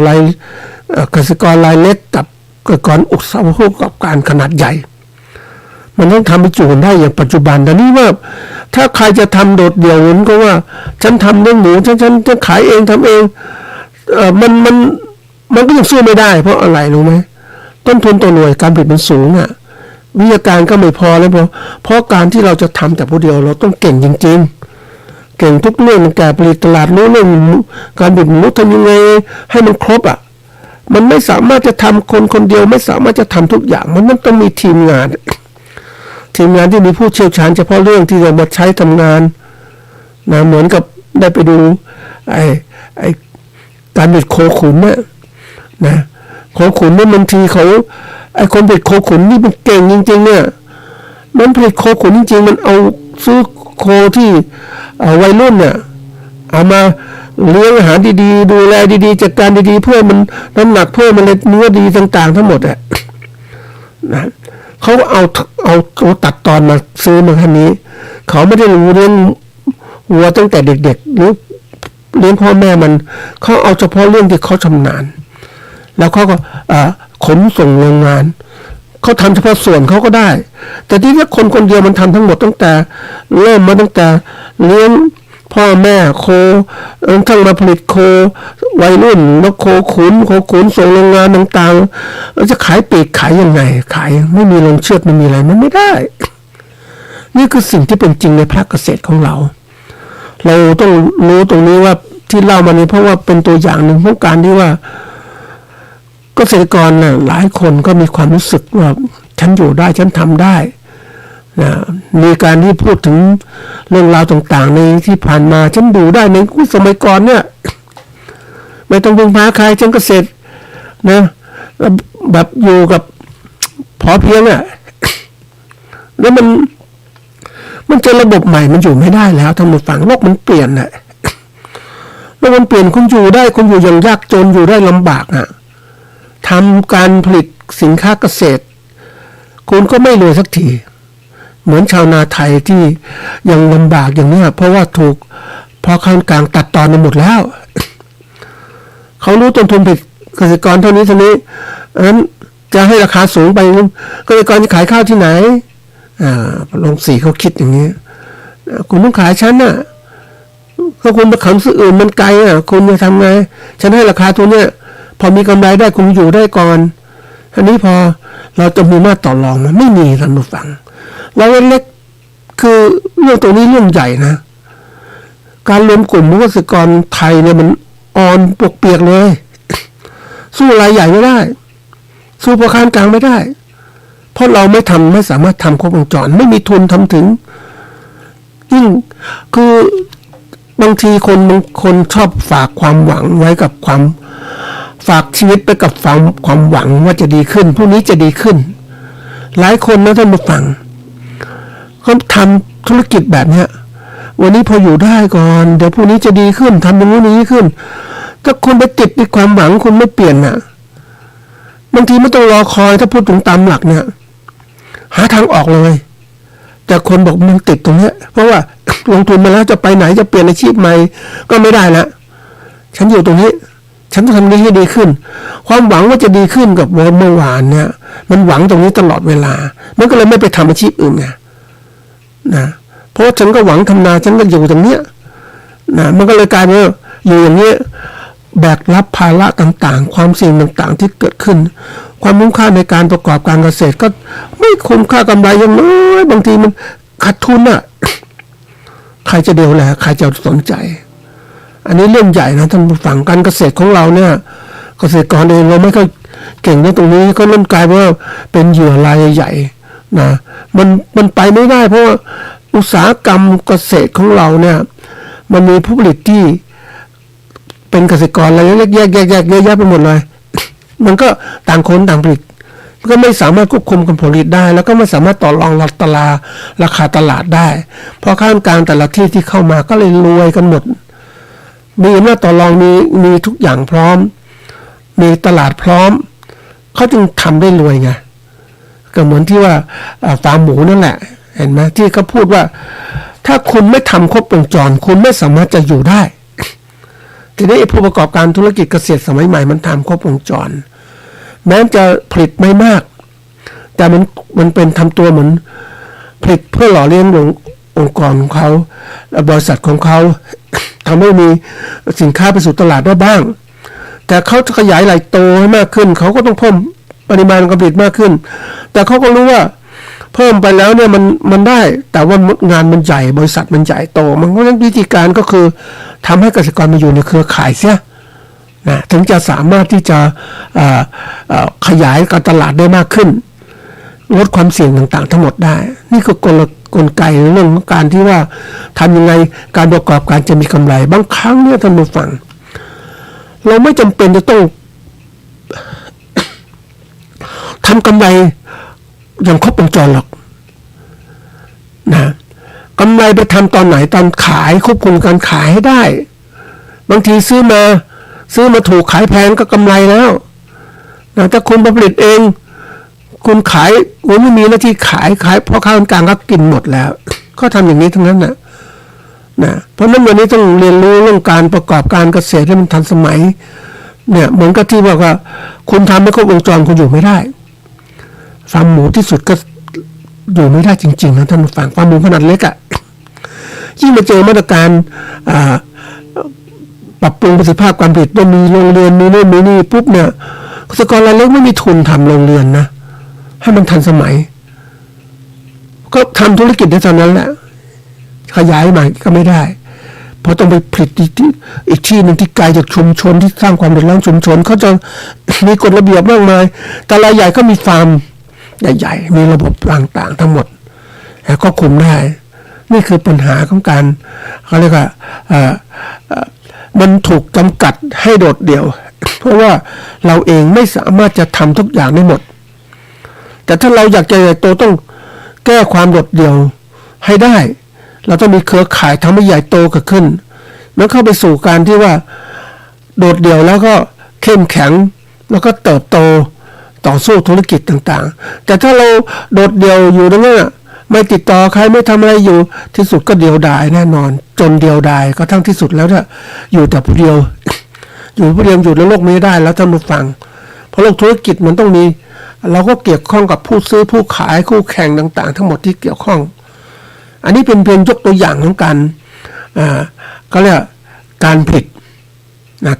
S9: เกษตรกรรายเล็กกับเกษตรกรอุตสาหกรรมประกอบการขนาดใหญ่มันต้องทำให้จูนได้อย่างปัจจุบันแต่นี่ว่าถ้าใครจะทำโดดเดี่ยวนั้นก็ว่าฉันทำเรื่องหมูฉันจะขายเองทำเองมันก็ยังสู้ไม่ได้เพราะอะไรรู้ไหม ต้นทุนต่อหน่วยการผลิตมันสูงอ่ะวิทยาการก็ไม่พอแล้วเพราะการที่เราจะทำแต่ผู้เดียวเราต้องเก่งจริงๆเก่งทุกเรื่องแก่ผลิตตลาดรู้เรื่องการผลิตรู้ทำยังไงให้มันครบอ่ะมันไม่สามารถจะทำคนเดียวไม่สามารถจะทำทุกอย่างมันต้องมีทีมงานที่มีผู้เชี่ยวชาญเฉพาะเรื่องที่จะมาใช้ทำงานนะเหมือนกับได้ไปดูไอ้การผลิตโคขุนเนี่ยนะโคขุนเนี่ยบางทีเขาไอ้คนผลิตโคขุนนี่มันเก่งจริงๆเนี่ยมันผลิตโคขุนจริงๆมันเอาซื้อโคที่วัยรุ่นเนี่ยเอามาเลี้ยงอาหารดีๆดูแลดีๆจัดการดีๆเพื่อมันน้ำหนักเพื่อมันเลยเนื้อดีต่างๆทั้งหมดอ่ะนะเขาเอาตัดตอนมาซื้อมาแค่นี้เขาไม่ได้รู้เรื่องวัวตั้งแต่เด็กๆหรือเลี้ยงพ่อแม่มันเขาเอาเฉพาะเรื่องที่เขาชำนาญแล้วเขาก็ขนส่งโรงงานเขาทำเฉพาะส่วนเขาก็ได้แต่ที่ถ้าคนเดียวมันทำทั้งหมดตั้งแต่เริ่มมาตั้งแต่เลี้ยงพ่อแม่โคทั้งมาผลิตโควัยรุ่นแล้วโคขุนส่งโรงงานต่างๆเราจะขายปีกขายยังไงขายไม่มีโรงเชือดไม่มีอะไรมันไม่ได้นี่คือสิ่งที่เป็นจริงในภาคเกษตรของเราต้องรู้ตรงนี้ว่าที่เล่ามานี้เพราะว่าเป็นตัวอย่างหนึ่งของการที่ว่าเกษตรกรน่ะหลายคนก็มีความรู้สึกว่าฉันอยู่ได้ฉันทำได้นะมีการที่พูดถึงเรื่องราวต่างๆในที่ผ่านมาฉันดูได้ในสมัยก่อนเนี่ยไม่ต้องพึ่งพาใครฉันเกษตรนะแบบอยู่กับพอเพียงอ่ะแล้วมันจะระบบใหม่มันอยู่ไม่ได้แล้วท่านผู้ฟังโลกมันเปลี่ยนแหละแล้วมันเปลี่ยนคุณอยู่ได้คุณอยู่อย่างยากจนอยู่ได้ลำบากอ่ะทำการผลิตสินค้าเกษตรคุณก็ไม่รวยสักทีเหมือนชาวนาไทยที่ยังลำบากอย่างนี้เพราะว่าถูกพอข้างกลางตัดตอนไปหมดแล้วเขารู้ต้นทุนผลิตเกษตรกรเท่านี้นั้นจะให้ราคาสูงไปเกษตรกรจะขายข้าวที่ไหนโรงสีเขาคิดอย่างนี้คุณต้องขายฉันน่ะถ้าคุณไปขายซื้ออื่นมันไกลอ่ะคุณจะทำไงฉันให้ราคาตัวเนี้ยพอมีกำไรได้คุณอยู่ได้ก่อนอันนี้พอเราจะมีมาต่อรองมันไม่มีท่านผู้ฟังเราเล็กคือเรื่องตัวนี้เรื่องใหญ่นะการรวมกลุ่มเกษตรกรไทยเนี่ยมันอ่อนปวกเปียกเลยสู้รายใหญ่ไม่ได้สู้พ่อค้ากลางไม่ได้เพราะเราไม่สามารถทำครบวงจรไม่มีทุนทำถึงยิ่งคือบางทีคนชอบฝากความหวังไว้กับฝากชีวิตไปกับความหวังว่าจะดีขึ้นพรุ่งนี้จะดีขึ้นหลายคนนะท่านผู้ฟังเขาทำธุรกิจแบบเนี้ยวันนี้พออยู่ได้ก่อนเดี๋ยวพรุ่งนี้จะดีขึ้นทำอย่างนี้ขึ้นถ้าคุณไปติดในความหวังคุณไม่เปลี่ยนน่ะบางทีไม่ต้องรอคอยถ้าพูดถึงตามหลักเนี่ยหาทางออกเลยแต่คนบอกมันติดตรงนี้เพราะว่าลงทุนมาแล้วจะไปไหนจะเปลี่ยนอาชีพใหม่ก็ไม่ได้ละฉันอยู่ตรงนี้ฉันต้องทำนี้ให้ดีขึ้นความหวังว่าจะดีขึ้นกับเมื่อวานเนี่ยมันหวังตรงนี้ตลอดเวลามันก็เลยไม่ไปทำอาชีพอื่นไงนะเพราะฉันก็หวังทำนาฉันก็อยู่ตรงเนี้ยนะมันก็เลยกลายเป็นอยู่อย่างนี้แบกรับภาระต่างๆความเสี่ยงต่างๆที่เกิดขึ้นความคุ้มค่าในการประกอบการเกษตรก็ไม่คุ้มค่ากำไรอย่างน้อยบางทีมันขาดทุนอ่ะใครจะเดียวแลใครจะสนใจอันนี้เรื่องใหญ่นะท่านผู้ฟังการเกษตรของเราเนี่ยเกษตรกรเองเราไม่ค่อยเก่งในตรงนี้ก็เริ่มกลายว่าเป็นเหยื่อรายใหญ่นะมันไปไม่ได้เพราะอุตสาหกรรมเกษตรของเราเนี่ยมันมีผู้ผลิตที่เป็นเกษตรกรอะไรเล็กแยกเยอะแยะไปหมดเลยมันก็ต่างคนต่างผลิตก็ไม่สามารถควบคุมการผลิตได้แล้วก็ไม่สามารถต่อรองราคาตลาดได้เพราะข้างกลางแต่ละที่ที่เข้ามาก็เลยรวยกันหมดมีอำนาจต่อรองมีทุกอย่างพร้อมมีตลาดพร้อมเขาจึงทำได้รวยไงก็เหมือนที่ว่าฟาร์มหมูนั่นแหละเห็นไหมที่เขาพูดว่าถ้าคุณไม่ทำครบวงจรคุณไม่สามารถจะอยู่ได้ทีนี้ผู้ประกอบการธุรกิจเกษตรสมัยใหม่มันทำครบวงจรแม้จะผลิตไม่มากแต่มันเป็นทำตัวเหมือนผลิตเพื่อหล่อเลี้ยงองค์กรของเขาบริษัทของเขาทำให้มีสินค้าไปสู่ตลาดได้บ้างแต่เขาจะขยายไหลโตให้มากขึ้นเขาก็ต้องเพิ่ม ปริมาณการผลิตมากขึ้นแต่เขาก็รู้ว่าเพิ่มไปแล้วเนี่ยมันได้แต่ว่างานมันใหญ่บริษัทมันใหญ่โตมันเพราะฉะนั้นวิธีการก็คือทำให้เกษตรกรมาอยู่ในเครือข่ายเสียนะถึงจะสามารถที่จะขยายการตลาดได้มากขึ้นลดความเสี่ยงต่างๆทั้งหมดได้นี่คือกลไกเรื่องของการที่ว่าทำยังไงการประกอบการจะมีกำไรบางครั้งเนี่ยท่านผู้ฟังเราไม่จำเป็นจะต้องทำกำไรอย่างครบวงจรหรอกนะกำไรไปทำตอนไหนตอนขายควบคุมการขายให้ได้บางทีซื้อมาถูกขายแพงก็กำไรแล้วนะถ้าคุณผลิตเองคุณขายคุณไม่มีหน้าที่ขายเพราะข้าวกลางก็กินหมดแล้วก็ทำอย่างนี้ทั้งนั้นนะเพราะนั้นวันนี้ต้องเรียนรู้เรื่องการประกอบการเกษตรให้มันทันสมัยเนี่ยเหมือนกับที่บอกว่าคุณทำไม่ครบวงจรคุณอยู่ไม่ได้ฟาร์มหมูที่สุดก็อยู่ไม่ได้จริงๆนะท่านผู้ฟังฟาร์มหมูขนาดเล็กอ่ะยิ่งมาเจอมาตรการปรับปรุงประสิทธิภาพการผลิตมีโรงเรือนมีโน่นมีนี่ปุ๊บเนี่ยเกษตรกรรายเล็กไม่มีทุนทำโรงเรือนนะให้มันทันสมัยก็ทำธุรกิจได้ตอนนั้นแหละขยายใหม่ก็ไม่ได้เพราะต้องไปผลิตอีกที่นึงที่ไกลจากชุมชนที่สร้างความเดือดร้อนชุมชนเขาจะมีกฎระเบียบมากมายแต่รายใหญ่ก็มีฟาร์มใหญ่ๆมีระบบต่างๆทั้งหมดแล้วก็คุมได้นี่คือปัญหาของการเขาเรียกว่ามันถูกจำกัดให้โดดเดี่ยวเพราะว่าเราเองไม่สามารถจะทำทุกอย่างได้หมดแต่ถ้าเราอยากจะใหญ่โตต้องแก้ความโดดเดี่ยวให้ได้เราต้องมีเครือข่ายทำให้ใหญ่โตขึ้นแล้วเข้าไปสู่การที่ว่าโดดเดี่ยวแล้วก็เข้มแข็งแล้วก็เติบโตต่อสู้ธุรกิจต่างๆแต่ถ้าเราโดดเดี่ยวอยู่ตรงนั้นไม่ติดต่อใครไม่ทำอะไรอยู่ที่สุดก็เดียวดายแน่นอนจนเดียวดายก็ทั้งที่สุดแล้วเนี่ยอยู่แต่ผู้เดียวอยู่ผู้เดียวอยู่ในโลกนี้ได้แล้วท่านผู้ฟังเพราะโลกธุรกิจมันต้องมีเราก็เกี่ยวข้องกับผู้ซื้อผู้ขายคู่แข่งต่างๆทั้งหมดที่เกี่ยวข้องอันนี้เป็นเพียงยกตัวอย่างของการก็เรียกการผลิต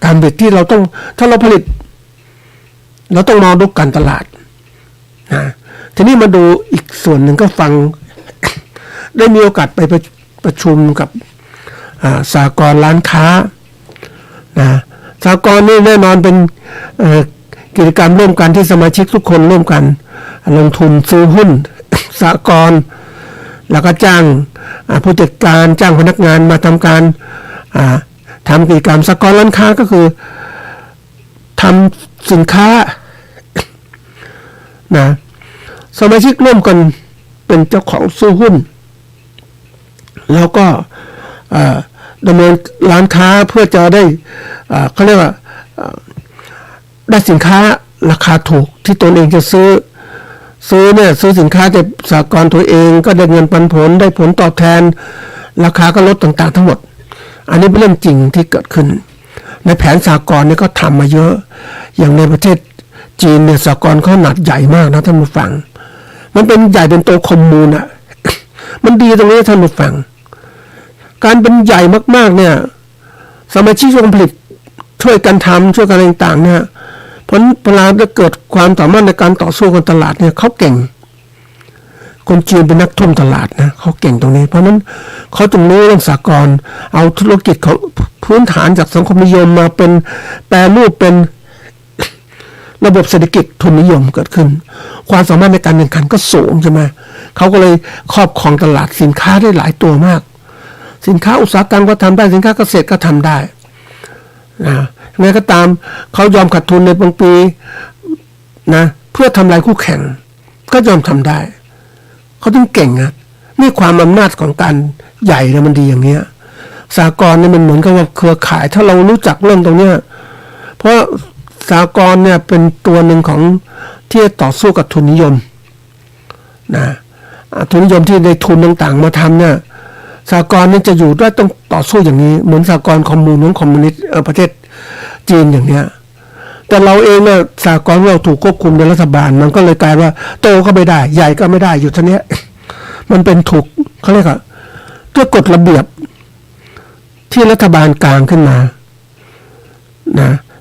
S9: การผลิตที่เราต้องถ้าเราผลิตเราต้องมองดูการตลาดทีนี้มาดูอีกส่วนหนึ่งก็ฟัง ได้มีโอกาสไปประชุมกับสหกรณ์ร้านค้าสหกรณ์นี่แน่นอนเป็นกิจกรรมร่วมกันที่สมาชิกทุกคนร่วมกันลงทุนซื้อหุ้น สหกรณ์แล้วก็จ้างผู้จัดการจ้างพนักงานมาทำการทำกิจกรรมสหกรณ์ร้านค้าก็คือทำสินค้าสมาชิกร่วมกันเป็นเจ้าของซื้อหุ้นแล้วก็ดำเนินร้านค้าเพื่อจะได้เขาเรียกว่าได้สินค้าราคาถูกที่ตนเองจะซื้อสินค้าจากสหกรณ์ตัวเองก็ได้เงินปันผลได้ผลตอบแทนราคาก็ลดต่างๆทั้งหมดอันนี้เป็นเรื่องจริงที่เกิดขึ้นในแผนสหกรณ์นี่ก็ทำมาเยอะอย่างในประเทศจีนเนี่ยสหกรณ์เขาขนาดใหญ่มากนะท่านผู้ฟังมันเป็นใหญ่เป็นโตคอมมูนอ่ะ มันดีตรงนี้ท่านผู้ฟังการเป็นใหญ่มากๆเนี่ยสมาชิกช่วยกันผลิตช่วยกันทำช่วยกันต่างๆเนี่ยผลเวลาจะเกิดความสามารถในการต่อสู้กันตลาดเนี่ยเขาเก่งคนจีนเป็นนักทุ่มตลาดนะเขาเก่งตรงนี้เพราะนั้นเขาจึงรู้เรื่องสหกรณ์เอาธุรกิจของพื้นฐานจากสังคมนิยมมาเป็นแปรรูปเป็นระบบเศรษฐกิจทุนนิยมเกิดขึ้นความสามารถในการแข่งขันก็สูงใช่ไหมเขาก็เลยครอบครองตลาดสินค้าได้หลายตัวมากสินค้าอุตสาหกรรมก็ทำได้สินค้าเกษตรก็ทำได้ยังไงก็ตามเขายอมขาดทุนในบางปีเพื่อทำลายคู่แข่งก็ยอมทำได้เขาต้องเก่งนี่ความอำนาจของการใหญ่มันดีอย่างเงี้ยสหกรณ์นี่มันเหมือนกับว่าเครือข่ายถ้าเรารู้จักเรื่องตรงเนี้ยเพราะสหกรณ์เนี่ยเป็นตัวหนึ่งของที่ต่อสู้กับทุนนิยมทุนนิยมที่ได้ทุนต่างๆมาทำเนี่ยสหกรณ์นี่จะอยู่ด้วยต้องต่อสู้อย่างนี้เหมือนสหกรณ์คอมมูนของคอมมิวนิสต์ประเทศจีนอย่างเนี้ยแต่เราเองเนี่ยสหกรณ์เราถูกควบคุมโดยรัฐบาลมันก็เลยกลายว่าโตก็ไม่ได้ใหญ่ก็ไม่ได้อยู่เท่านี้ มันเป็นถูกเขาเรียกว่าด้วยกฎระเบียบที่รัฐบาลกลางขึ้นมา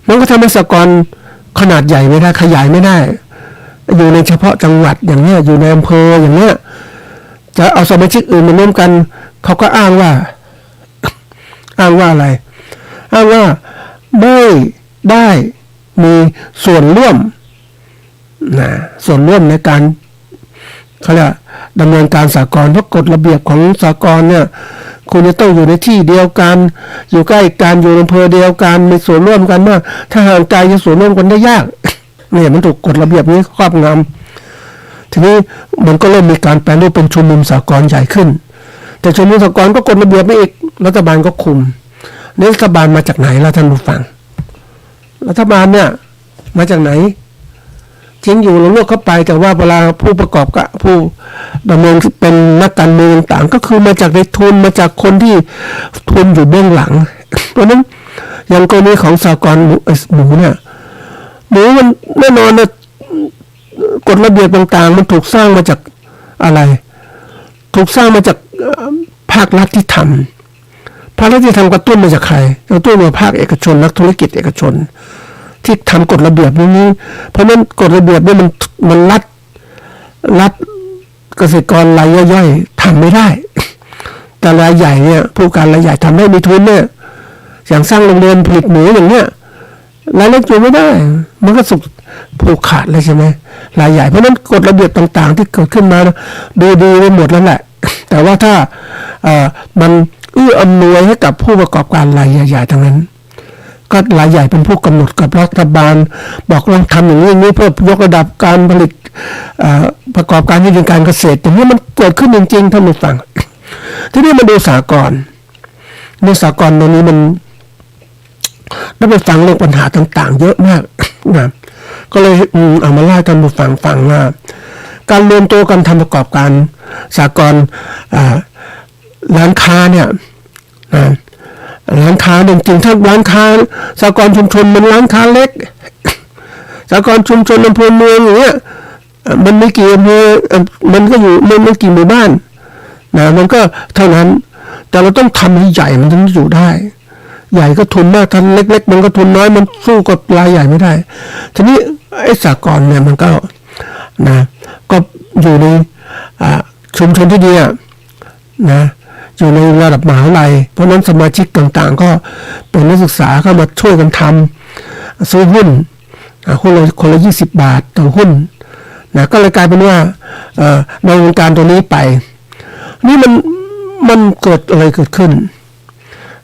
S9: มันก็ทำให้สหกรณ์ขนาดใหญ่ไม่ได้ขยายไม่ได้ อยู่ในเฉพาะจังหวัดอย่างเนี้ยอยู่ในอำเภออย่างเนี้ยจะเอาสมาชิกอื่นมาร่วมกันเขาก็อ้างว่าอะไรอ้างว่าไม่ได้มีส่วนร่วมนะส่วนร่วมในการเขาเรียกดำเนินการสหกรณ์เพราะกฎระเบียบของสหกรณ์เนี่ยคุณจะต้องอยู่ในที่เดียวกันอยู่ใกล้กันอยู่ในอำเภอเดียวกันมีส่วนร่วมกันมากถ้าห่างไกลจะส่วนร่วมกันได้ยาก เนี่ยมันถูกกฎระเบียบนี้ครอบงำทีนี้มันก็เริ่มมีการแปลรูปเป็นชุมนุมสหกรณ์ใหญ่ขึ้นแต่ชุมนุมสหกรณ์ก็กฎระเบียบไม่อีกรัฐบาลก็คุมนี่รัฐบาลมาจากไหนล่ะท่านผู้ฟังรัฐบาลเนี่ยมาจากไหนจริงอยู่เราเลือกเข้าไปแต่ว่าเวลาผู้ประกอบกับผู้ดำเนินเป็นนักการเมืองต่างก็คือมาจากในทุนมาจากคนที่ทุนอยู่เบื้องหลังเพราะนั้นอย่างกรณีของสหกรณ์หมูเนี่ยหมูมันแน่นอนนะกฎระเบียบต่างๆมันถูกสร้างมาจากอะไรถูกสร้างมาจากภาครัฐที่ทำภาครัฐที่ทำกระตุ้นมาจากใครกระตุ้นมาภาคเอกชนนักธุรกิจเอกชนที่ทำกฎระเบียบนี้เพราะนั้นกฎระเบียบนี้มันรัดเกษตรกรรายย่อยๆทำไม่ได้แต่รายใหญ่เนี่ยผู้การรายใหญ่ทำได้มีทุนเนี่ยอย่างสร้างโรงเรียนผลิตหมูอย่างเนี้ยรายเล็กอยู่ไม่ได้มันก็สุกผูกขาดเลยใช่ไหมรายใหญ่เพราะนั้นกฎระเบียบต่างๆที่เกิดขึ้นมาดูดีไปหมดแล้วแหละแต่ว่าถ้ามันเอื้ออำนวยให้กับผู้ประกอบการรายใหญ่ๆทั้งนั้นก็รายใหญ่เป็นผู้กำหนดกับรัฐบาลบอกลองทำอย่างนี้เพื่อยกระดับการผลิตประกอบการที่เป็นการเกษตรอย่างนี้มันเกิดขึ้นจริงๆท่านผู้ฟังทีนี้มาดูสหกรณ์ในสหกรณ์ตรงนี้มันได้ไปฟังเรื่องปัญหาต่างๆเยอะมากนะก็เลยเอามาเล่าให้ท่านผู้ฟังฟังว่าการรวมตัวกันทำประกอบการสหกรณ์ร้านค้าเนี่ยร้านค้าจริงๆถ้าร้านค้าสหกรณ์ชุมชนมันร้านค้าเล็กสหกรณ์ชุมชนอำเภอเมืองอย่างเงี้ยมันไม่กี่อำเภอมันก็อยู่ไม่กี่หมู่บ้านนะมันก็เท่านั้นแต่เราต้องทำให้ใหญ่มันถึงจะอยู่ได้ใหญ่ก็ทุนมากถ้าเล็กๆมันก็ทุนน้อยมันสู้กับรายใหญ่ไม่ได้ทีนี้ไอ้สหกรณ์เนี่ยมันก็นะก็อยู่ในชุมชนที่ดีนะอยู่ในระดับมหาวิทยาลัยเพราะนั้นสมาชิกต่างๆก็เป็นนักศึกษาเข้ามาช่วยกันทำซื้อหุ้นคนละ20 บาทต่อหุ้นนะก็เลยกลายเป็นว่าในวงการตัวนี้ไปนี่มันเกิดอะไรเกิดขึ้น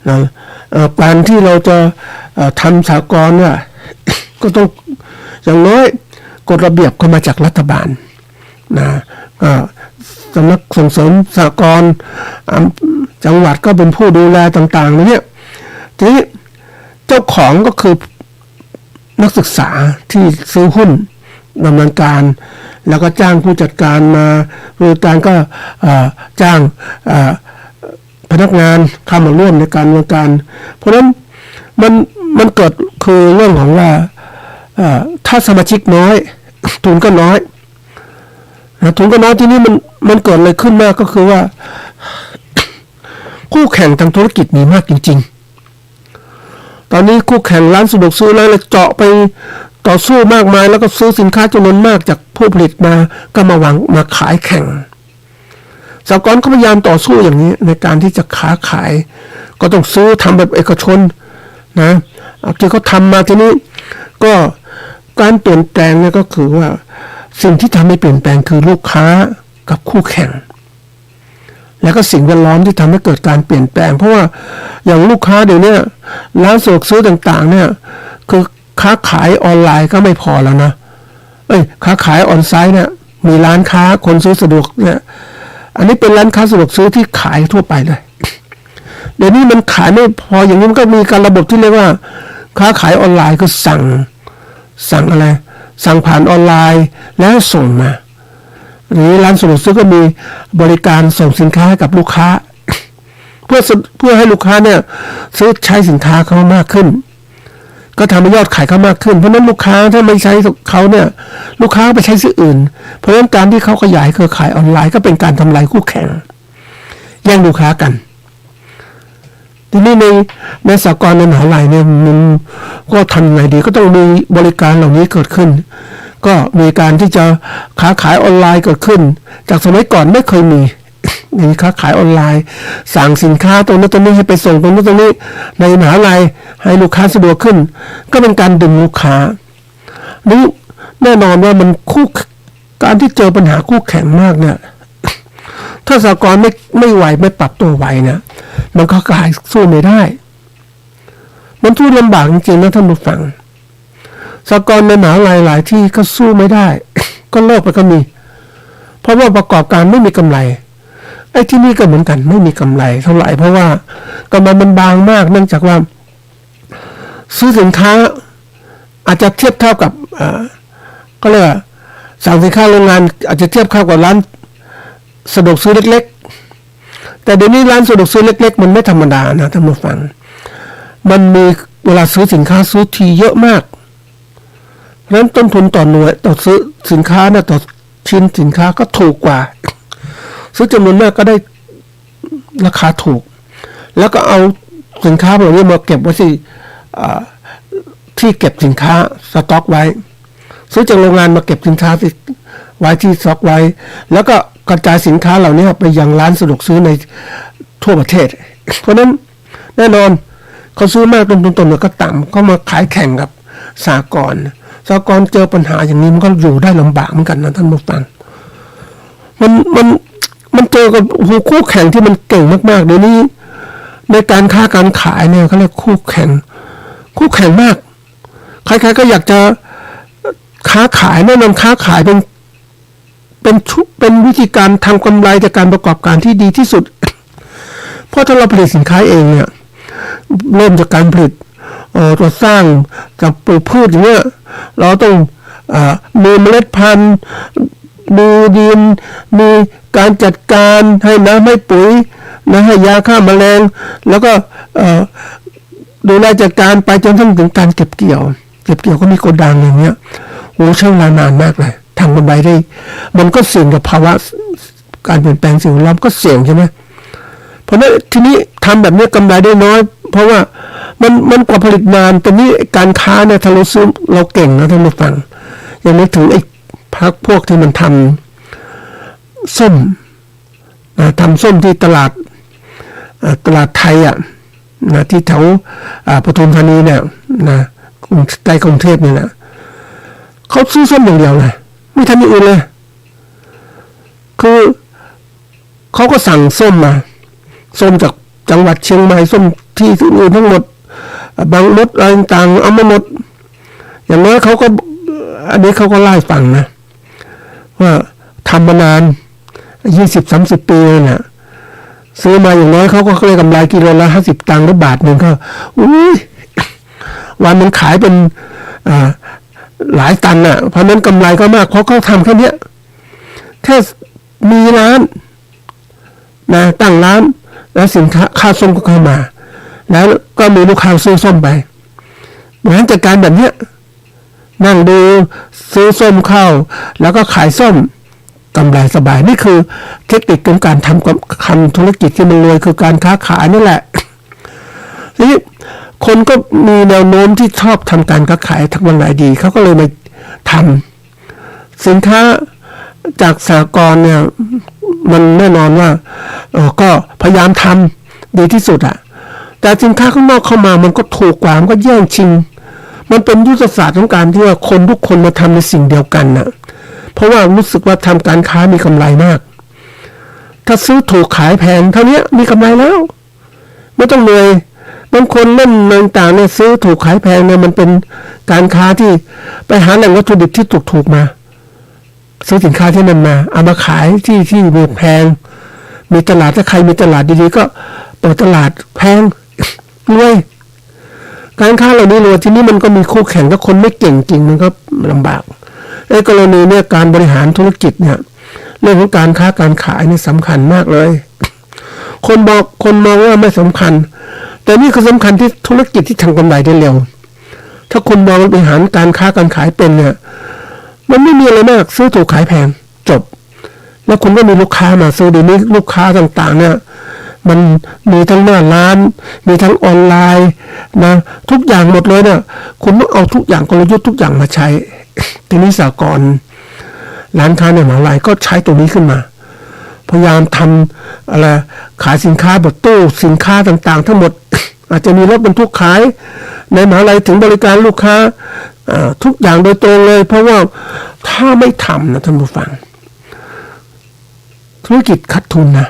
S9: นะการที่เราจะทำสหกรณ์เนี่ยก็ต้องอย่างน้อยกฎระเบียบก็มาจากรัฐบาลนะสำนักส่งเสริมสหกรณ์จังหวัดก็เป็นผู้ดูแลต่างๆเนี่ยทีนี้เจ้าของก็คือนักศึกษาที่ซื้อหุ้นดำเนินการแล้วก็จ้างผู้จัดการมาผู้จัดการก็จ้างพนักงานเข้ามาร่วมในการดำเนินการเพราะฉะนั้นมันเกิดคือเรื่องของว่าถ้าสมาชิกน้อยทุนก็น้อยทุนก็น้อยที่นี่มันเกิดอะไรขึ้นมากก็คือว่าคู่แข่งทางธุรกิจมีมากจริงๆตอนนี้คู่แข่งร้านสะดวกซื้อแล้วเจาะไปต่อสู้มากมายแล้วก็ซื้อสินค้าจำนวนมากจากผู้ผลิตมาก็มาขายแข่งสหกรณ์ก็พยายามต่อสู้อย่างนี้ในการที่จะค้าขายก็ต้องซื้อทำแบบเอกชนนะที่เขาทำมาทีนี้ก็การเปลี่ยนแปลงเนี่ยก็คือว่าสิ่งที่ทำให้เปลี่ยนแปลงคือลูกค้ากับคู่แข่งแล้วก็สิ่งแวดล้อมที่ทำให้เกิดการเปลี่ยนแปลงเพราะว่าอย่างลูกค้าเดี๋ยวนี้ร้านสะดวกซื้อต่างๆเนี่ยคือค้าขายออนไลน์ก็ไม่พอแล้วนะค้าขายออนไซต์เนี่ยมีร้านค้าคนซื้อสะดวกเนี่ยอันนี้เป็นร้านค้าสะดวกซื้อที่ขายทั่วไปเลยเดี๋ยวนี้มันขายไม่พออย่างนี้มันก็มีการระบบที่เรียกว่าค้าขายออนไลน์คือสั่งอะไรสั่งผ่านออนไลน์แล้วส่งมาหรือร้านสะดวกซื้อก็มีบริการส่งสินค้าให้กับลูกค้าเพื่อให้ลูกค้าเนี่ยซื้อใช้สินค้าเขามากขึ้นก็ทำให้ยอดขายเขามากขึ้นเพราะนั้นลูกค้าถ้าไม่ใช้เขาเนี่ยลูกค้าไปใช้ซื้ออื่นเพราะฉะนั้นการที่เขาขยายเครือข่ายออนไลน์ก็เป็นการทำลายคู่แข่งแย่งลูกค้ากันทีนี้ในสหกรณ์ในมหาวิทยาลัยเนี่ยมันก็ทำไงดีก็ต้องมีบริการเหล่านี้เกิดขึ้น ก็มีการที่จะค้าขายออนไลน์เกิดขึ้นจากสมัยก่อนไม่เคยมีอย่างนี้ค้าขายออนไลน์สั่งสินค้าตรงนั้นตรงนี้ให้ไปส่งตรงนั้นตรงนี้ในมหาลัยให้ลูกค้าสะดวกขึ้นก็เป็นการดึงลูกค้านี่แน่นอนว่ามันการที่เจอปัญหาคู่แข่งมากเนี่ยถ้าสหกรณ์ไม่ไหวไม่ปรับตัวไหวเนี่ยมันก็ขายสู้ไม่ได้มันสู้ลำบากจริงๆนะท่านผู้ฟังสหกรณ์ในมหาลัยหลายที่ก็สู้ไม่ได้ ก็เลิกไปก็มีเพราะว่าประกอบการไม่มีกำไรไอ้ที่นี่ก็เหมือนกันไม่มีกำไรเท่าไหร่เพราะว่ากำไรมันบางมากเนื่องจากว่าซื้อสินค้าอาจจะเทียบเท่ากับก็เรียกว่าสั่งสินค้าโรงงานอาจจะเทียบเท่ากับร้านสะดวกซื้อเล็กๆแต่เดี๋ยวนี้ร้านสะดวกซื้อเล็กๆมันไม่ธรรมดานะท่านผู้ฟังมันมีเวลาซื้อสินค้าซื้อทีเยอะมากเพราะฉะนั้นต้นทุนต่อหน่วยต่อซื้อสินค้าเนี่ยต่อชิ้นสินค้าก็ถูกกว่าซื้อจำนวนมากก็ได้ราคาถูกแล้วก็เอาสินค้าเหล่านี้มาเก็บไว้ที่เก็บสินค้าสต็อกไว้ซื้อจากโรงงานมาเก็บสินค้าไว้ที่สต็อกไว้แล้วก็กระจายสินค้าเหล่านี้ไปยังร้านสะดวกซื้อในทั่วประเทศเพราะนั้นแน่นอนเขาซื้อมากต้นก็ต่ำก็มาขายแข่งกับสหกรณ์เจอปัญหาอย่างนี้มันก็อยู่ได้ลำบากเหมือนกันนะท่านผู้ฟังมันเจอกับคู่แข่งที่มันเก่งมากๆเดี๋ยวนี้ในการค้าการขายเนี่ยเขาเรียกคู่แข่งมากใครๆก็อยากจะค้าขายแน่นอนค้าขายเป็นวิธีการทำกำไรจากการประกอบการที่ดีที่สุด เพราะถ้าเราผลิตสินค้าเองเนี่ยเริ่มจากการผลิตตัวสร้างจากปลูกพืชอย่างเงี้ยเราต้องมีเมล็ดพันธุ์มีดินมีการจัดการให้น้ำให้ปุ๋ยนะให้ยาฆ่าแมลงแล้วก็ดูแลจัดการไปจนถึงการเก็บเกี่ยวก็มีโกดังอย่างเงี้ยโอ้ใช้เวลานานมากเลยทำกำไรได้มันก็เสี่ยงกับภาวะการเปลี่ยนแปลงสิ่งแวดล้อมก็เสี่ยงใช่ไหมเพราะนั้นทีนี้ทำแบบนี้กำไรได้น้อยเพราะว่ามันกว่าผลิตนานแต่นี่การค้าเนี่ยถ้าเราซื้อเราเก่งนะท่านผู้ฟังอย่างนี้ถึงไอ้พวกที่มันทำส้มทำส้มที่ตลาดไทยนะที่แถวปทุมธานีเนี่ยนะใกล้กรุงเทพนี่นะเขาซื้อส้มอย่างเดียวเลยไม่ทำอย่างอื่นเลยคือเขาก็สั่งส้มมาส้มจากจังหวัดเชียงใหม่ส้มที่อื่นทั้งหมดบางมดอะไรต่างเอามาหมดอย่างน้อยเขาก็อันนี้เขาก็ไล่ฟังนะว่าทำมานาน 20-30 ปีเนี่ยซื้อมาอย่างน้อยเขาก็ได้กำไรกิโลละ50 ตังค์หรือบาทหนึ่งก็วันมันขายเป็นหลายตันน่ะเพราะนั้นกำไรก็มากเพราะเขาทำแค่นี้แค่มีร้านนะตั้งร้านแล้วสินค้าข้าวส้มก็เข้ามาแล้วก็มีลูกค้าซื้อส้มไปบริหารจัดการแบบนี้นั่งดูซื้อส้มเข้าแล้วก็ขายส้มกำไรสบายนี่คือเทคนิคของการทำธุรกิจที่มันรวยคือการค้าขายนี่แหละทีนี้คนก็มีแนวโน้มที่ชอบทำการค้าขายทักวันไหนดีเขาก็เลยมาทำสินค้าจากสหกรณ์เนี่ยมันแน่นอนว่าก็พยายามทำดีที่สุดแต่สินค้าข้างนอกเข้ามามันก็ถูกกว่ามันก็แย่งชิงมันเป็นยุทธศาสตร์ของการที่ว่าคนทุกคนมาทำในสิ่งเดียวกันนะเพราะว่ารู้สึกว่าทำการค้ามีกำไรมากถ้าซื้อถูกขายแพงเท่านี้มีกำไรแล้วไม่ต้องเหนื่อยบางคนเล่นต่างๆเนี่ยซื้อถูกขายแพงเนี่ยมันเป็นการค้าที่ไปหาแหล่งวัตถุดิบที่ถูกๆมาซื้อสินค้าที่นั่นมาเอามาขายที่มีแพงมีตลาดถ้าใครมีตลาดดีๆก็เปิดตลาดแพงรวยการค้าเหล่านี้รวยทีนี้มันก็มีคู่แข่งถ้าคนไม่เก่งจริงมันก็ลำบากไอ้กรณีเนี่ยการบริหารธุรกิจเนี่ยเรื่องของการค้าการขายนี่สำคัญมากเลยคนมองว่าไม่สำคัญแต่นี่คือสำคัญที่ธุรกิจที่ทำกำไรได้เร็วถ้าคุณมองบริหารการค้าการขายเป็นเนี่ยมันไม่มีอะไรมากซื้อถูกขายแพงจบแล้วคุณก็มีลูกค้ามาซื้อเดี๋ยวนี้ลูกค้าต่างๆเนี่ยมันมีทั้งหน้าร้านมีทั้งออนไลน์นะทุกอย่างหมดเลยเนี่ยคุณต้องเอาทุกอย่างกลยุทธ์ทุกอย่างมาใช้ ทีนี้สหกรณ์ร้านค้าในมหาลัยก็ใช้ตัวนี้ขึ้นมาพยายามทำอะไรขายสินค้าแบบตู้สินค้าต่างๆทั้งหมด อาจจะมีรถบรรทุกขายในมหาลัยถึงบริการลูกค้าทุกอย่างโดยตรงเลยเพราะว่าถ้าไม่ทำนะท่านผู้ฟังธุรกิจขาดทุนนะ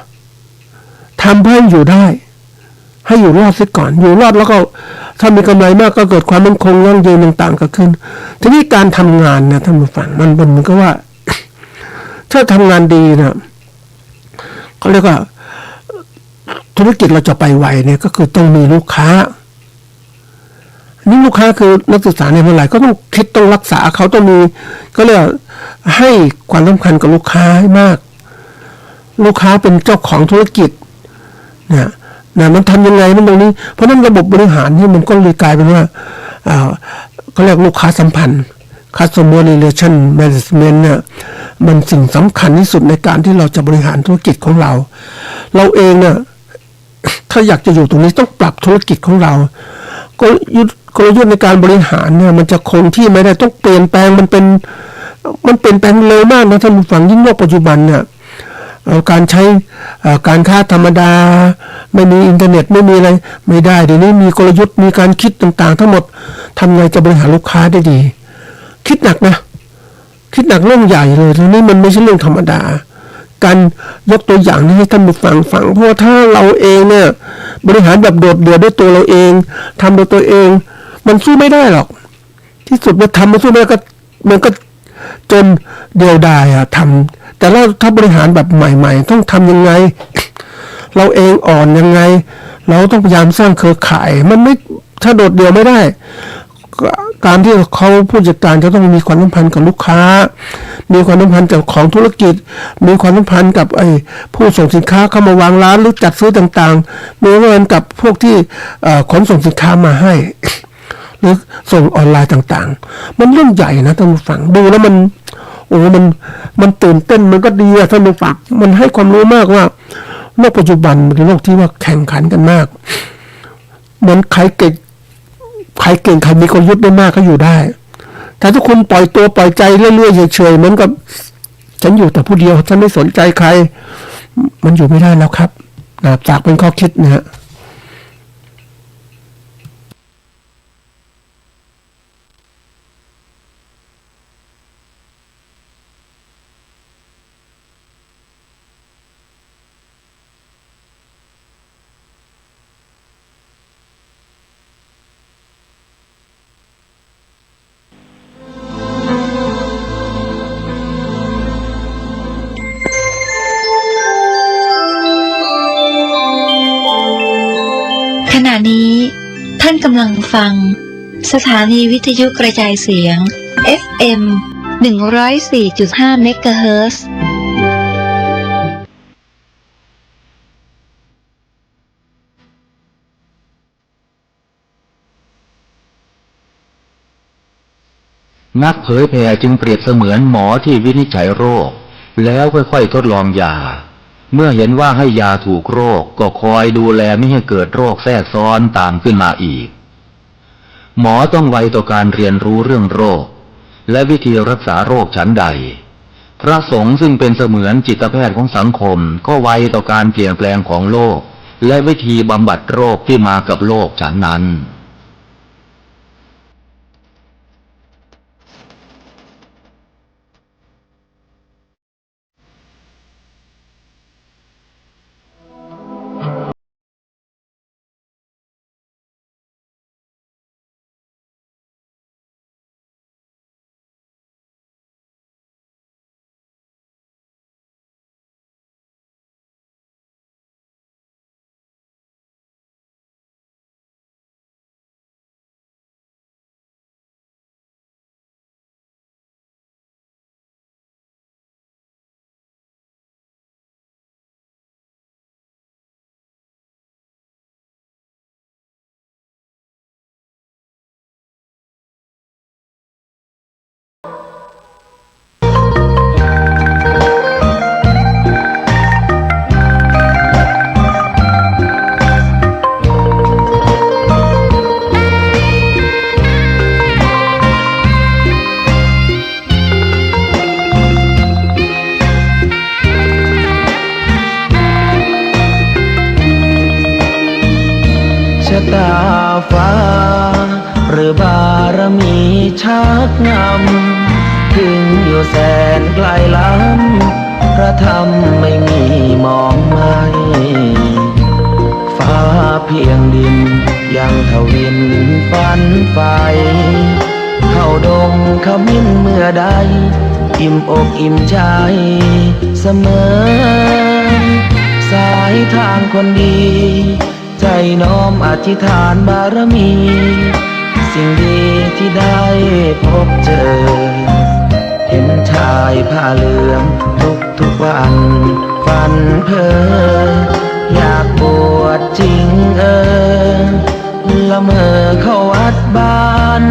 S9: ทำเพื่อให้อยู่ได้ให้อยู่รอดซะก่อนอยู่รอดแล้วก็ถ้ามีกำไรมากก็เกิดความมั่นคงยั่งยืนต่างๆก็ขึ้นทีนี้การทำงานนะท่านผู้ฟังมันเหมือนกับว่า ถ้าทำงานดีนะเขาเรียกว่าธุรกิจเราจะไปไวเนี่ยก็คือต้องมีลูกค้านี่ลูกค้าคือนักศึกษาในมหาวิทยาลัยก็ต้องคิดต้องรักษาเขาต้องมีก็เรียกให้ความสำคัญกับลูกค้าให้มากลูกค้าเป็นเจ้าของธุรกิจนะมันทำยังไงมันตรงนี้เพราะนั้นระบบบริหารนี่มันก็เลยกลายเป็นว่าเขาเรียกลูกค้าสัมพันธ์ Customer Relation Management เนี่ยมันสิ่งสำคัญที่สุดในการที่เราจะบริหารธุรกิจของเราเองเนี่ยถ้าอยากจะอยู่ตรงนี้ต้องปรับธุรกิจของเรากลยุทธ์ในการบริหารเนี่ยมันจะคงที่ไม่ได้ต้องเปลี่ยนแปลงมันเปลี่ยนแปลงเร็วมากนะท่านผู้ฟังยิ่งโลกปัจจุบันเนี่ยการใช้การค้าธรรมดาไม่มีอินเทอร์เน็ตไม่มีอะไรไม่ได้เดี๋ยวนี้มีกลยุทธ์มีการคิดต่างๆทั้งหมดทำไงจะบริหารลูกค้าได้ดีคิดหนักนะคิดหนักเรื่องใหญ่เลยทีนี้มันไม่ใช่เรื่องธรรมดาการยกตัวอย่างนี้ให้ท่านผู้ฟังฟังเพราะถ้าเราเองเนี่ยบริหารแบบโดดเดี่ยวด้วยตัวเราเองทำโดยตัวเองมันสู้ไม่ได้หรอกที่สุดมันทำมันสู้ไม่ได้ก็มันก็จนเดียวดายทำแต่ถ้าบริหารแบบใหม่ๆต้องทำยังไงเราเองอ่อนยังไงเราต้องพยายามสร้างเครือข่ายมันไม่ถ้าโดดเดี่ยวไม่ได้การที่เขาผู้จัดการจะต้องมีความสัมพันธ์กับลูกค้ามีความสัมพันธ์กับของธุรกิจมีความสัมพันธ์กับผู้ส่งสินค้าเข้ามาวางร้านหรือจัดซื้อต่างๆมีเงินกับพวกที่ขนส่งสินค้ามาให้ หรือส่งออนไลน์ต่างๆมันเรื่องใหญ่นะท่านผู้ฟังดูแล้วมันตื่นเต้นมันก็ดีอะท่านผู้ฟังมันให้ความรู้มากว่าโลกปัจจุบันเป็นโลกที่ว่าแข่งขันกันมากเหมือนใครเก่งใครมีกลยุทธ์ได้มากก็อยู่ได้แต่ถ้าคุณปล่อยตัวปล่อยใจเรื่อยๆเฉยๆเหมือนกับฉันอยู่แต่ผู้เดียวฉันไม่สนใจใครมันอยู่ไม่ได้แล้วครับฝากเป็นข้อคิดนะฮะ
S3: ขณะนี้ท่านกำลังฟังสถานีวิทยุกระจายเสียง FM 104.5 เมกะเฮิรตซ์
S7: นักเผยแผ่จึงเปรียบเสมือนหมอที่วินิจฉัยโรคแล้วค่อยๆทดลองยาเมื่อเห็นว่าให้ยาถูกโรคก็คอยดูแลไม่ให้เกิดโรคแทรกซ้อนตามขึ้นมาอีกหมอต้องไวต่อการเรียนรู้เรื่องโรคและวิธีรักษาโรคฉันใดพระสงฆ์ซึ่งเป็นเสมือนจิตแพทย์ของสังคมก็ไวต่อการเปลี่ยนแปลงของโลกและวิธีบำบัดโรคที่มากับโลกฉันนั้น
S10: ตาฟ้าหรือบารมีชักนำถึงอยู่แสนไกลล้ำพระธรรมไม่มีมองไม่ฟ้าเพียงดินยังทวินฝันไฟเข้าดงขมิ้นเมื่อใดอิ่มอกอิ่มใจเสมอสายทางคนดีใจน้อมอธิษฐานบารมีสิ่งดีที่ได้พบเจอเห็นชายผ้าเหลืองทุกวันฝันเพ้ออยากบวชจริงละเมอเข้าวัดบ้าน